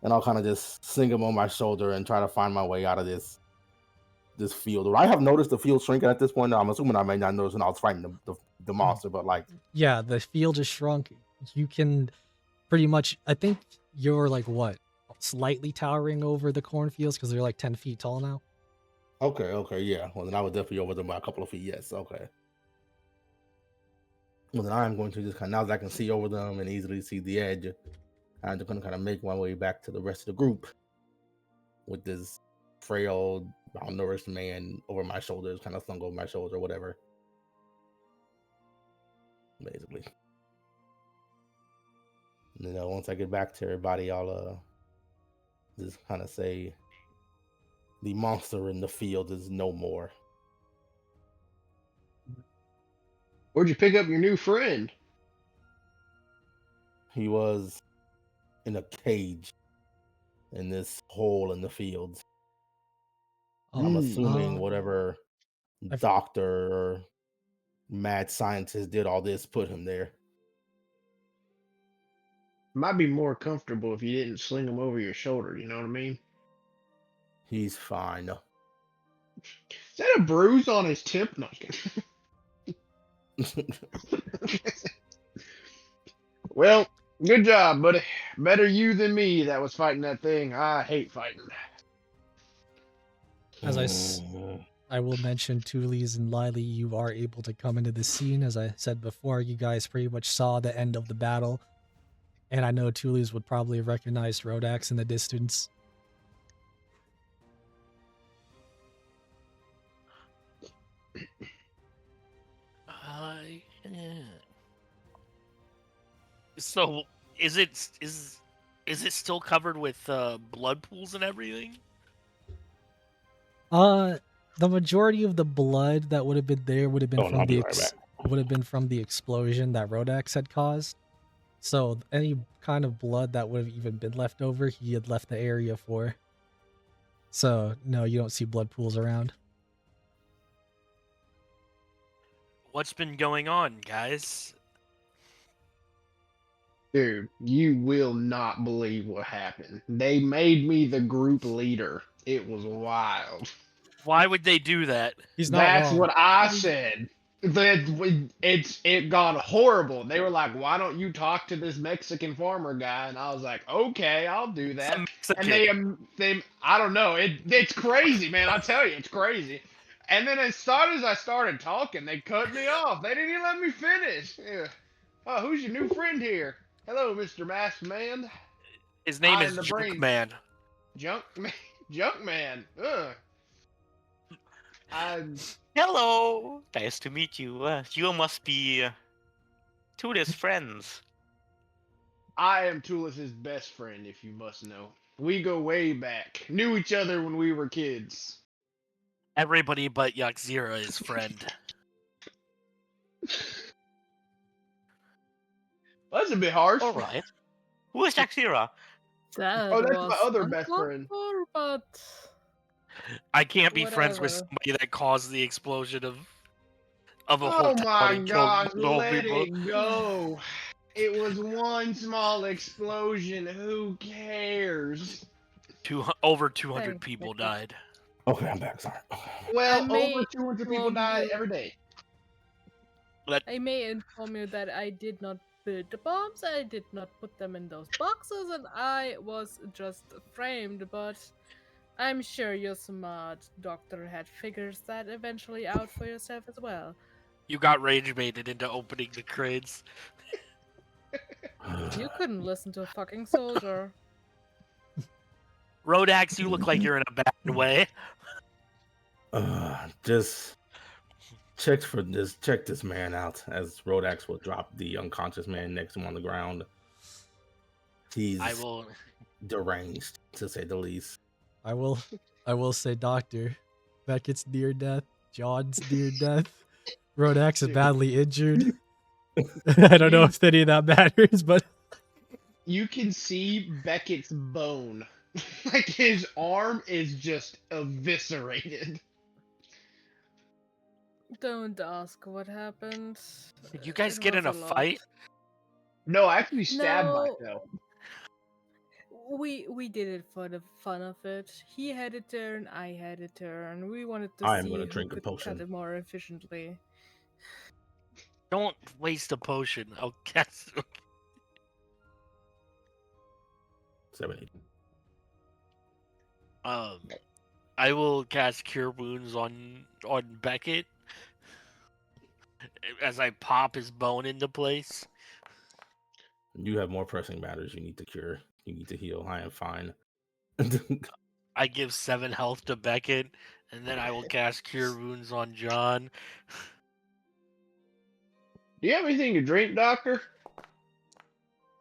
And I'll kind of just sling him on my shoulder and try to find my way out of this field. Would I have noticed the field shrinking at this point? I'm assuming I may not notice when I was fighting the monster, but like, yeah, the field is shrunk. You can pretty much, I think you're like what, slightly towering over the cornfields because they're like 10 feet tall now. okay, yeah. Well, then I was definitely over them by a couple of feet. Yes, okay. Well, then I'm going to just kind of, now that I can see over them and easily see the edge, I'm just going to kind of make my way back to the rest of the group with this frail, malnourished man over my shoulders, kind of slung over my shoulder, or whatever. Basically. You know, once I get back to everybody, I'll just kind of say the monster in the field is no more. Where'd you pick up your new friend? He was in a cage in this hole in the fields. I'm assuming whatever doctor or mad scientist did all this put him there. Might be more comfortable if you didn't sling him over your shoulder, you know what I mean? He's fine. Is that a bruise on his tip? No, well, good job, buddy. Better you than me that was fighting that thing. I hate fighting. As I will mention, Tulis and Lily, you are able to come into the scene. As I said before, you guys pretty much saw the end of the battle. And I know Tulis would probably have recognized Rodax in the distance. So is it still covered with blood pools and everything? The majority of the blood that would have been there would have been I'll be right back. would have been from the explosion that Rodax had caused. So any kind of blood that would have even been left over, he had left the area for. So no, you don't see blood pools around. What's been going on, guys? Dude, you will not believe what happened. They made me the group leader. It was wild. Why would they do that? He's not That's wrong. what I said. It got horrible. They were like, "Why don't you talk to this Mexican farmer guy?" And I was like, "Okay, I'll do that." And they, I don't know. It's crazy, man. I tell you, it's crazy. And then as soon as I started talking, they cut me off. They didn't even let me finish. Yeah. Oh, who's your new friend here? Hello, Mr. Masked Man. His name I is am the brains. Junkman. Junkman. Junkman. Ugh. Hello! Nice to meet you. You must be Tuda's friends. I am Tulis's best friend, if you must know. We go way back. Knew each other when we were kids. Everybody but Yakzira is friend. That's a bit harsh. All right. Who is Jaxira? That Oh, that's was my other best friend. uncalled for, but I can't be friends with Whatever. somebody that caused the explosion of a whole Oh town my and gosh, killed multiple let people. it go. It was one small explosion. Who cares? Over 200 Thanks, people Nicky. died. Okay, I'm back. Sorry. Well, I may over 200 people inform die you- every day. I may inform you that I did not build the bombs, I did not put them in those boxes, and I was just framed, but I'm sure your smart doctor had figures that eventually out for yourself as well. You got rage baited into opening the crates. You couldn't listen to a fucking soldier. Rodax, you look like you're in a bad way. Just check this man out as Rodax will drop the unconscious man next to him on the ground. He's I will. deranged, to say the least. I will say, Doctor, Beckett's near death, John's near death, Rodax is badly injured. I don't know if any of that matters, but You can see Beckett's bone. Like his arm is just eviscerated. Don't ask what happened. Did you guys It get was in a lot. fight? No, I actually stabbed No. myself. We did it for the fun of it. He had a turn, I had a turn. We wanted to I am see gonna who drink a could cut potion. it more efficiently. Don't waste a potion. I'll cast. 70. I will cast Cure Wounds on Beckett as I pop his bone into place. You have more pressing matters you need to cure. You need to heal. I am fine. I give 7 health to Beckett, and then I will cast Cure Wounds on John. Do you have anything to drink, Doctor?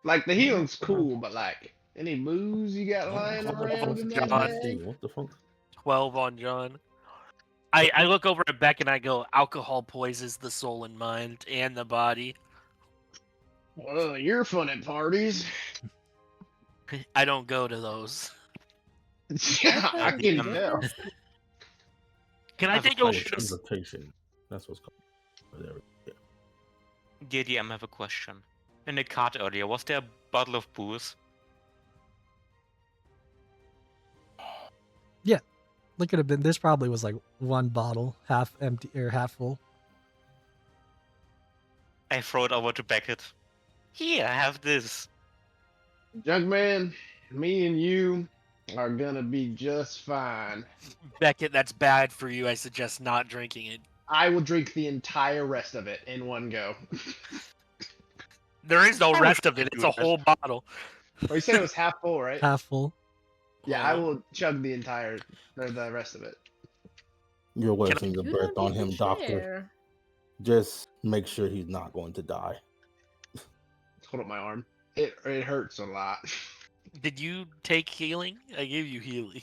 Like, the healing's cool, but like, any booze you got lying around in that John. bag? What the fuck? 12 on John. I look over at Beck and I go, alcohol poisons the soul and mind and the body. Well, you're fun at parties. I don't go to those. Yeah, I thought can you tell. did. Can I have a take a question. Invitation. That's what's called. There we go. Dear DM, I have a question. In the cart earlier, was there a bottle of booze? look at it. This probably was like one bottle, half empty or half full. I throw it over to Beckett. Here, have this. Junkman, me and you are gonna be just fine. Beckett, that's bad for you. I suggest not drinking it. I will drink the entire rest of it in one go. There is no I rest wish of I it. could It's do a that. whole bottle. Well, you said it was half full, right? Half full. Yeah, I will chug the rest of it. You're wasting You your breath don't on even him, Doctor. share. Just make sure he's not going to die. Hold up my arm. It hurts a lot. Did you take healing? I gave you healing.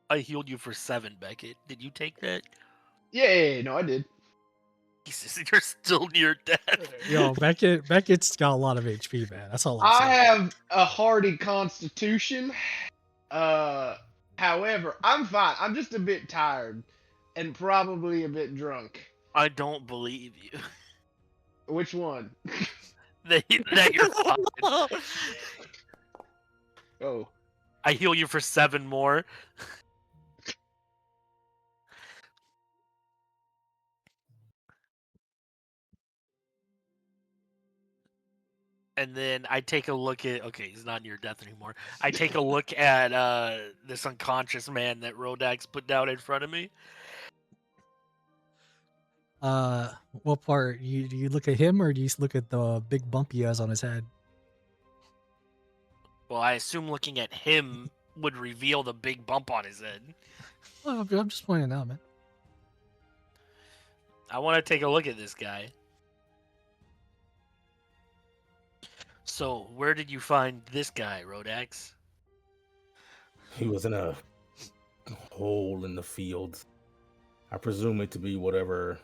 I healed you for 7, Beckett. Did you take that? Yeah, no, I did. Jesus, you're still near death. Yo, Beckett's got a lot of HP, man. That's all I'm I saying. have a hardy constitution. However, I'm fine. I'm just a bit tired and probably a bit drunk. I don't believe you. Which one? that you're fine. Oh, I heal you for 7 more. And then I take a look at. Okay, he's not near death anymore. I take a look at this unconscious man that Rodax put down in front of me. What part? Do you look at him or do you look at the big bump he has on his head? Well, I assume looking at him would reveal the big bump on his head. Well, I'm just pointing out, man. I want to take a look at this guy. So, where did you find this guy, Rodax? He was in a hole in the field. I presume it to be whatever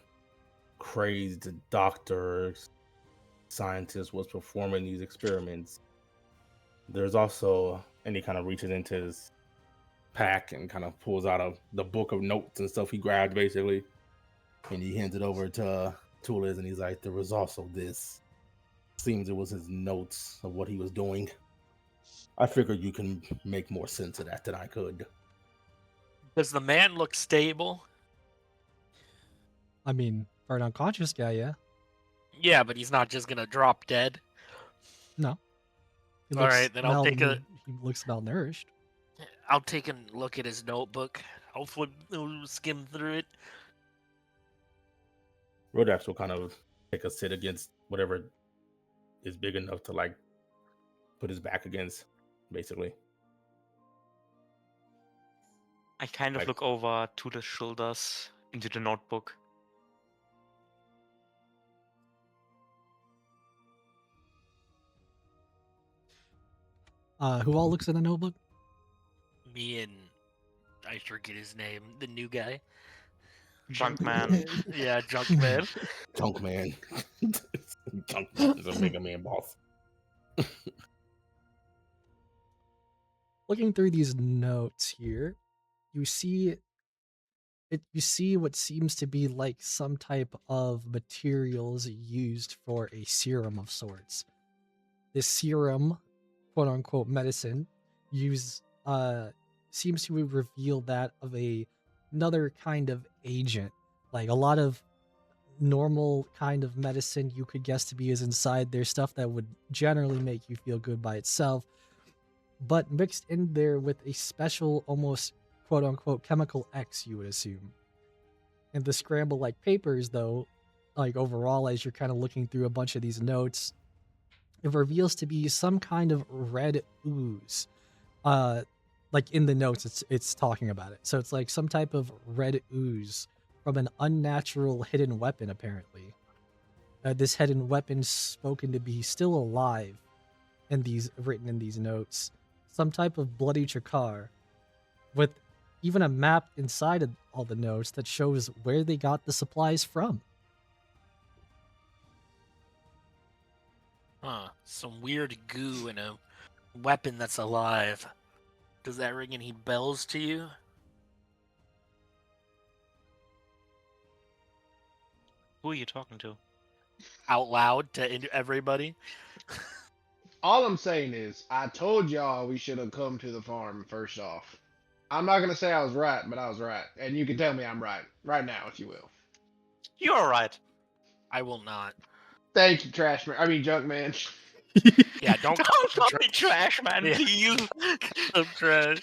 crazed doctor or scientist was performing these experiments. There's also, and he kind of reaches into his pack and kind of pulls out the book of notes and stuff he grabbed, basically. And he hands it over to Tulis, and he's like, there was also this. Seems it was his notes of what he was doing. I figured you can make more sense of that than I could. Does the man look stable? I mean, for an unconscious guy, yeah. Yeah, but he's not just gonna drop dead. No. He All right, then I'll take a. He looks malnourished. I'll take a look at his notebook. Hopefully, we'll skim through it. Rodax will kind of take a sit against whatever is big enough to like put his back against, basically. I kind of look over to the shoulders into the notebook. Who all looks at the notebook? Me and I forget his name, the new guy. Junkman. Yeah, Junkman. Junkman. Junkman is a Mega Man boss. Looking through these notes here, you see what seems to be like some type of materials used for a serum of sorts. This serum, quote unquote medicine, seems to reveal that of another kind of agent. Like a lot of normal kind of medicine you could guess to be is inside there's stuff that would generally make you feel good by itself, but mixed in there with a special, almost quote unquote chemical X, you would assume. And the scramble like papers, though, like overall, as you're kind of looking through a bunch of these notes, it reveals to be some kind of red ooze. Like in the notes, it's talking about it. So it's like some type of red ooze from an unnatural hidden weapon, apparently. This hidden weapon spoken to be still alive, written in these notes. Some type of bloody chakar, with even a map inside of all the notes that shows where they got the supplies from. Huh. Some weird goo in a weapon that's alive. Does that ring any bells to you? Who are you talking to? Out loud to everybody? all I'm saying is, I told y'all we should have come to the farm first off. I'm not gonna say I was right, but I was right, and you can tell me I'm right now, if you will. You're right. I will not. Thank you, trash man. I mean, junk man. Yeah, don't Don't call me trash, man, Yeah. please. I'm trash.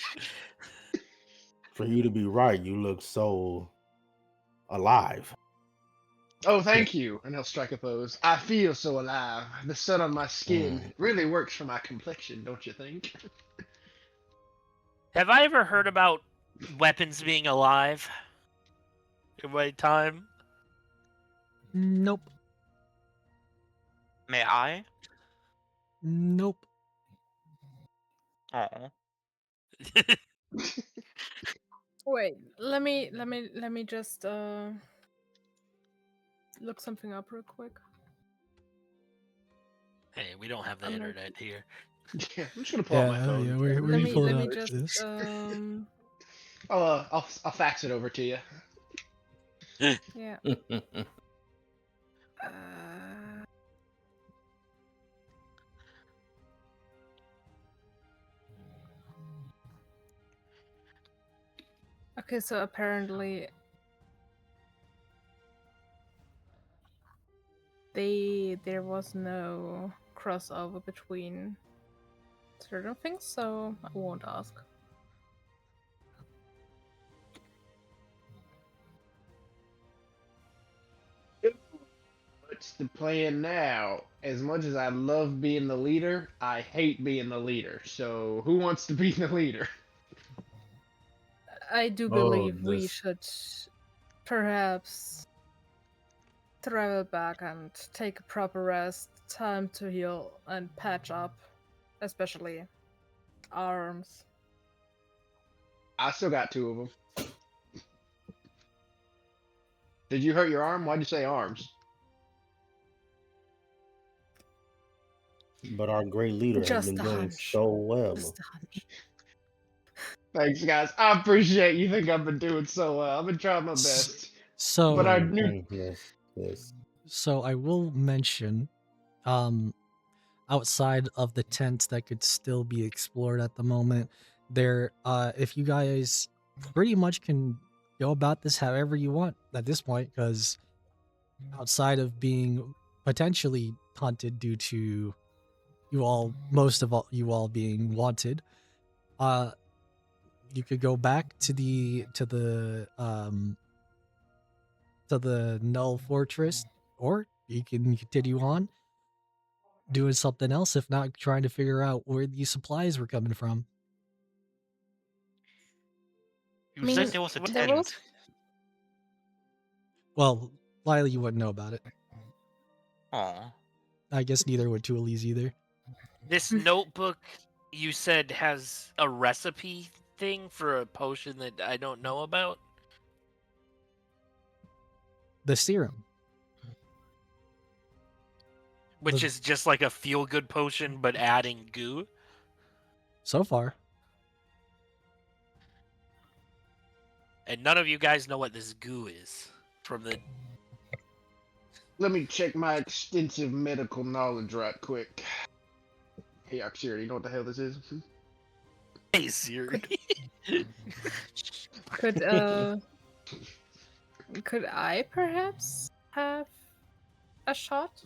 For you to be right, you look so alive. Oh, thank you. And he'll strike a pose. I feel so alive. The sun on my skin really works for my complexion, don't you think? Have I ever heard about weapons being alive? In my time? Nope. May I? Nope. Oh. Wait, let me just look something up real quick. Hey, we don't have the I'm not- internet here. Yeah, I'm just gonna pull out my phone. Yeah, we're Let me pulling let me out just this. I'll fax it over to you. yeah. Okay, so apparently there was no crossover between certain things, so I won't ask. What's the plan now? As much as I love being the leader, I hate being the leader. So who wants to be the leader? I do Oh, believe we this- should perhaps travel back and take a proper rest, time to heal and patch up, especially arms. I still got 2 of them. Did you hurt your arm? Why'd you say arms? But our great leader has Just been a doing hunch. so well. Just a hunch. Thanks, guys. I appreciate you think I've been doing so well. I've been trying my best. So, But I knew. Yes. so I will mention, outside of the tents that could still be explored at the moment, there, if you guys pretty much can go about this however you want at this point, because outside of being potentially hunted due to most of all you all being wanted, you could go back to the Null Fortress, or you can continue on doing something else, if not trying to figure out where these supplies were coming from. You I mean, said there was a there tent. was- Well, Lila, you wouldn't know about it. Aw. I guess neither would Tualis either. This notebook you said has a recipe thing for a potion that I don't know about. The serum. Which The- is just like a feel-good potion, but adding goo. So far. And none of you guys know what this goo is from the. Let me check my extensive medical knowledge right quick. Hey, Siri, you know what the hell this is? Hey Siri. Could could I perhaps have a shot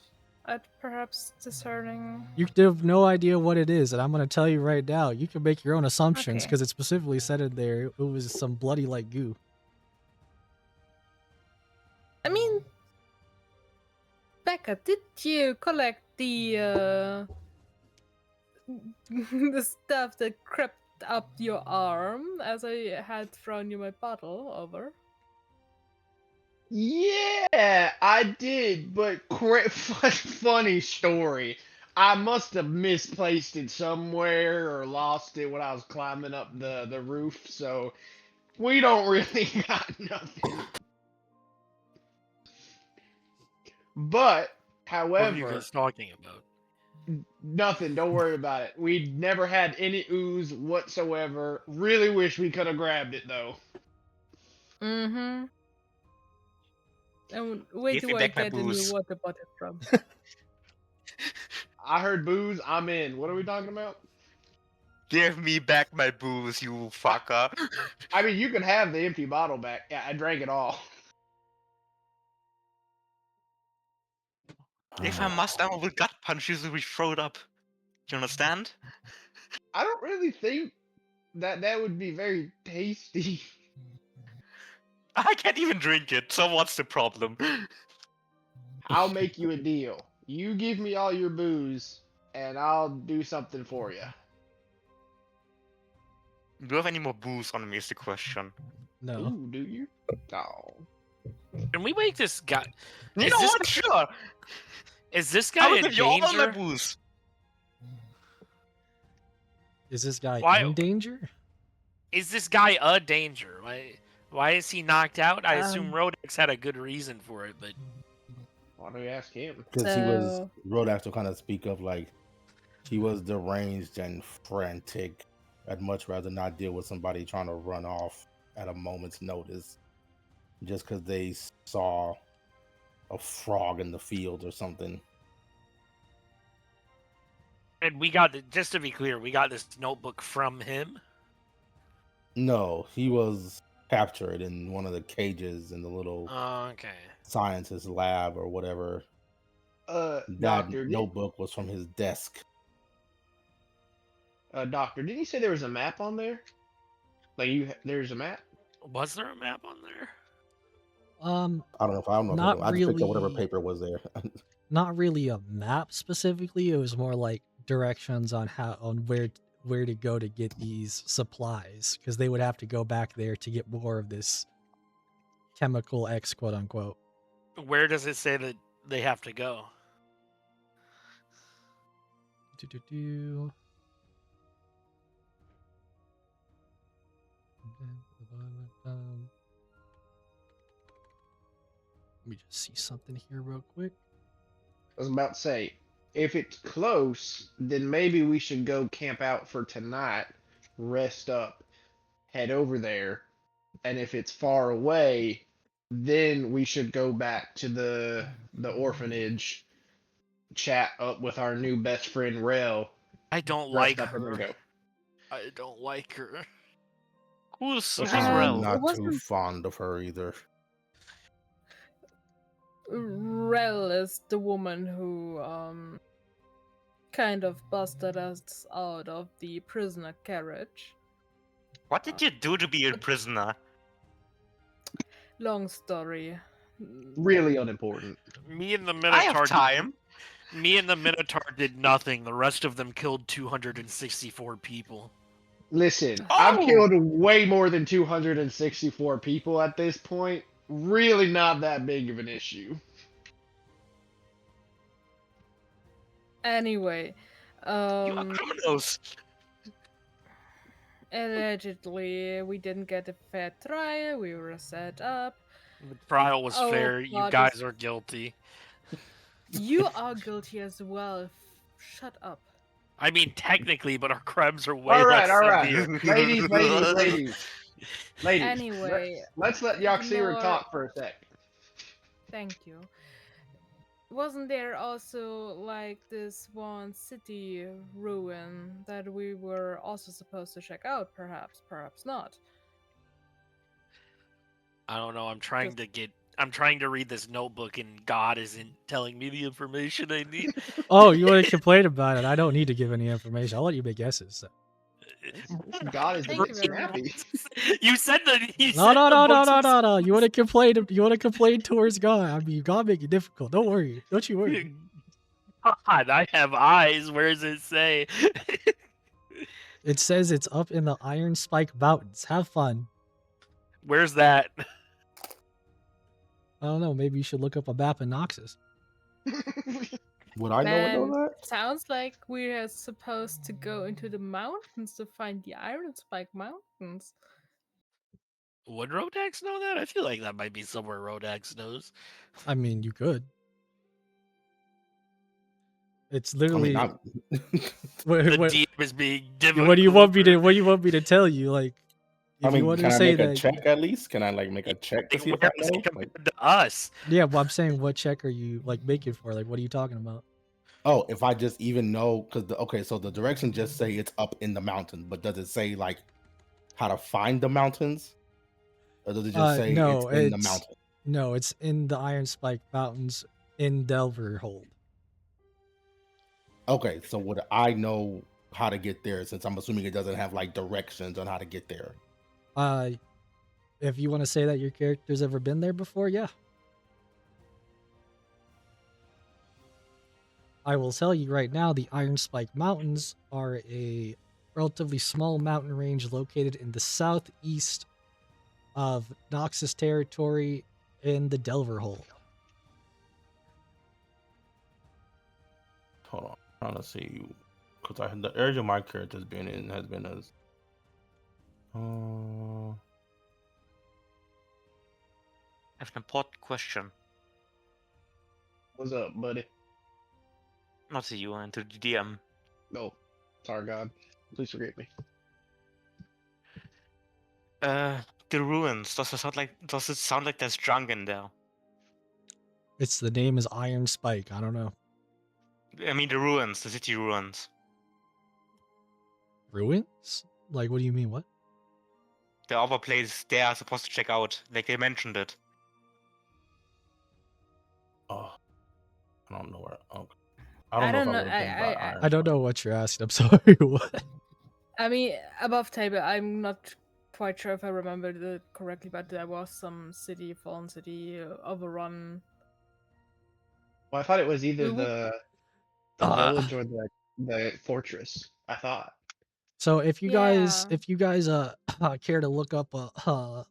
at perhaps discerning? You have no idea what it is, and I'm going to tell you right now. You can make your own assumptions Okay. because it specifically said in there it was some bloody like goo. I mean, Becca, did you collect the the stuff that crept up your arm as I had thrown you my bottle over? Yeah, I did, but funny story. I must have misplaced it somewhere or lost it when I was climbing up the roof, so we don't really got nothing. But, What are you however, guys talking about? nothing. Don't worry about it. We never had any ooze whatsoever. Really wish we could have grabbed it though. Mm-hmm. And where Give me do I back my get a new booze. water bottle from? I heard booze. I'm in. What are we talking about? Give me back my booze, you fucker. I mean, you can have the empty bottle back. Yeah, I drank it all. If I must, I will gut punch you so we throw it up. You understand? I don't really think that would be very tasty. I can't even drink it, so what's the problem? I'll make you a deal. You give me all your booze, and I'll do something for you. Do you have any more booze on me is the question. No. Ooh, do you? Oh. Can we make this guy? You Is know this- what? Sure. Is this I guy will in give you all my danger? booze. Is this guy Why- in danger? Is this guy a danger? Why is he knocked out? I assume Um, Rodex had a good reason for it, but Why don't we ask him? Because he was So- Rodax will kind of speak of like he was deranged and frantic. I'd much rather not deal with somebody trying to run off at a moment's notice just because they saw a frog in the field or something. And we got just to be clear, we got this notebook from him. No, he was captured in one of the cages in the little Okay. scientist lab or whatever. That Doctor, notebook was from his desk. Doctor, didn't you say there was a map on there? Like there's a map? Was there a map on there? I don't know. Not I just picked up whatever really. paper was there. Not really a map specifically. It was more like directions on where to go to get these supplies, because they would have to go back there to get more of this chemical X, quote unquote. Where does it say that they have to go? Do-do-do. Let me just see something here real quick. I was about to say, if it's close, then maybe we should go camp out for tonight, rest up, head over there, and if it's far away, then we should go back to the orphanage, chat up with our new best friend Rel. I don't Rest like up and then her. go. I don't like her. Who's I'm Rel? not too wasn't- fond of her either. Rel is the woman who kind of busted us out of the prisoner carriage. What did you do to be a prisoner? Long story. Really unimportant. Me and the I have Minotaur. time. Me and the Minotaur did nothing. The rest of them killed 264 people. Listen, I've Oh! killed way more than 264 people at this point. Really not that big of an issue. Anyway, You are criminals. allegedly we didn't get a fair trial. We were set up. The trial was Oh, fair. You God, guys this- are guilty. You are guilty as well. Shut up. I mean, technically, but our crimes are way All right, less all right. severe. Ladies. Anyway, let's let Yaksir ignore- talk for a sec. Thank you. Wasn't there also like this one city ruin that we were also supposed to check out? Perhaps not. I don't know. I'm trying to read this notebook, and God isn't telling me the information I need. Oh, you want to complain about it? I don't need to give any information. I'll let you make guesses. God is Thank you very very happy. You said that. No. You want to complain? You want to complain towards God? I mean, God make it difficult. Don't worry. Don't you worry. God, I have eyes. Where does it say? It says it's up in the Iron Spike Mountains. Have fun. Where's that? I don't know. Maybe you should look up a map in Noxus. Would I know what those are? Sounds like we are supposed to go into the mountains to find the Iron Spike Mountains. Would Rodax know that? I feel like that might be somewhere Rodax knows. I mean, you could. It's I literally. mean, I'm... what, The what, DM is being difficult. what do you want me to? What do you want me to tell you? Like, if I mean, you want can to I say make a that, check at least? Can I like make a check to see if I Where is know? it compared to us? yeah. Well, I'm saying, what check are you like making for? Like, what are you talking about? Oh, if I just even know, because okay, so the directions just say it's up in the mountain, but does it say like how to find the mountains, or does it just say no, it's in the mountain? No, it's in the Iron Spike Mountains in Delverhold. Okay, so would I know how to get there? Since I'm assuming it doesn't have like directions on how to get there. If you want to say that your character's ever been there before, yeah. I will tell you right now, the Iron Spike Mountains are a relatively small mountain range located in the southeast of Noxus territory in the Delverhold. Hold on, I'm trying to see, because the area my character's been in has been as. I have an important question. What's up, buddy? Not to you, and to the DM. No, sorry, God. Please forgive me. The ruins. Does it sound like there's junk in there? It's the name is Iron Spike. I don't know. I mean the ruins, the city ruins. Ruins? Like, what do you mean? What? The other place they are supposed to check out. Like they mentioned it. Oh, I don't know where. Okay. I don't if know, I would have been by Iron I don't Spike. know what you're asking. I'm sorry. What? I mean, above table, I'm not quite sure if I remembered it correctly, but there was some fallen city, overrun. Well, I thought it was either We would- the Uh, village or the fortress. I thought. So if you guys Yeah. care to look up a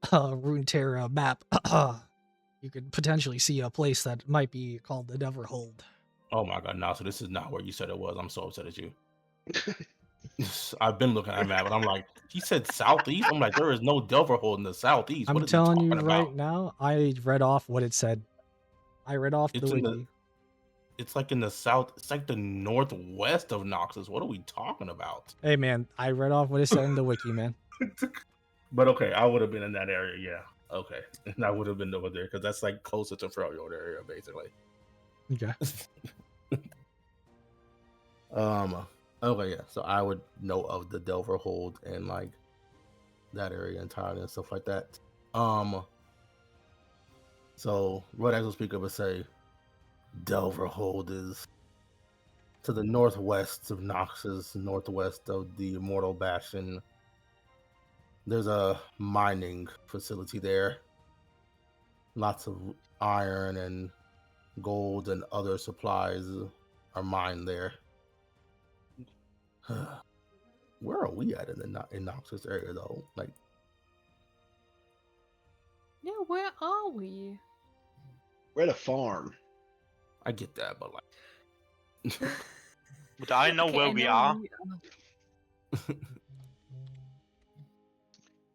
Runeterra map, you could potentially see a place that might be called the Neverhold. Oh my god, no! So this is not where you said it was. I'm so upset at you. I've been looking at a map, and I'm like, he said southeast. I'm like, there is no Delverhold in the southeast. I'm What is he telling you talking right about? now, I read off what it said. I read off the It's in the. wiki. It's like in the south. It's like the northwest of Noxus. What are we talking about? Hey man, I read off what it said in the wiki, man. But okay, I would have been in that area. Yeah, okay, and I would have been over there because that's like closer to Freljord area, basically. Okay. Okay, yeah. So I would know of the Delverhold and like that area entirely and stuff like that. So what I will speak of would say Delverhold is to the northwest of Noxus, northwest of the Immortal Bastion. There's a mining facility there. Lots of iron and gold and other supplies are mined there. Where are we at in Noxus area though? Like, Yeah, where are we? We're at a farm. I get that, but like, But I know Okay, where I we know are.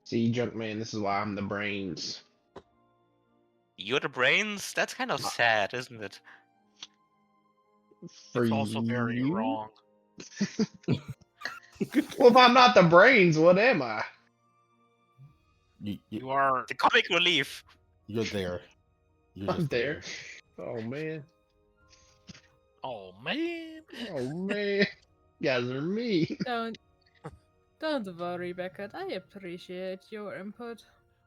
See, Junkman, this is why I'm the brains. You're the brains? That's kind of sad, isn't it? For It's also very you? wrong. Well, if I'm not the brains, what am I? You are The comic relief. You're there. You're I'm just there. Oh man. oh man. Oh man. You guys are me. Don't worry, Beckett. I appreciate your input.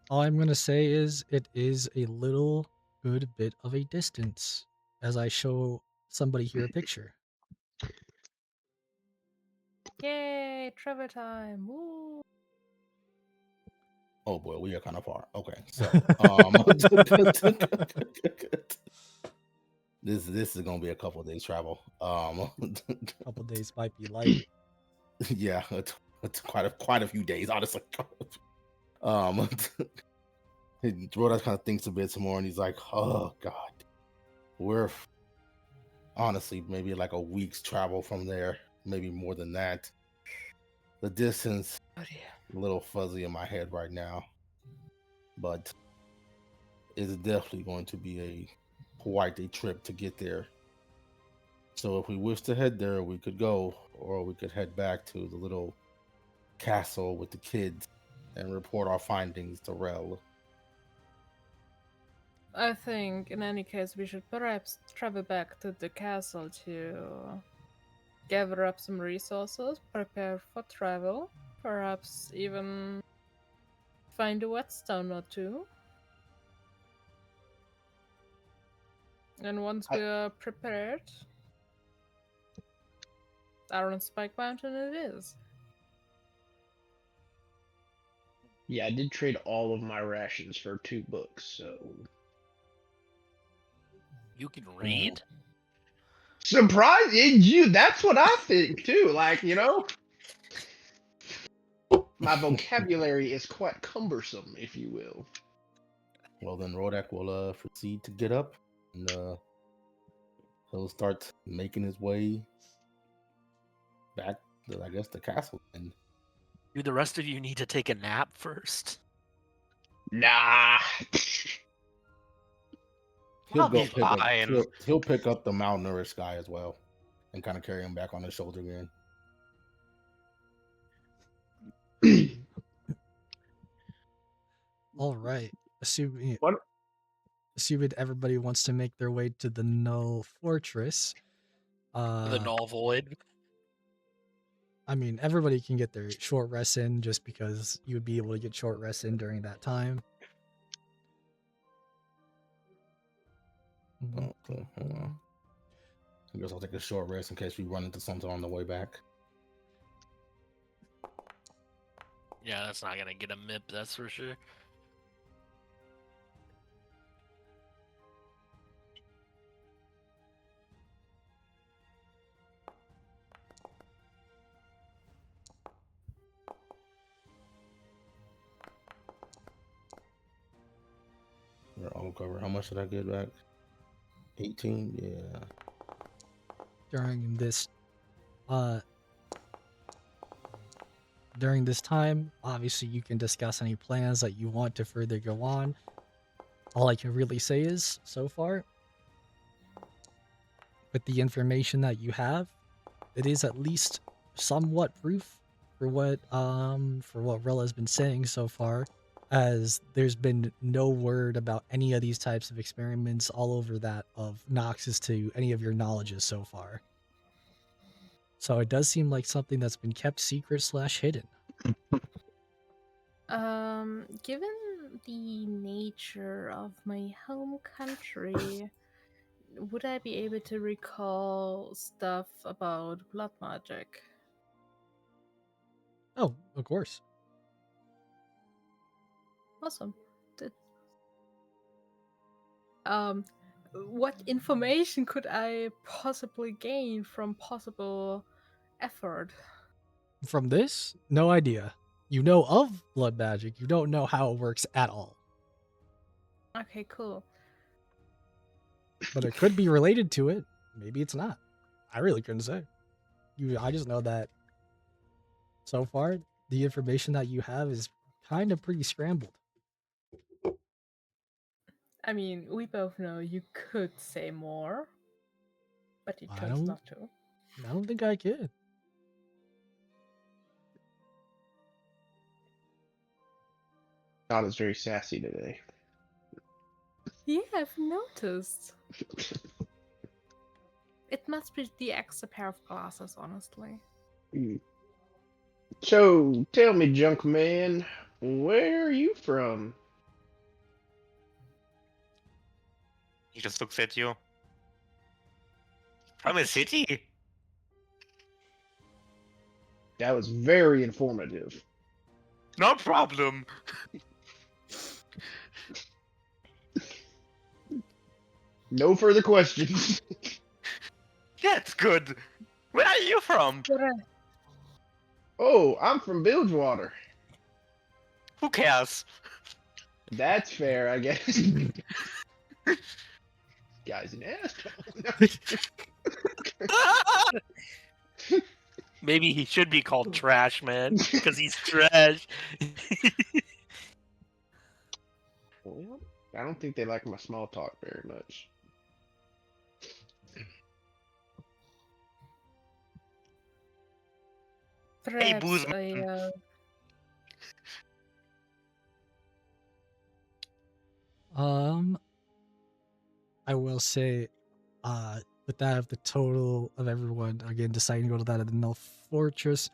All I'm gonna say is it is a little good bit of a distance as I show somebody here a picture. Yay, travel time! Woo! Oh boy, we are kind of far. Okay, so this is gonna be a couple of days travel. Couple days might be light. Yeah, it's quite a few days, honestly. Rhoda kind of thinks a bit some more, and he's like, "Oh God, we're honestly maybe like a week's travel from there, maybe more than that. The distance, Oh dear. a little fuzzy in my head right now, but it's definitely going to be quite a trip to get there. So if we wish to head there, we could go, or we could head back to the little castle with the kids and report our findings to Rel. I think, in any case, we should perhaps travel back to the castle to gather up some resources, prepare for travel, perhaps even find a whetstone or two. And once we're prepared, Iron Spike Mountain it is. Yeah, I did trade all of my rations for 2 books, so You can read? surprise you. That's what I think too. Like, you know, my vocabulary is quite cumbersome, if you will. Well, then Rodak will proceed to get up, and he'll start making his way back to, I guess, the castle. And Do the rest of you need to take a nap first? Nah. He'll I'll go be pick up. fine. He'll pick up the malnourished guy as well, and kind of carry him back on his shoulder again. All right. Assuming What? everybody wants to make their way to the Null Fortress. The null void. I mean, everybody can get their short rest in just because you would be able to get short rest in during that time. Okay, hold on. I guess I'll take a short rest in case we run into something on the way back. Yeah, that's not gonna get a MIP, that's for sure. We're all covered. How much did I get back? 18? Yeah. During this time, obviously you can discuss any plans that you want to further go on. All I can really say is, so far, with the information that you have, it is at least somewhat proof for what Rella's been saying so far, as there's been no word about any of these types of experiments all over that of Noxus to any of your knowledges so far. So it does seem like something that's been kept secret / hidden. Given the nature of my home country, would I be able to recall stuff about blood magic? Oh, of course. Awesome. What information could I possibly gain from possible effort? From this, no idea. You know of blood magic, you don't know how it works at all. Okay, cool. But it could be related to it. Maybe it's not. I really couldn't say. I just know that so far, the information that you have is kind of pretty scrambled. I mean, we both know you could say more, but you I chose don't- not to. I don't think I could. God is very sassy today. Yeah, I've noticed. It must be the extra pair of glasses, honestly. So, tell me, junk man, where are you from? He just looks at you. From a city? That was very informative. No problem. No further questions. That's good. Where are you from? Oh, I'm from Bilgewater. Who cares? That's fair, I guess. Guy's an asshole. Maybe he should be called Trash Man, because he's trash. Well, I don't think they like my small talk very much. Hey, Perhaps Boozman. I will say, with that of the total of everyone again deciding to go to that of the Null Fortress,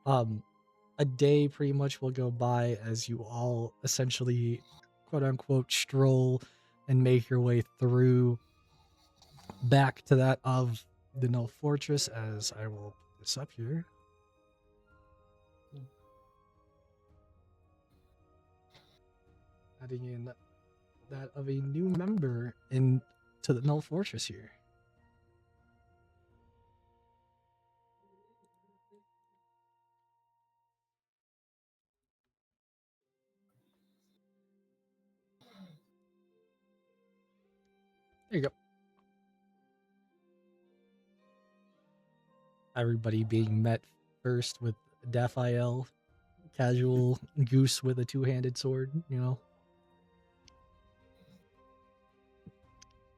a day pretty much will go by as you all essentially, quote unquote, stroll and make your way through back to that of the Null Fortress. As I will put this up here. Adding in that of a new member into the Null Fortress here. There you go. Everybody being met first with Daphael, casual goose with a two-handed sword, you know.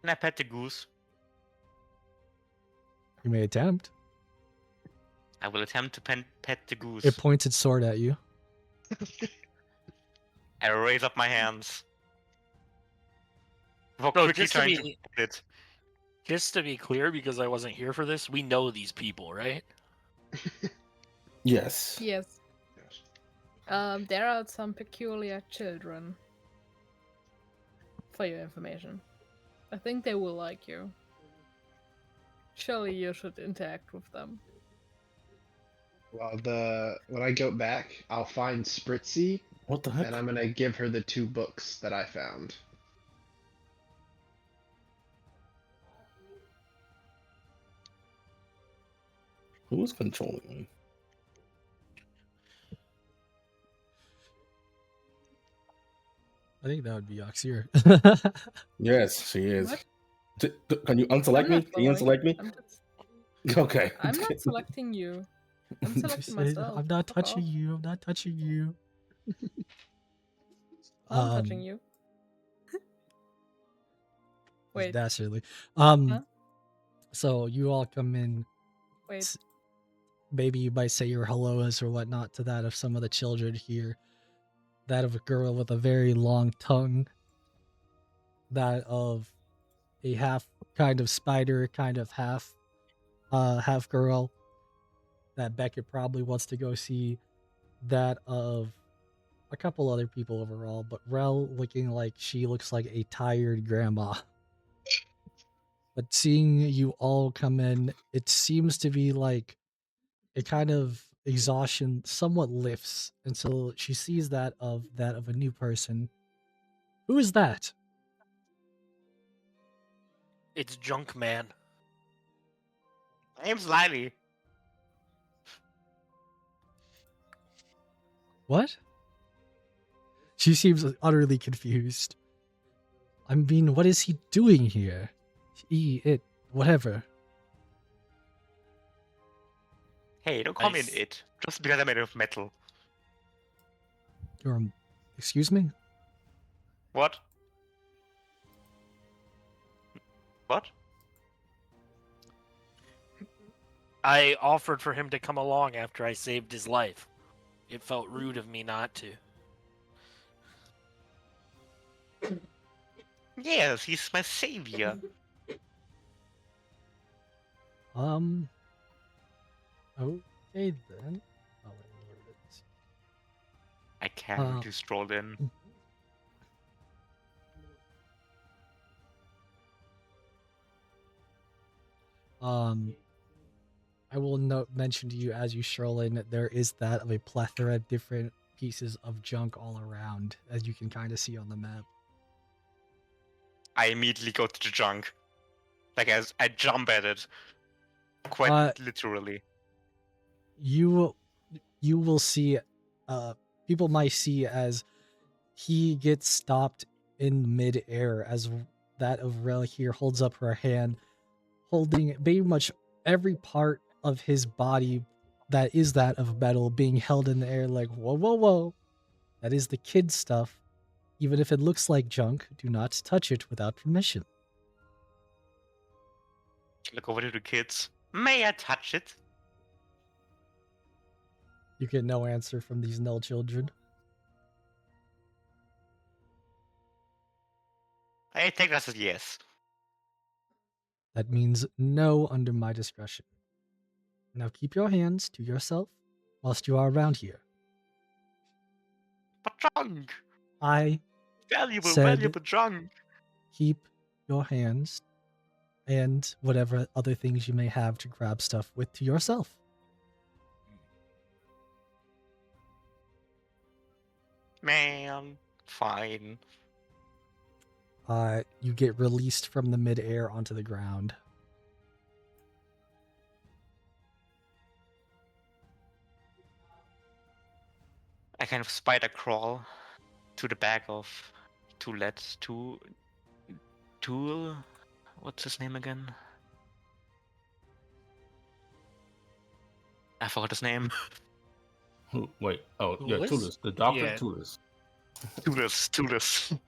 Can I pet the goose? You may attempt. I will attempt to pet the goose. It points its sword at you. I raise up my hands. Before Bro, quickly just to trying to be pet it. just to be clear, because I wasn't here for this, we know these people, right? Yes. Yes. There are some peculiar children. For your information. I think they will like you. Surely you should interact with them. Well, when I go back, I'll find Spritzy, What the heck? and I'm gonna give her the 2 books that I found. Who's controlling me? I think that would be Oxir. Yes, she is. What? Can you unselect I'm me? not Can you following. unselect me? I'm Okay. not selecting you. I'm She selecting said, myself. I'm not Fuck touching off. you. I'm not touching you. I'm touching you. It's Wait. dastardly. Huh? So you all come in. Wait. Maybe you might say your hellos or whatnot to that of some of the children here. That of a girl with a very long tongue. That of a half kind of spider, kind of half girl. That Beckett probably wants to go see. That of a couple other people overall, but Rel looking like she looks like a tired grandma. But seeing you all come in, it seems to be like a kind of exhaustion somewhat lifts until she sees that of a new person. Who is that? It's Junk Man. My name's Lily. What? She seems utterly confused. I mean, what is he doing here? Whatever. Hey, don't call me an Nice. it. Just because I'm made of metal. You're, excuse me? What? What? I offered for him to come along after I saved his life. It felt rude of me not to. Yes, he's my savior. Okay then. Oh, wait, where is it? I casually strolled in. I will mention to you as you stroll in, there is that of a plethora of different pieces of junk all around, as you can kind of see on the map. I immediately go to the junk. Like, as I jump at it. Quite literally. You will see, people might see as he gets stopped in midair as that of Rel here holds up her hand, holding very much every part of his body that is that of metal being held in the air like, whoa, whoa, whoa. That is the kid stuff. Even if it looks like junk, do not touch it without permission. Look over to the kids. May I touch it? You get no answer from these null children. I take that as a yes. That means no under my discretion. Now keep your hands to yourself whilst you are around here. But junk! I Valuable, said- valuable junk! keep your hands and whatever other things you may have to grab stuff with to yourself. Man, fine. You get released from the midair onto the ground. I kind of spider crawl to the back of Tool. What's his name again? I forgot his name. Wait. Oh, yeah, Tulis? Tulis. The doctor Yeah. Tulis. Toolus.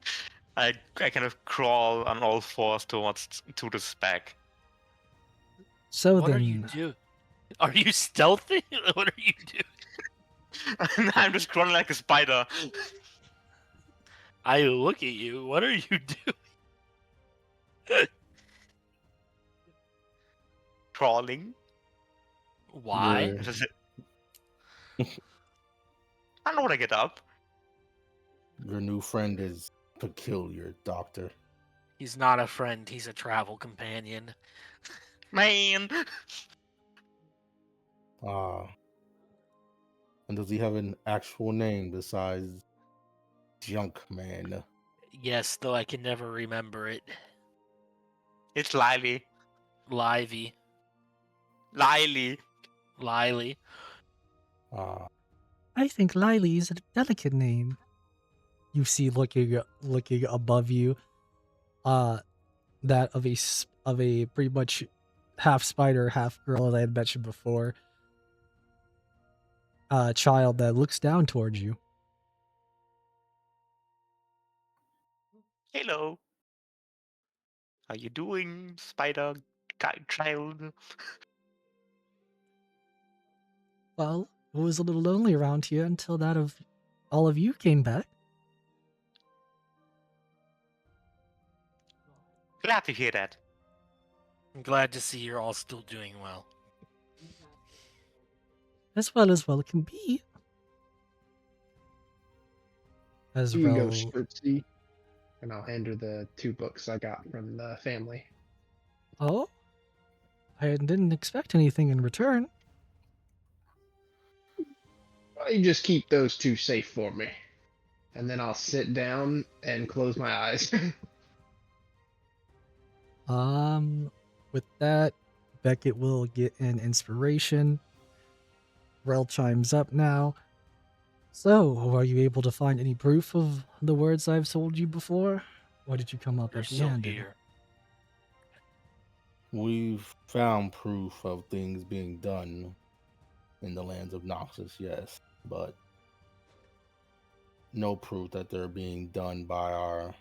I kind of crawl on all fours to the back. So What then, are you doing? Are you stealthy? What are you doing? I'm just crawling like a spider. I look at you. What are you doing? Crawling. Why? I know when I get up. Your new friend is peculiar, Doctor. He's not a friend. He's a travel companion. Man. Ah. And does he have an actual name besides Junk Man? Yes, though I can never remember it. It's Lily. Livy. Lily. Lily. Ah. I think Lily is a delicate name. You see, looking above you, that of a pretty much half spider, half girl that I had mentioned before. A child that looks down towards you. Hello. How you doing, spider child? Well, it was a little lonely around here until that of all of you came back. Glad to hear that. I'm glad to see you're all still doing well. As well can be. As You go, well. Sturtsy, and I'll hand her the 2 books I got from the family. Oh? I didn't expect anything in return. Well, you just keep those 2 safe for me. And then I'll sit down and close my eyes. With that, Beckett will get an inspiration. Rel chimes up now. So, are you able to find any proof of the words I've told you before? Or did you come up You're empty still handed? here. We've found proof of things being done in the lands of Noxus, yes, but no proof that they're being done by our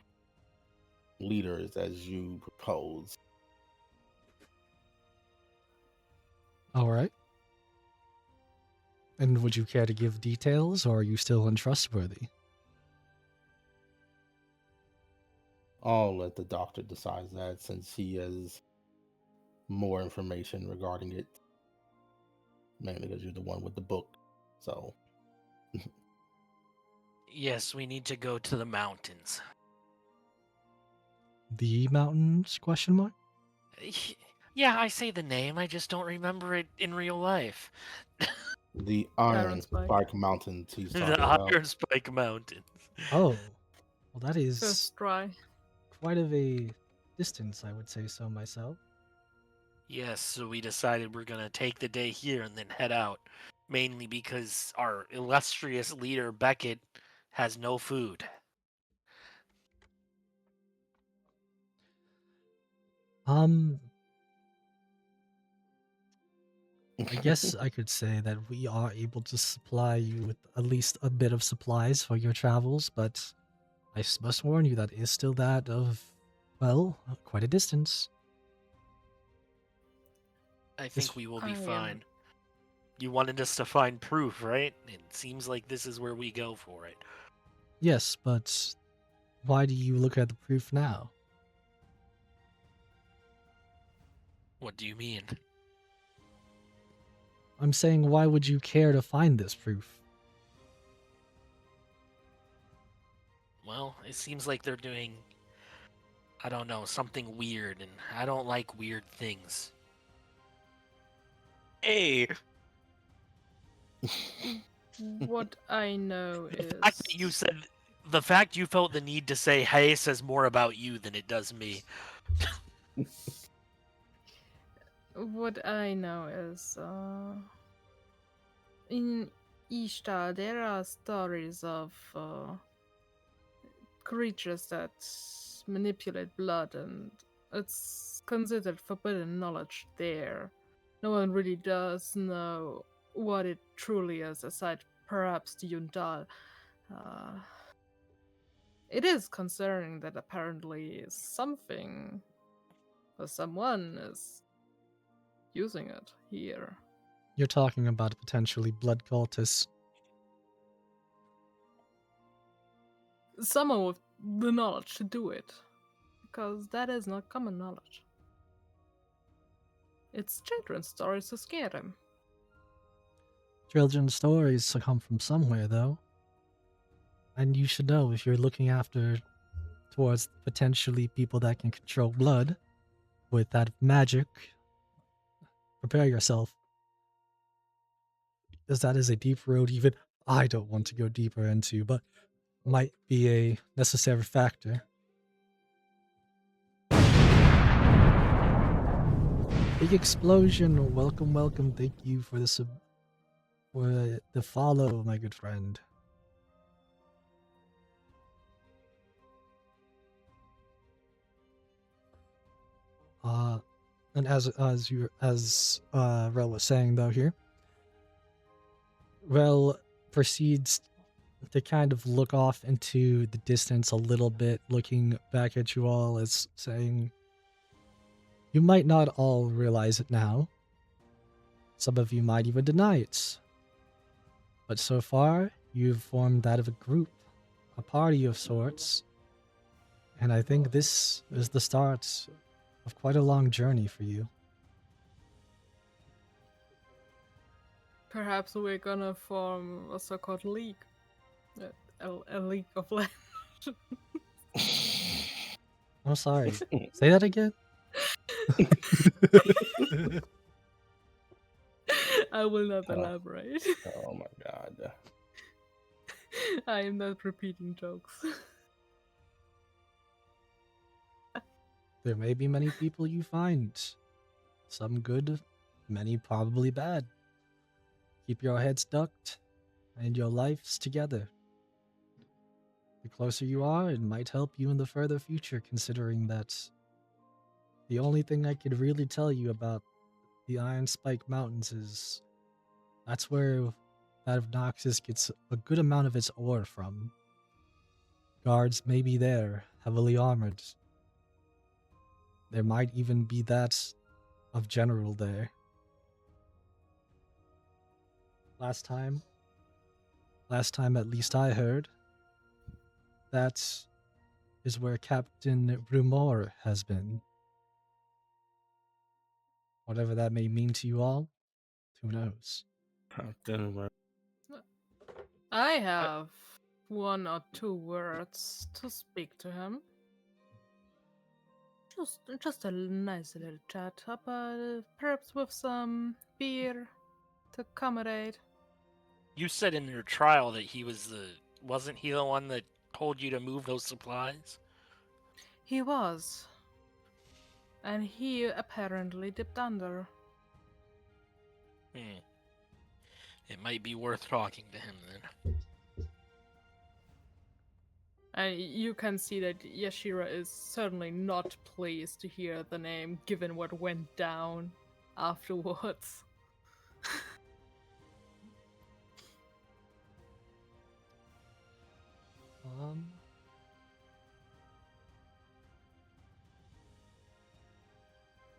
leaders as you propose. Alright. And would you care to give details, or are you still untrustworthy? I'll let the doctor decide that since he has more information regarding it. Mainly because you're the one with the book. So, Yes, we need to go to the mountains. The mountains? Question mark? Yeah, I say the name. I just don't remember it in real life. the Iron Iron Spike. Spike Mountains he's talking The about. Iron Spike Mountains. Oh. Well, that is First try. quite of a distance, I would say so myself. Yes, so we decided we're gonna take the day here and then head out. Mainly because our illustrious leader Beckett has no food. I guess I could say that we are able to supply you with at least a bit of supplies for your travels, but I must warn you that is still that of, well, quite a distance. I think we will be I am- fine. You wanted us to find proof, right? It seems like this is where we go for it. Yes, but why do you look at the proof now? What do you mean? I'm saying, why would you care to find this proof? Well, it seems like they're doing, I don't know, something weird, and I don't like weird things. Hey. What I know The is fact that you said, the fact you felt the need to say "hey" says more about you than it does me. In Ishtar there are stories of creatures that manipulate blood, and it's considered forbidden knowledge there. No one really does know what it truly is, aside perhaps the Yundal. Uh, It is concerning that apparently something or someone is using it here. You're talking about a potentially blood cultist. Someone with the knowledge to do it. Because that is not common knowledge. It's children's stories to scare him. Children's stories come from somewhere, though. And you should know if you're looking after towards potentially people that can control blood with that magic, prepare yourself. Because that is a deep road even I don't want to go deeper into, but might be a necessary factor. Big explosion. Welcome, welcome. Thank you for for the follow, my good friend. And as Rel was saying though here, Rel proceeds to kind of look off into the distance a little bit, looking back at you all as saying, you might not all realize it now. Some of you might even deny it. But so far, you've formed that of a group, a party of sorts. And I think this is the start of quite a long journey for you. Perhaps we're gonna form a so-called league. A league of legends. I'm sorry. Say that again? I will not elaborate. Oh my god. I am not repeating jokes. There may be many people you find. Some good, many probably bad. Keep your heads ducked and your lives together. The closer you are, it might help you in the further future, considering that the only thing I could really tell you about the Iron Spike Mountains is that's where that of Noxus gets a good amount of its ore from. Guards may be there, heavily armored. There might even be that of General there. Last time at least I heard, that is where Captain Rumor has been. Whatever that may mean to you all, who knows? I have one or two words to speak to him. Just a nice little chat, perhaps with some beer to accommodate. You said in your trial that wasn't he the one that told you to move those supplies? He was. And he apparently dipped under. It might be worth talking to him then. And you can see that Yashira is certainly not pleased to hear the name, given what went down afterwards.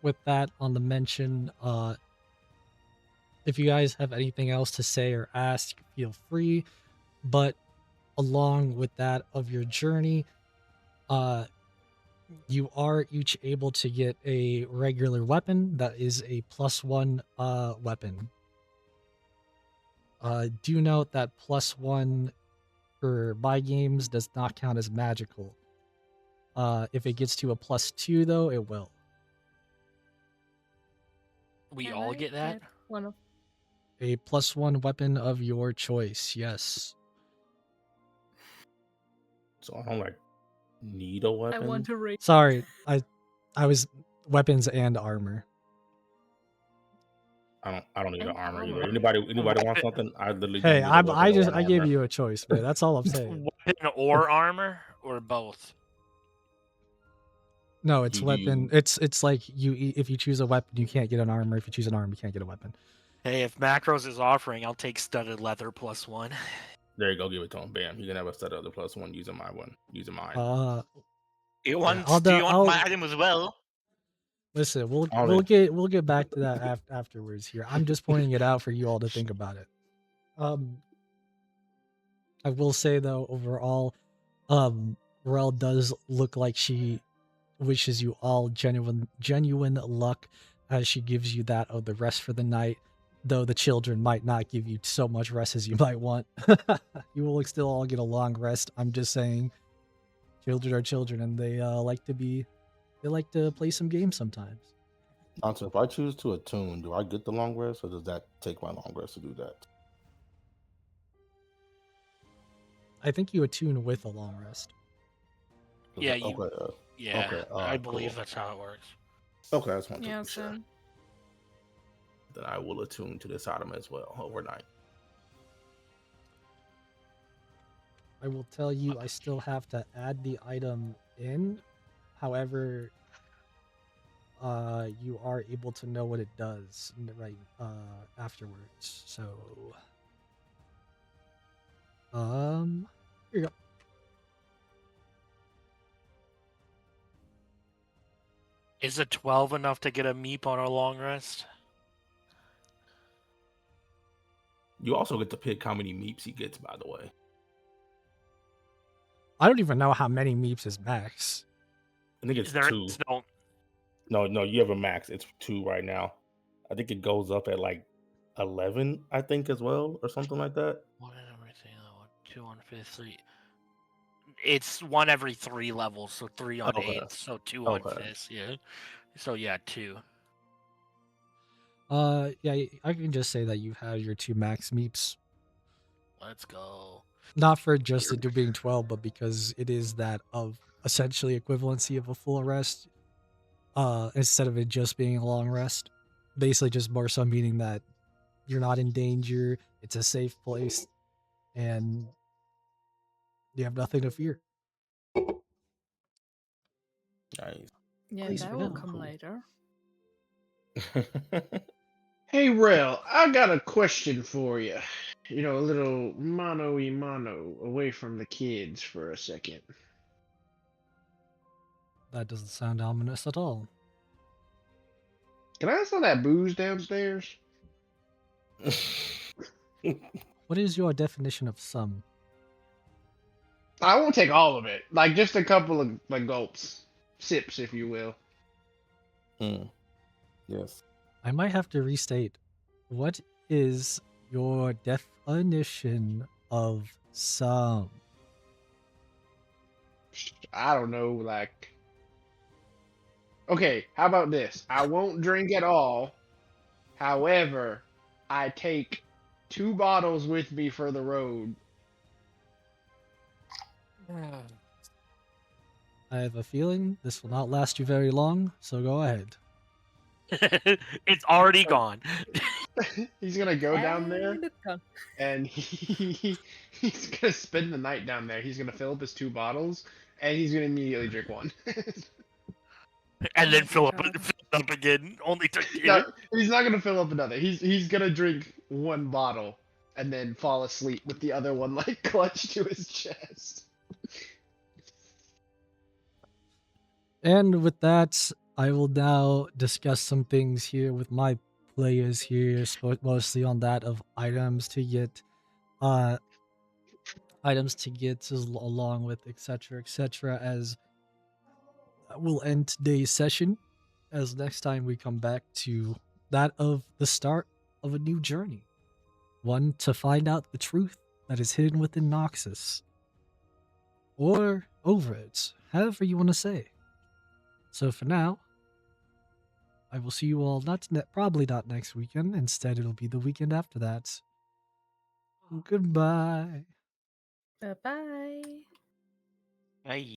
With that on the mention, if you guys have anything else to say or ask, feel free. But along with that of your journey, you are each able to get a regular weapon that is a +1 weapon. Do note that +1 for my games does not count as magical. If it gets to a +2 though, it will. We all get that? One of A +1 weapon of your choice, yes. So I don't need a weapon. I want to rate. Sorry, I was weapons and armor. I don't need an And armor armor. either. Anybody want something? I literally. Hey, don't need a weapon I gave armor. you a choice, man. That's all I'm saying. Weapon or armor or both? No, it's Do weapon. It's like if you choose a weapon, you can't get an armor. If you choose an armor, you can't get a weapon. Hey, if Macros is offering, I'll take studded leather +1. There you go. Give it to him. Bam. You can have a set of the +1 using my one. Using mine. Do you Yeah, want my item as well? listen. We'll Alright. we'll get back to that afterwards. Here, I'm just pointing it out for you all to think about it. I will say though, overall, Rel does look like she wishes you all genuine luck as she gives you that of the rest for the night, though the children might not give you so much rest as you might want. You will still all get a long rest. I'm just saying, children are children, and they like to play some games sometimes. Johnson, if I choose to attune, do I get the long rest, or does that take my long rest to do that? I think you attune with a long rest. Yeah, Okay. Yeah, Okay, I believe cool. that's how it works. Okay, I just want to Yeah, be sure. same. Then I will attune to this item as well overnight. I will tell you, I still have to add the item in. However, you are able to know what it does right afterwards. So, here you go. Is it 12 enough to get a meep on a long rest? You also get to pick how many meeps he gets, by the way. I don't even know how many meeps is max. I think it's There 2. is no. No, you have a max. It's 2 right now. I think it goes up at like 11, I think, as well, or something like that. One in everything, 2 on 5th, 3. It's 1 every 3 levels, so 3 on Okay. 8th, so 2 on Okay. 5th, yeah. So yeah, 2. Yeah, I can just say that you have your 2 max meeps. Let's go. Not for just it being 12, but because it is that of essentially equivalency of a full rest, instead of it just being a long rest. Basically, just more so meaning that you're not in danger, it's a safe place, and you have nothing to fear. Nice. Yeah, Please that for will now. come Cool. later. Hey, Rel, I got a question for you. You know, a little mano-y-mano away from the kids for a second. That doesn't sound ominous at all. Can I have some of that booze downstairs? What is your definition of some? I won't take all of it. Like, just a couple of, like, gulps. Sips, if you will. Yes. I might have to restate. What is your definition of some? I don't know, like... Okay, how about this? I won't drink at all. However, I take 2 bottles with me for the road. I have a feeling this will not last you very long, so go ahead. It's already gone. He's gonna go down there, And it's gone. and he's gonna spend the night down there. He's gonna fill up his 2 bottles, and he's gonna immediately drink one. And Oh then my fill God. up again. Only took 2. No, he's not gonna fill up another. He's gonna drink 1 bottle and then fall asleep with the other one like clutched to his chest. And with that, I will now discuss some things here with my players here, mostly on that of items to get, along with etc. As we'll end today's session, as next time we come back to that of the start of a new journey, one to find out the truth that is hidden within Noxus, or over it, however you want to say. So for now, I will see you all probably not next weekend. Instead, it'll be the weekend after that. Goodbye. Bye-bye. Bye.